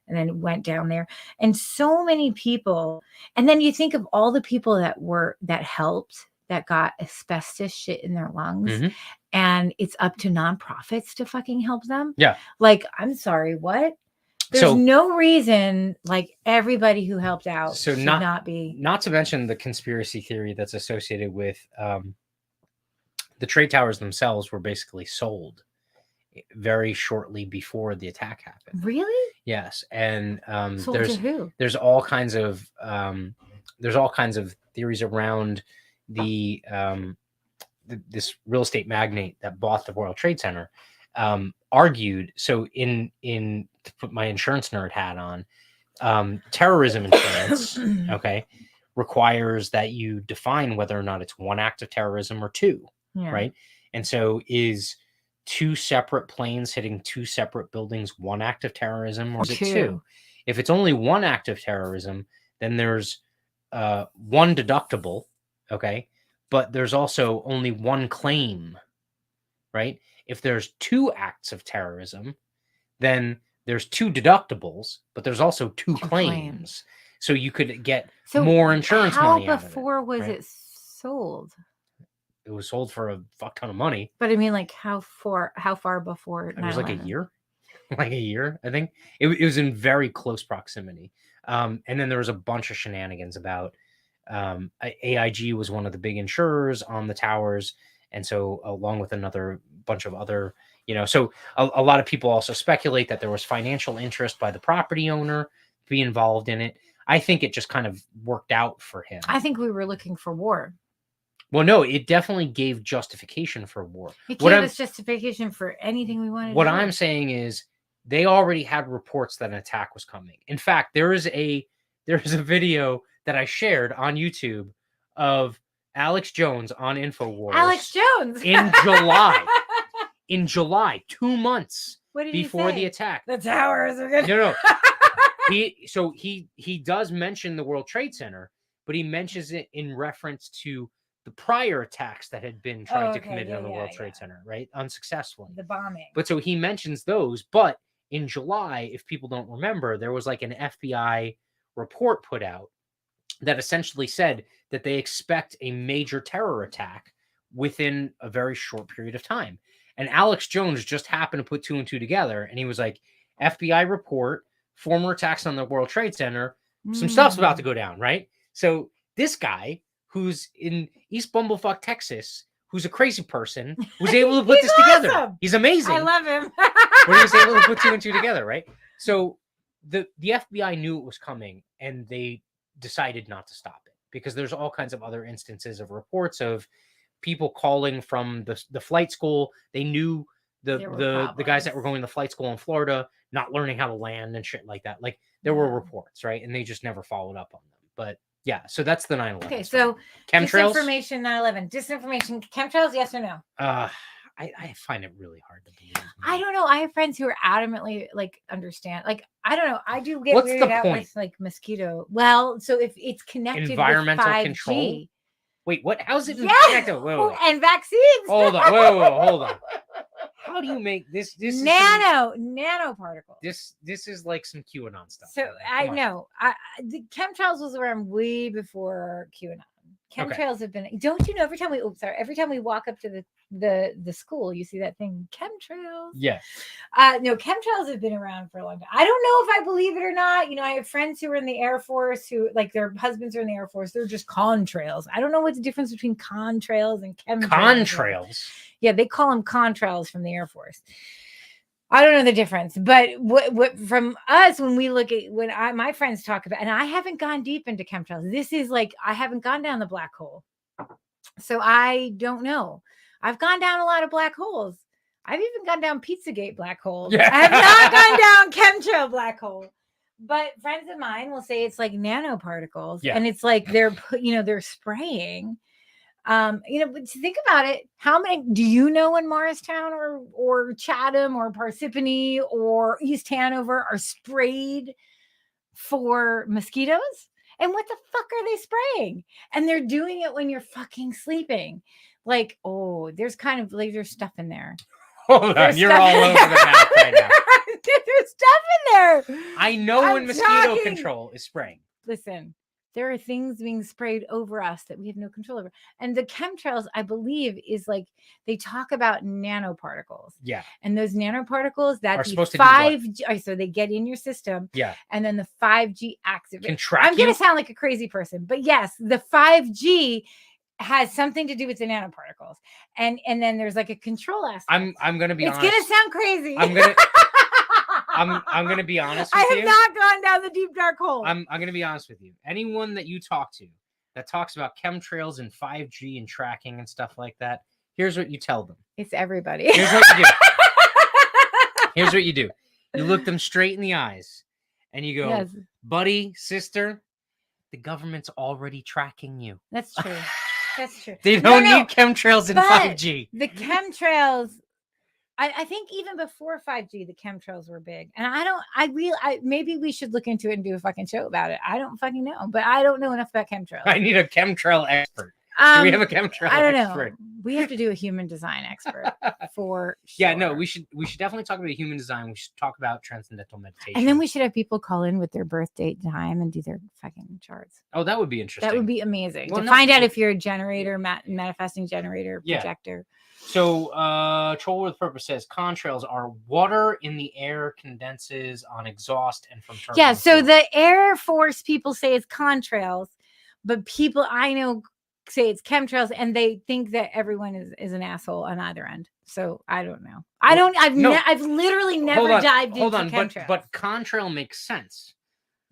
and then went down there. And so many people. And then you think of all the people that helped, that got asbestos shit in their lungs. Mm-hmm. And it's up to nonprofits to fucking help them. Yeah. Like, I'm sorry, what? There's no reason like everybody who helped out So should not- not be. Not to mention the conspiracy theory that's associated with the trade towers themselves were basically sold very shortly before the attack happened. Really? Yes, and Sold to who? there's all kinds of theories around the this real estate magnate that bought the World Trade Center argued. So in to put my insurance nerd hat on, terrorism insurance, okay, requires that you define whether or not it's one act of terrorism or two, Yeah. right? And so is two separate planes hitting two separate buildings one act of terrorism, or is it two? If it's only one act of terrorism, then there's one deductible, okay, but there's also only one claim, right? If there's two acts of terrorism, then there's two deductibles, but there's also two claims. So you could get more insurance money out of it. How before was right? it sold? It was sold for a fuck ton of money. But I mean, like how far before? It was like a year, like a year, I think. It was in very close proximity. And then there was a bunch of shenanigans about AIG was one of the big insurers on the towers. And so along with another bunch of other, so a lot of people also speculate that there was financial interest by the property owner to be involved in it. I think it just kind of worked out for him. I think we were looking for war. Well, no, it definitely gave justification for war. It gave us justification for anything we wanted. What I'm saying is they already had reports that an attack was coming. In fact, there is a video that I shared on YouTube of Alex Jones on InfoWars. Alex Jones in July. In July, 2 months before the attack. The towers are good. No. He does mention the World Trade Center, but he mentions it in reference to the prior attacks that had been tried to commit on the World Trade Center, right? Unsuccessfully. The bombing. But so he mentions those. But in July, if people don't remember, there was like an FBI report put out that essentially said that they expect a major terror attack within a very short period of time. And Alex Jones just happened to put two and two together. And he was like, FBI report, former attacks on the World Trade Center, some stuff's about to go down, right? So this guy who's in East Bumblefuck, Texas, who's a crazy person, was able to put this together. Awesome. He's amazing. I love him. But he was able to put two and two together, right? So the FBI knew it was coming, and they decided not to stop it because there's all kinds of other instances of reports of people calling from the flight school. They knew the guys that were going to flight school in Florida not learning how to land and shit like that. Like there were reports, right? And they just never followed up on them. But yeah, so that's the 9/11. Okay, so chemtrails, disinformation, 9/11, disinformation, chemtrails, yes or no? I find it really hard to believe. I don't know. I have friends who are adamantly like understand. Like I don't know. I do get What's weirded the out point? with like mosquito. Well, so if it's connected Environmental with 5G, control? Wait, what? How's it yes, connected? Whoa. and vaccines. Hold on. Whoa, hold on. How do you make this? This nanoparticles. This is like some QAnon stuff. So I know the chemtrails was around way before QAnon. Chemtrails have been. Don't you know? Every time we walk up to the school, you see that thing, chemtrails. Yeah. No, chemtrails have been around for a long time. I don't know if I believe it or not. I have friends who are in the Air Force who, like, their husbands are in the Air Force. They're just contrails. I don't know what's the difference between contrails and chemtrails. Contrails. Yeah, they call them contrails from the Air Force. I don't know the difference, but what from us when we look at my friends talk about, and I haven't gone deep into chemtrails. This is like I haven't gone down the black hole, so I don't know. I've gone down a lot of black holes. I've even gone down Pizzagate black holes. Yeah. I have not gone down chemtrail black hole. But friends of mine will say it's like nanoparticles, and it's like they're spraying. But to think about it, how many do you know in Morristown or Chatham or Parsippany or East Hanover are sprayed for mosquitoes? And what the fuck are they spraying? And they're doing it when you're fucking sleeping. Like, there's kind of laser stuff in there. Hold on, you're all over the map right now. There's stuff in there. I know when mosquito control is spraying. Listen. there are things being sprayed over us that we have no control over. And the chemtrails, I believe, is like they talk about nanoparticles. Yeah. And those nanoparticles that Are the supposed to do what? 5G, so they get in your system. Yeah. And then the 5G activates. Can track I'm going you? to sound like a crazy person, but yes, the 5G has something to do with the nanoparticles. And then there's like a control aspect. I'm going to be it's honest. going to sound crazy. I'm going to be honest with I have you. not gone down the deep dark hole. I'm going to be honest with you. Anyone that you talk to that talks about chemtrails and 5G and tracking and stuff like that, here's what you tell them. It's everybody. Here's what you do. Here's what you do. You look them straight in the eyes and you go, Yes. buddy, sister, the government's already tracking you. That's true. That's true. They don't No, need chemtrails and but 5G. The chemtrails, I think even before 5G, the chemtrails were big. And maybe we should look into it and do a fucking show about it. I don't fucking know, but I don't know enough about chemtrails. I need a chemtrail expert. Do we have a chemtrail I don't expert? know. We have to do a human design expert for sure. Yeah, no, we should definitely talk about human design. We should talk about transcendental meditation. And then we should have people call in with their birth date, time, and do their fucking charts. Oh, that would be interesting. That would be amazing Well, to no, find out if you're a generator, manifesting generator, Yeah. projector. So, Troll with Purpose says contrails are water in the air condenses on exhaust and from turbines. Yeah, so the Air Force people say it's contrails, but people I know say it's chemtrails, and they think that everyone is an asshole on either end. So I don't know. I've literally never dived into chemtrails. But contrail makes sense.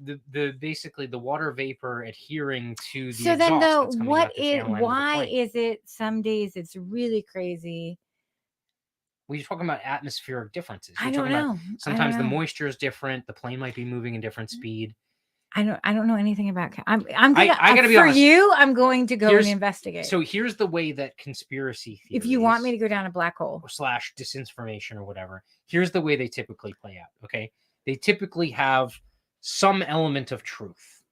The basically the water vapor adhering to the so exhaust then though, that's coming what out the is tail end of the why plane. is it some days it's really crazy? We're talking about atmospheric differences. I We're don't talking about know. sometimes the moisture is different. The plane might be moving in different speed. I don't know anything about. I'm gonna. I gotta be for honest. you. I'm going to go and investigate. So here's the way that conspiracy theories, if you want me to go down a black hole / disinformation or whatever, here's the way they typically play out. Okay, they typically have some element of truth,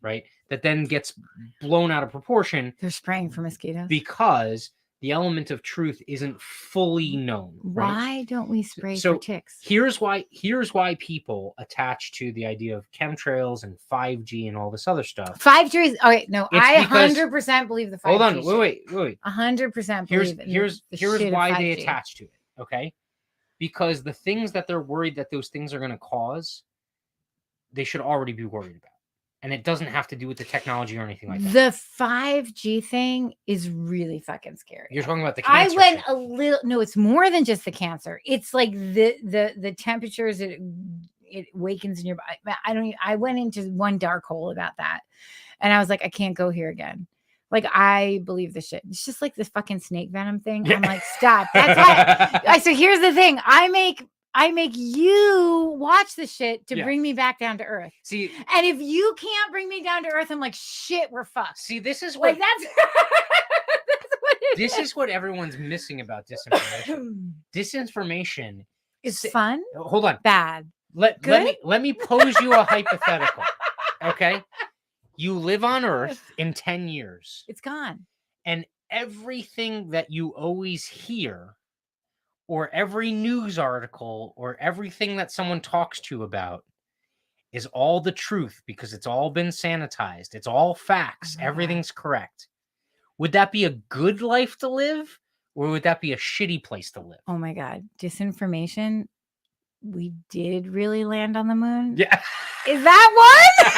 right? That then gets blown out of proportion. They're spraying for mosquitoes because the element of truth isn't fully known. Why right? don't we spray for ticks? Here's why people attach to the idea of chemtrails and 5G and all this other stuff. 5G is no. I 100% believe the 5G. Hold on, wait. 100% believe. Here's why they attach to it. Okay, because the things that they're worried that those things are going to cause, they should already be worried about. And it doesn't have to do with the technology or anything like that. The 5G thing is really fucking scary. You're talking about the cancer. I went a little. No, it's more than just the cancer. It's like the temperatures. It wakens in your body. I went into one dark hole about that, and I was like, I can't go here again. Like I believe this shit. It's just like this fucking snake venom thing. Yeah. I'm like, stop. That's why. So here's the thing. I make you watch the shit to bring me back down to earth. See, and if you can't bring me down to earth, I'm like, shit, we're fucked. See, this is what that's what this is what everyone's missing about disinformation. Disinformation is fun. Hold on. Bad. Let me pose you a hypothetical. Okay? You live on Earth in 10 years. It's gone. And everything that you always hear, or every news article, or everything that someone talks to you about is all the truth because it's all been sanitized. It's all facts. Everything's correct. Would that be a good life to live, or would that be a shitty place to live? Oh my God. Disinformation. We did really land on the moon. Yeah. Is that one?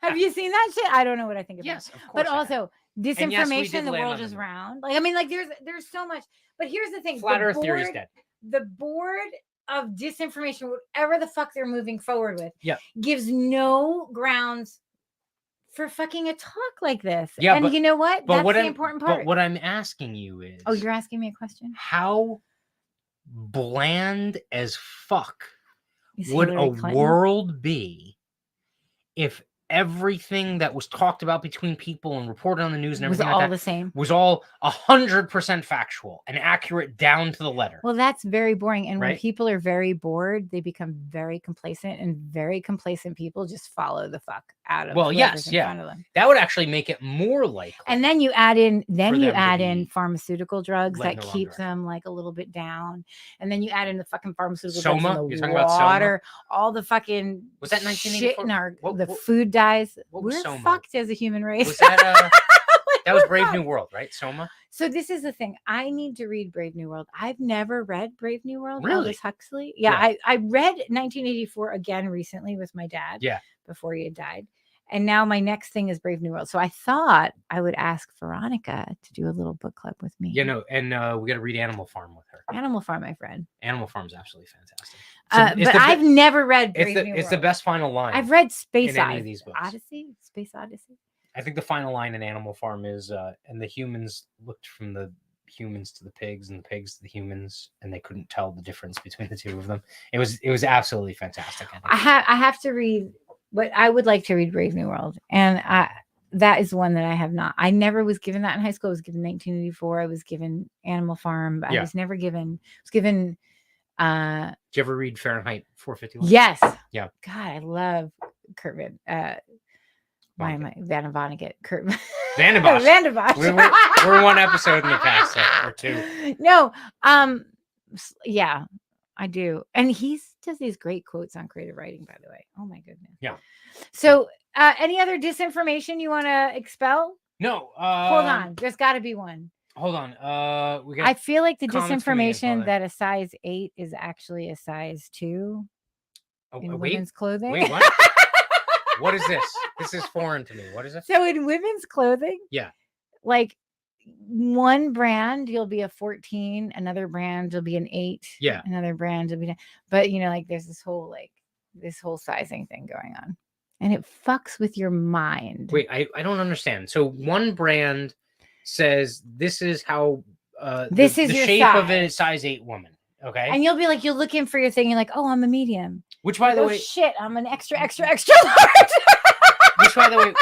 Have you seen that shit? I don't know what I think about. Yes, of course. But also disinformation, yes, the world is round. Like, I mean, like there's so much. But here's the thing. Flat Earth theory is dead. The board of disinformation, whatever the fuck they're moving forward with, gives no grounds for fucking a talk like this. Yeah, and you know what? That's the important part. But what I'm asking you is... Oh, you're asking me a question? How bland as fuck would a world be if everything that was talked about between people and reported on the news and was everything all like that the same. was all 100% factual and accurate down to the letter. Well, that's very boring. And when Right? people are very bored, they become very complacent, and very complacent people just follow the fuck out of Well, whoever's yes, in yeah. front of them. That would actually make it more likely. And then you add in, for them to be pharmaceutical drugs led in that the wrong keep direction. them like a little bit down. And then you add in the fucking pharmaceutical drugs Soma? in the You're talking about Soma? water, all the fucking Was that shit 1984? in our What- the what- food dyes. what was We're Soma? fucked as a human race. Was that Like, that was we're Brave fucked. New World, right? Soma? So this is the thing. I need to read Brave New World. I've never read Brave New World. Really? Aldous Huxley. Yeah, Yeah. I read 1984 again recently with my dad. Yeah. Before he had died. And now my next thing is Brave New World. So I thought I would ask Veronica to do a little book club with me. You know, and we got to read Animal Farm with her. Animal Farm, my friend. Animal Farm's absolutely fantastic. But I've never read Brave It's New the World. best final line. I've read Space in any of these books. Odyssey. Space Odyssey. I think the final line in Animal Farm is, and the humans looked from the humans to the pigs and the pigs to the humans, and they couldn't tell the difference between the two of them. It was absolutely fantastic. I have to read, but I would like to read Brave New World, and that is one that I have not. I never was given that in high school. I was given 1984. I was given Animal Farm. But I was never given. I was given. Did you ever read Fahrenheit 451? Yes. Yeah. God, I love Kurt why am I Van Vonnegut? Kurt Vandebosch. Vandebosch. We're one episode in the past or two. No, yeah, I do, and he does these great quotes on creative writing. By the way, oh my goodness. Yeah. So, any other disinformation you want to expel? No. Hold on, there's got to be one. Hold on. We got. I feel like the comments from the info disinformation there. that a size 8 is actually a size 2 in wait, women's clothing. wait, what? What is this? This is foreign to me. What is it? So in women's clothing, Yeah. like one brand you'll be a 14, another brand will be an 8, Yeah. another brand will be 9. But like there's this whole sizing thing going on, and it fucks with your mind. Wait, I don't understand. So one brand says this is how This the is your shape of a size. size 8 woman. Okay. And you'll be like, you're looking for your thing, you're like, oh, I'm a medium. Which by the Oh way, shit, I'm an extra large. which by the way,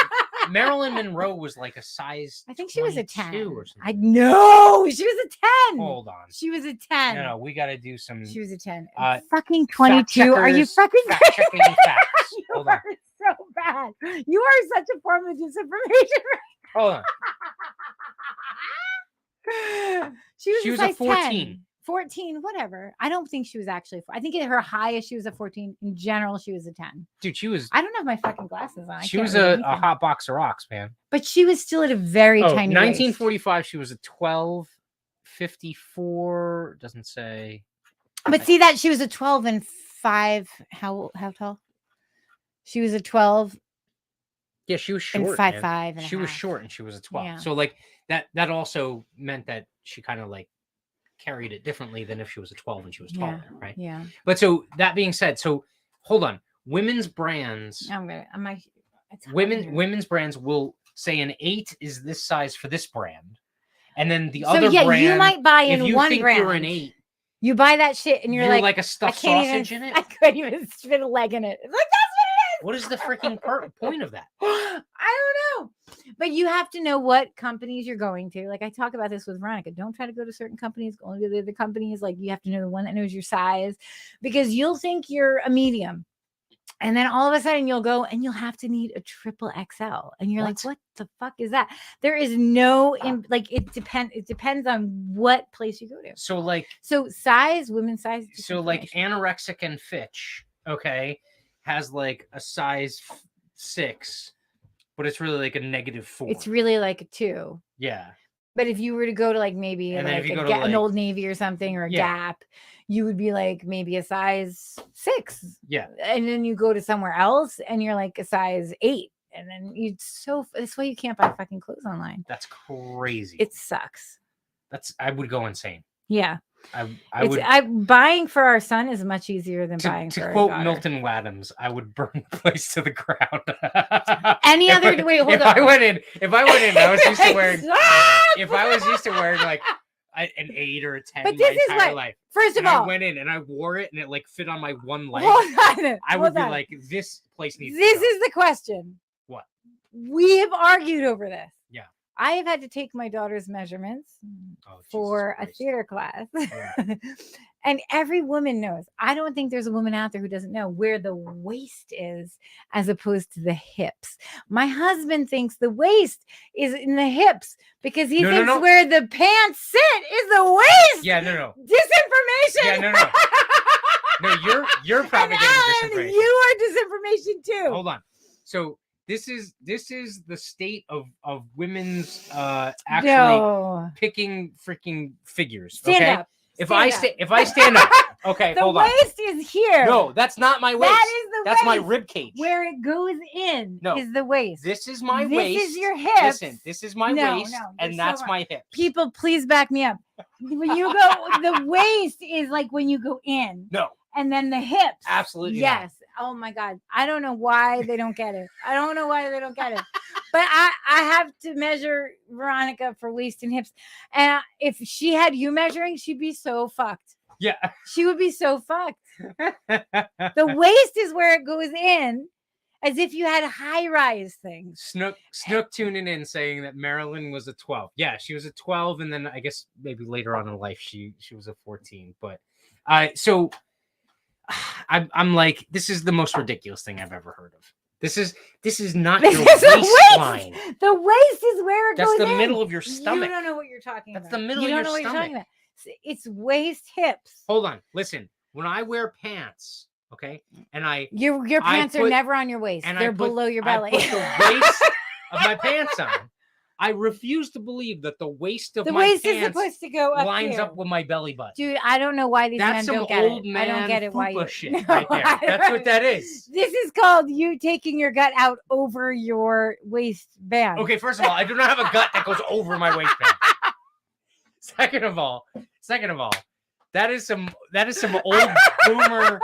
Marilyn Monroe was like a size. I think she was a 22 10. or something. I know she was a 10. Hold on. She was a 10. No, we got to do some She was a 10. fact Fucking 22. Are you checkers, fucking fact checking facts. You Hold on. are so bad. You are such a form of disinformation. Hold on. She was a size 14. 10. 14, whatever. I don't think she was actually. I think at her highest she was a 14. In general, she was a 10. Dude, she was. I don't have my fucking glasses on. She was a hot box of rocks, man. But she was still at a very tiny. 1945, she was a 12. 54 doesn't say. But see that she was a 12 and 5. How tall? She was a 12. Yeah, she was short. And 5'5" man. and a She was half. short and she was a 12. Yeah. So like that also meant that she kind of like carried it differently than if she was a 12 and she was taller, right? Yeah. But so that being said, so hold on. Women's brands, women's brands will say an 8 is this size for this brand. And then the other brand, you might buy if in you one think brand. you're an 8, You buy that shit and you're like a stuffed I can't sausage even, in it. I couldn't even fit a leg in it. It's like that's What is the freaking point of that? what it is. I don't know. But you have to know what companies you're going to. Like I talk about this with Veronica. Don't try to go to certain companies. Go to the other companies. Like you have to know the one that knows your size, because you'll think you're a medium, and then all of a sudden you'll go and you'll have to need a triple XL, and you're like, what the fuck is that? There is no it depends on what place you go to. So size, women's size. So like Anorexic and Fitch, okay, has like a size 6, but it's really like a -4. It's really like a 2. Yeah. But if you were to go to like maybe And then like if you go to an Old Navy or something, or a Gap, you would be like maybe a size 6. Yeah. And then you go to somewhere else and you're like a size 8. And then that's why you can't buy fucking clothes online. That's crazy. It sucks. I would go insane. Yeah. I would. Buying for our son is much easier than buying for To our quote daughter. Milton Wadhams, I would burn the place to the ground. Wait, hold on. If I went in, I was used to wearing. Stop! If I was used to wearing like an 8 or a 10 But my this is entire what- life, First of and I all, went in and I wore it and it like fit on my one leg, hold on. I would hold be on. like, this place needs. This to go. is the question. We have argued over this. Yeah. I have had to take my daughter's measurements Oh, Jesus for a Christ. theater class. Yeah. And every woman knows. I don't think there's a woman out there who doesn't know where the waist is as opposed to the hips. My husband thinks the waist is in the hips because he thinks where the pants sit is the waist. Yeah, no. Disinformation. Yeah, no. No, you're propagating disinformation. You are disinformation too. Hold on. So this is the state of women's actually picking freaking figures. Stand okay? up. If I stand up, okay, hold on. The waist is here. No, that's not my waist. That is the That's waist. my rib cage. Where it goes in is the waist. This is my waist. This is your hips. Listen, this is my waist, and that's my hips. People, please back me up. When you go, the waist is like when you go in. No. And then the hips. Absolutely. Yes. Not. Oh my God. I don't know why they don't get it. But I have to measure Veronica for waist and hips. And if she had you measuring, she'd be so fucked. Yeah. She would be so fucked. The waist is where it goes in, as if you had high-rise things. Snook tuning in saying that Marilyn was a 12. Yeah, she was a 12, and then I guess maybe later on in life she was a 14. But so I'm like, this is the most ridiculous thing I've ever heard of. This is not your waistline. The waist is where it goes in. That's the middle of your stomach. You don't know what you're talking about. That's the middle of your stomach. You don't know what you're talking about. It's waist, hips. Hold on. Listen, when I wear pants, okay, and your pants are never on your waist. They're below your belly. I put the waist of my pants on. I refuse to believe that the waist of my pants is supposed to go up lines here. up with my belly button. Dude, I don't know why these men don't get it. I don't get it why you shit right there. That's what that is. This is called you taking your gut out over your waistband. Okay, first of all, I do not have a gut that goes over my waistband. Second of all, that is some old boomer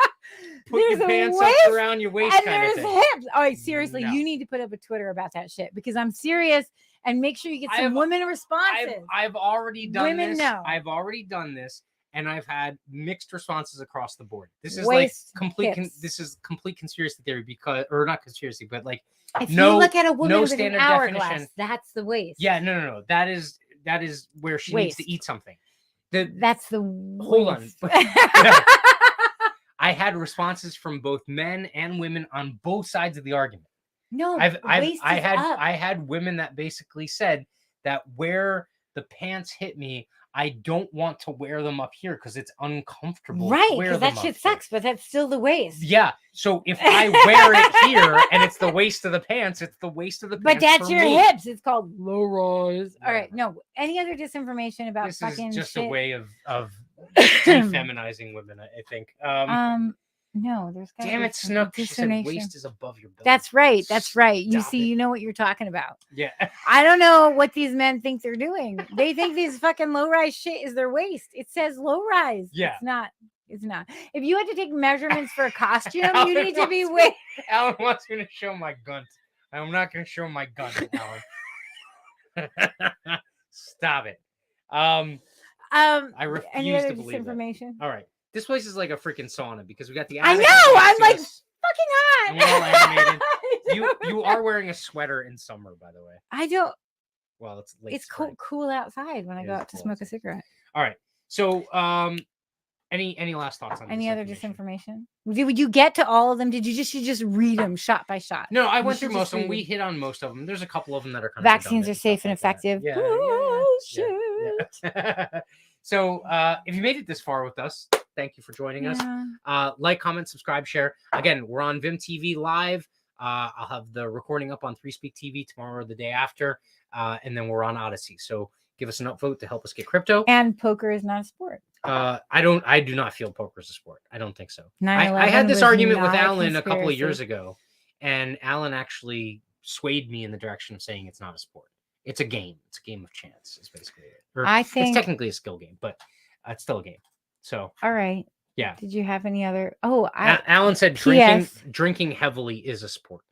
put your pants up around your waist and kind of thing. thing. Hips. All right, seriously, you need to put up a Twitter about that shit because I'm serious and make sure you get some women responses. I've already done women this. Know. I've already done this, and I've had mixed responses across the board. This is waist, like complete conspiracy theory or not conspiracy, but like if you look at a woman with an hourglass, that's the waist. Yeah, no. That is where she needs to eat something. That's the hold on. I had responses from both men and women on both sides of the argument. No, I had women that basically said that where the pants hit me, I don't want to wear them up here because it's uncomfortable. Right, because that shit sucks, but that's still the waist. Yeah. So if I wear it here and it's the waist of the pants, it's the waist of the pants. But that's your hips. It's called low rise. All right. No. Any other disinformation about this fucking is just shit? A way of defeminizing women, I think. No, there's damn it, Snook. She said waist is above your belly. That's right. That's right. You see, you know what you're talking about. Yeah. I don't know what these men think they're doing. They think these fucking low rise shit is their waist. It says low rise. Yeah. It's not. If you had to take measurements for a costume, you need to be Alan wants me to show my gun. I'm not going to show my gun, Alan. Stop it. I refuse to believe that. All right. This place is like a freaking sauna because we got the. I know. I'm like fucking hot. And we're all animated. You are wearing a sweater in summer, by the way. I don't. Well, it's late. It's cool outside when I go out to smoke a cigarette. All right. So, any last thoughts on any other disinformation? Would you get to all of them? Did you just read them shot by shot? No, I went through most of them. We hit on most of them. There's a couple of them that are kind vaccines are safe and effective. Yeah. So, if you made it this far with us, thank you for joining us. Like, comment, subscribe, share. Again, we're on Vim TV Live. I'll have the recording up on 3Speak TV tomorrow or the day after. And then we're on Odyssey. So give us an upvote to help us get crypto. And poker is not a sport. I do not feel poker is a sport. I don't think so. I 9/11 had this was argument with not a Alan a couple of conspiracy. years ago, and Alan actually swayed me in the direction of saying it's not a sport. It's a game. It's a game of chance. Is basically it. I think it's technically a skill game, but it's still a game. So all right. Yeah. Did you have any other? Alan said drinking heavily is a sport.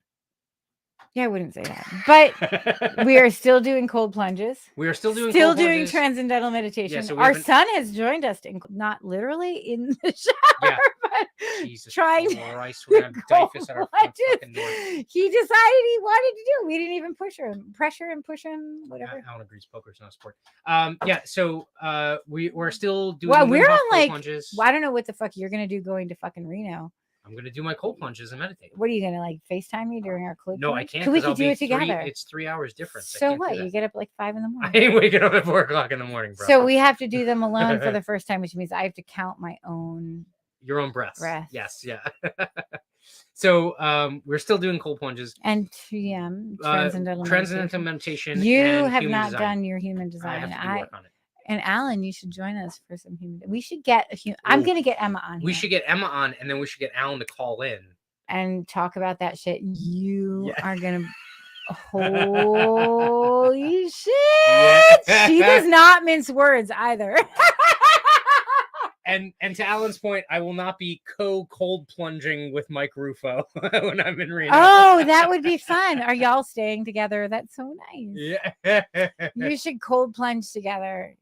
Yeah, I wouldn't say that. But we are still doing cold plunges. We are still doing transcendental meditation. Yeah, so our son has joined us, not literally in the shower, but Jesus trying Christ, we're gonna have cold Dyfus at our plunges. fucking door. He decided he wanted to do. We didn't even pressure him, push him, whatever. Alan agrees. Poker's not a sport. Yeah. So we're still doing. Well, Wim we're Hof on cold like. plunges. Well, I don't know what the fuck you're gonna do going to fucking Reno. I'm gonna do my cold plunges and meditate. What are you gonna like FaceTime me during our cold No, I plunge? can't. Could we 'cause I'll do be it together? It's 3 hours difference. I So can't do what? that. You get up like 5 in the I morning. ain't waking up at 4 o'clock in the morning, bro. So we have to do them alone for the first time, which means I have to count my own. Your own breaths. Breath. Yes. Yeah. So we're still doing cold plunges. And transcendental Transcendental meditation. meditation. You and have human not design. done your human I design. have to do work on it. And Alan, you should join us for some human. We should get a human. I'm Ooh. gonna get Emma on. We here should get Emma on, and then we should get Alan to call in. and talk about that shit. You Yeah. are gonna. Holy shit! Yeah. She does not mince words either. And to Alan's point, I will not be cold plunging with Mike Rufo when I'm in Reno. Oh, that would be fun. Are y'all staying together? That's so nice. Yeah. You should cold plunge together.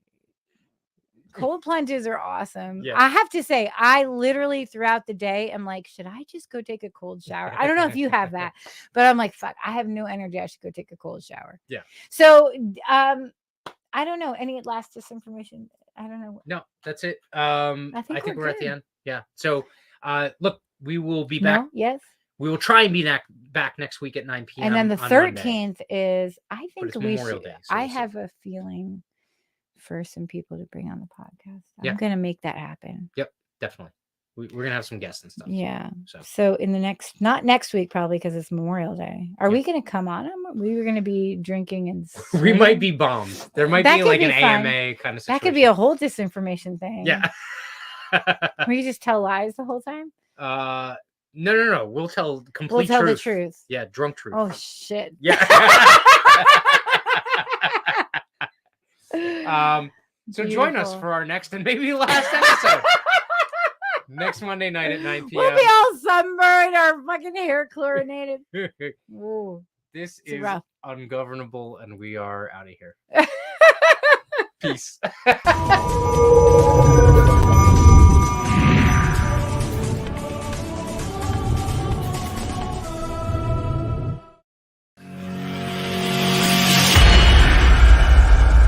Cold plunges are awesome. Yeah. I have to say, I literally throughout the day am like, should I just go take a cold shower? I don't know if you have that, but I'm like, fuck, I have no energy. I should go take a cold shower. Yeah. So I don't know. Any last disinformation? I don't know. No, that's it. I think we're at the good. end. Yeah. So look, we will be back. No? Yes. We will try and be back next week at 9 p.m. And then the on Monday. 13th is, I think it's we Memorial should. Day, so I we'll see. have a feeling for some people to bring on the podcast. Yeah. I'm going to make that happen. Yep, definitely. We're going to have some guests and stuff. Yeah. So So in the not next week, probably because it's Memorial Day. Are we going to come on them? We were going to be drinking and we might singing? be bombed. There might That be could like be an fun. AMA kind of situation. That could be a whole disinformation thing. Yeah. We just tell lies the whole time? No. We'll tell complete We'll tell truth. the truth. Yeah, drunk truth. Oh, shit. Yeah. So join us Beautiful. for our next and maybe last episode. Next Monday night at 9 p.m. We'll be all sunburned, our fucking hair chlorinated. Ooh, This it's is rough. Ungovernable, and we are out of here. Peace.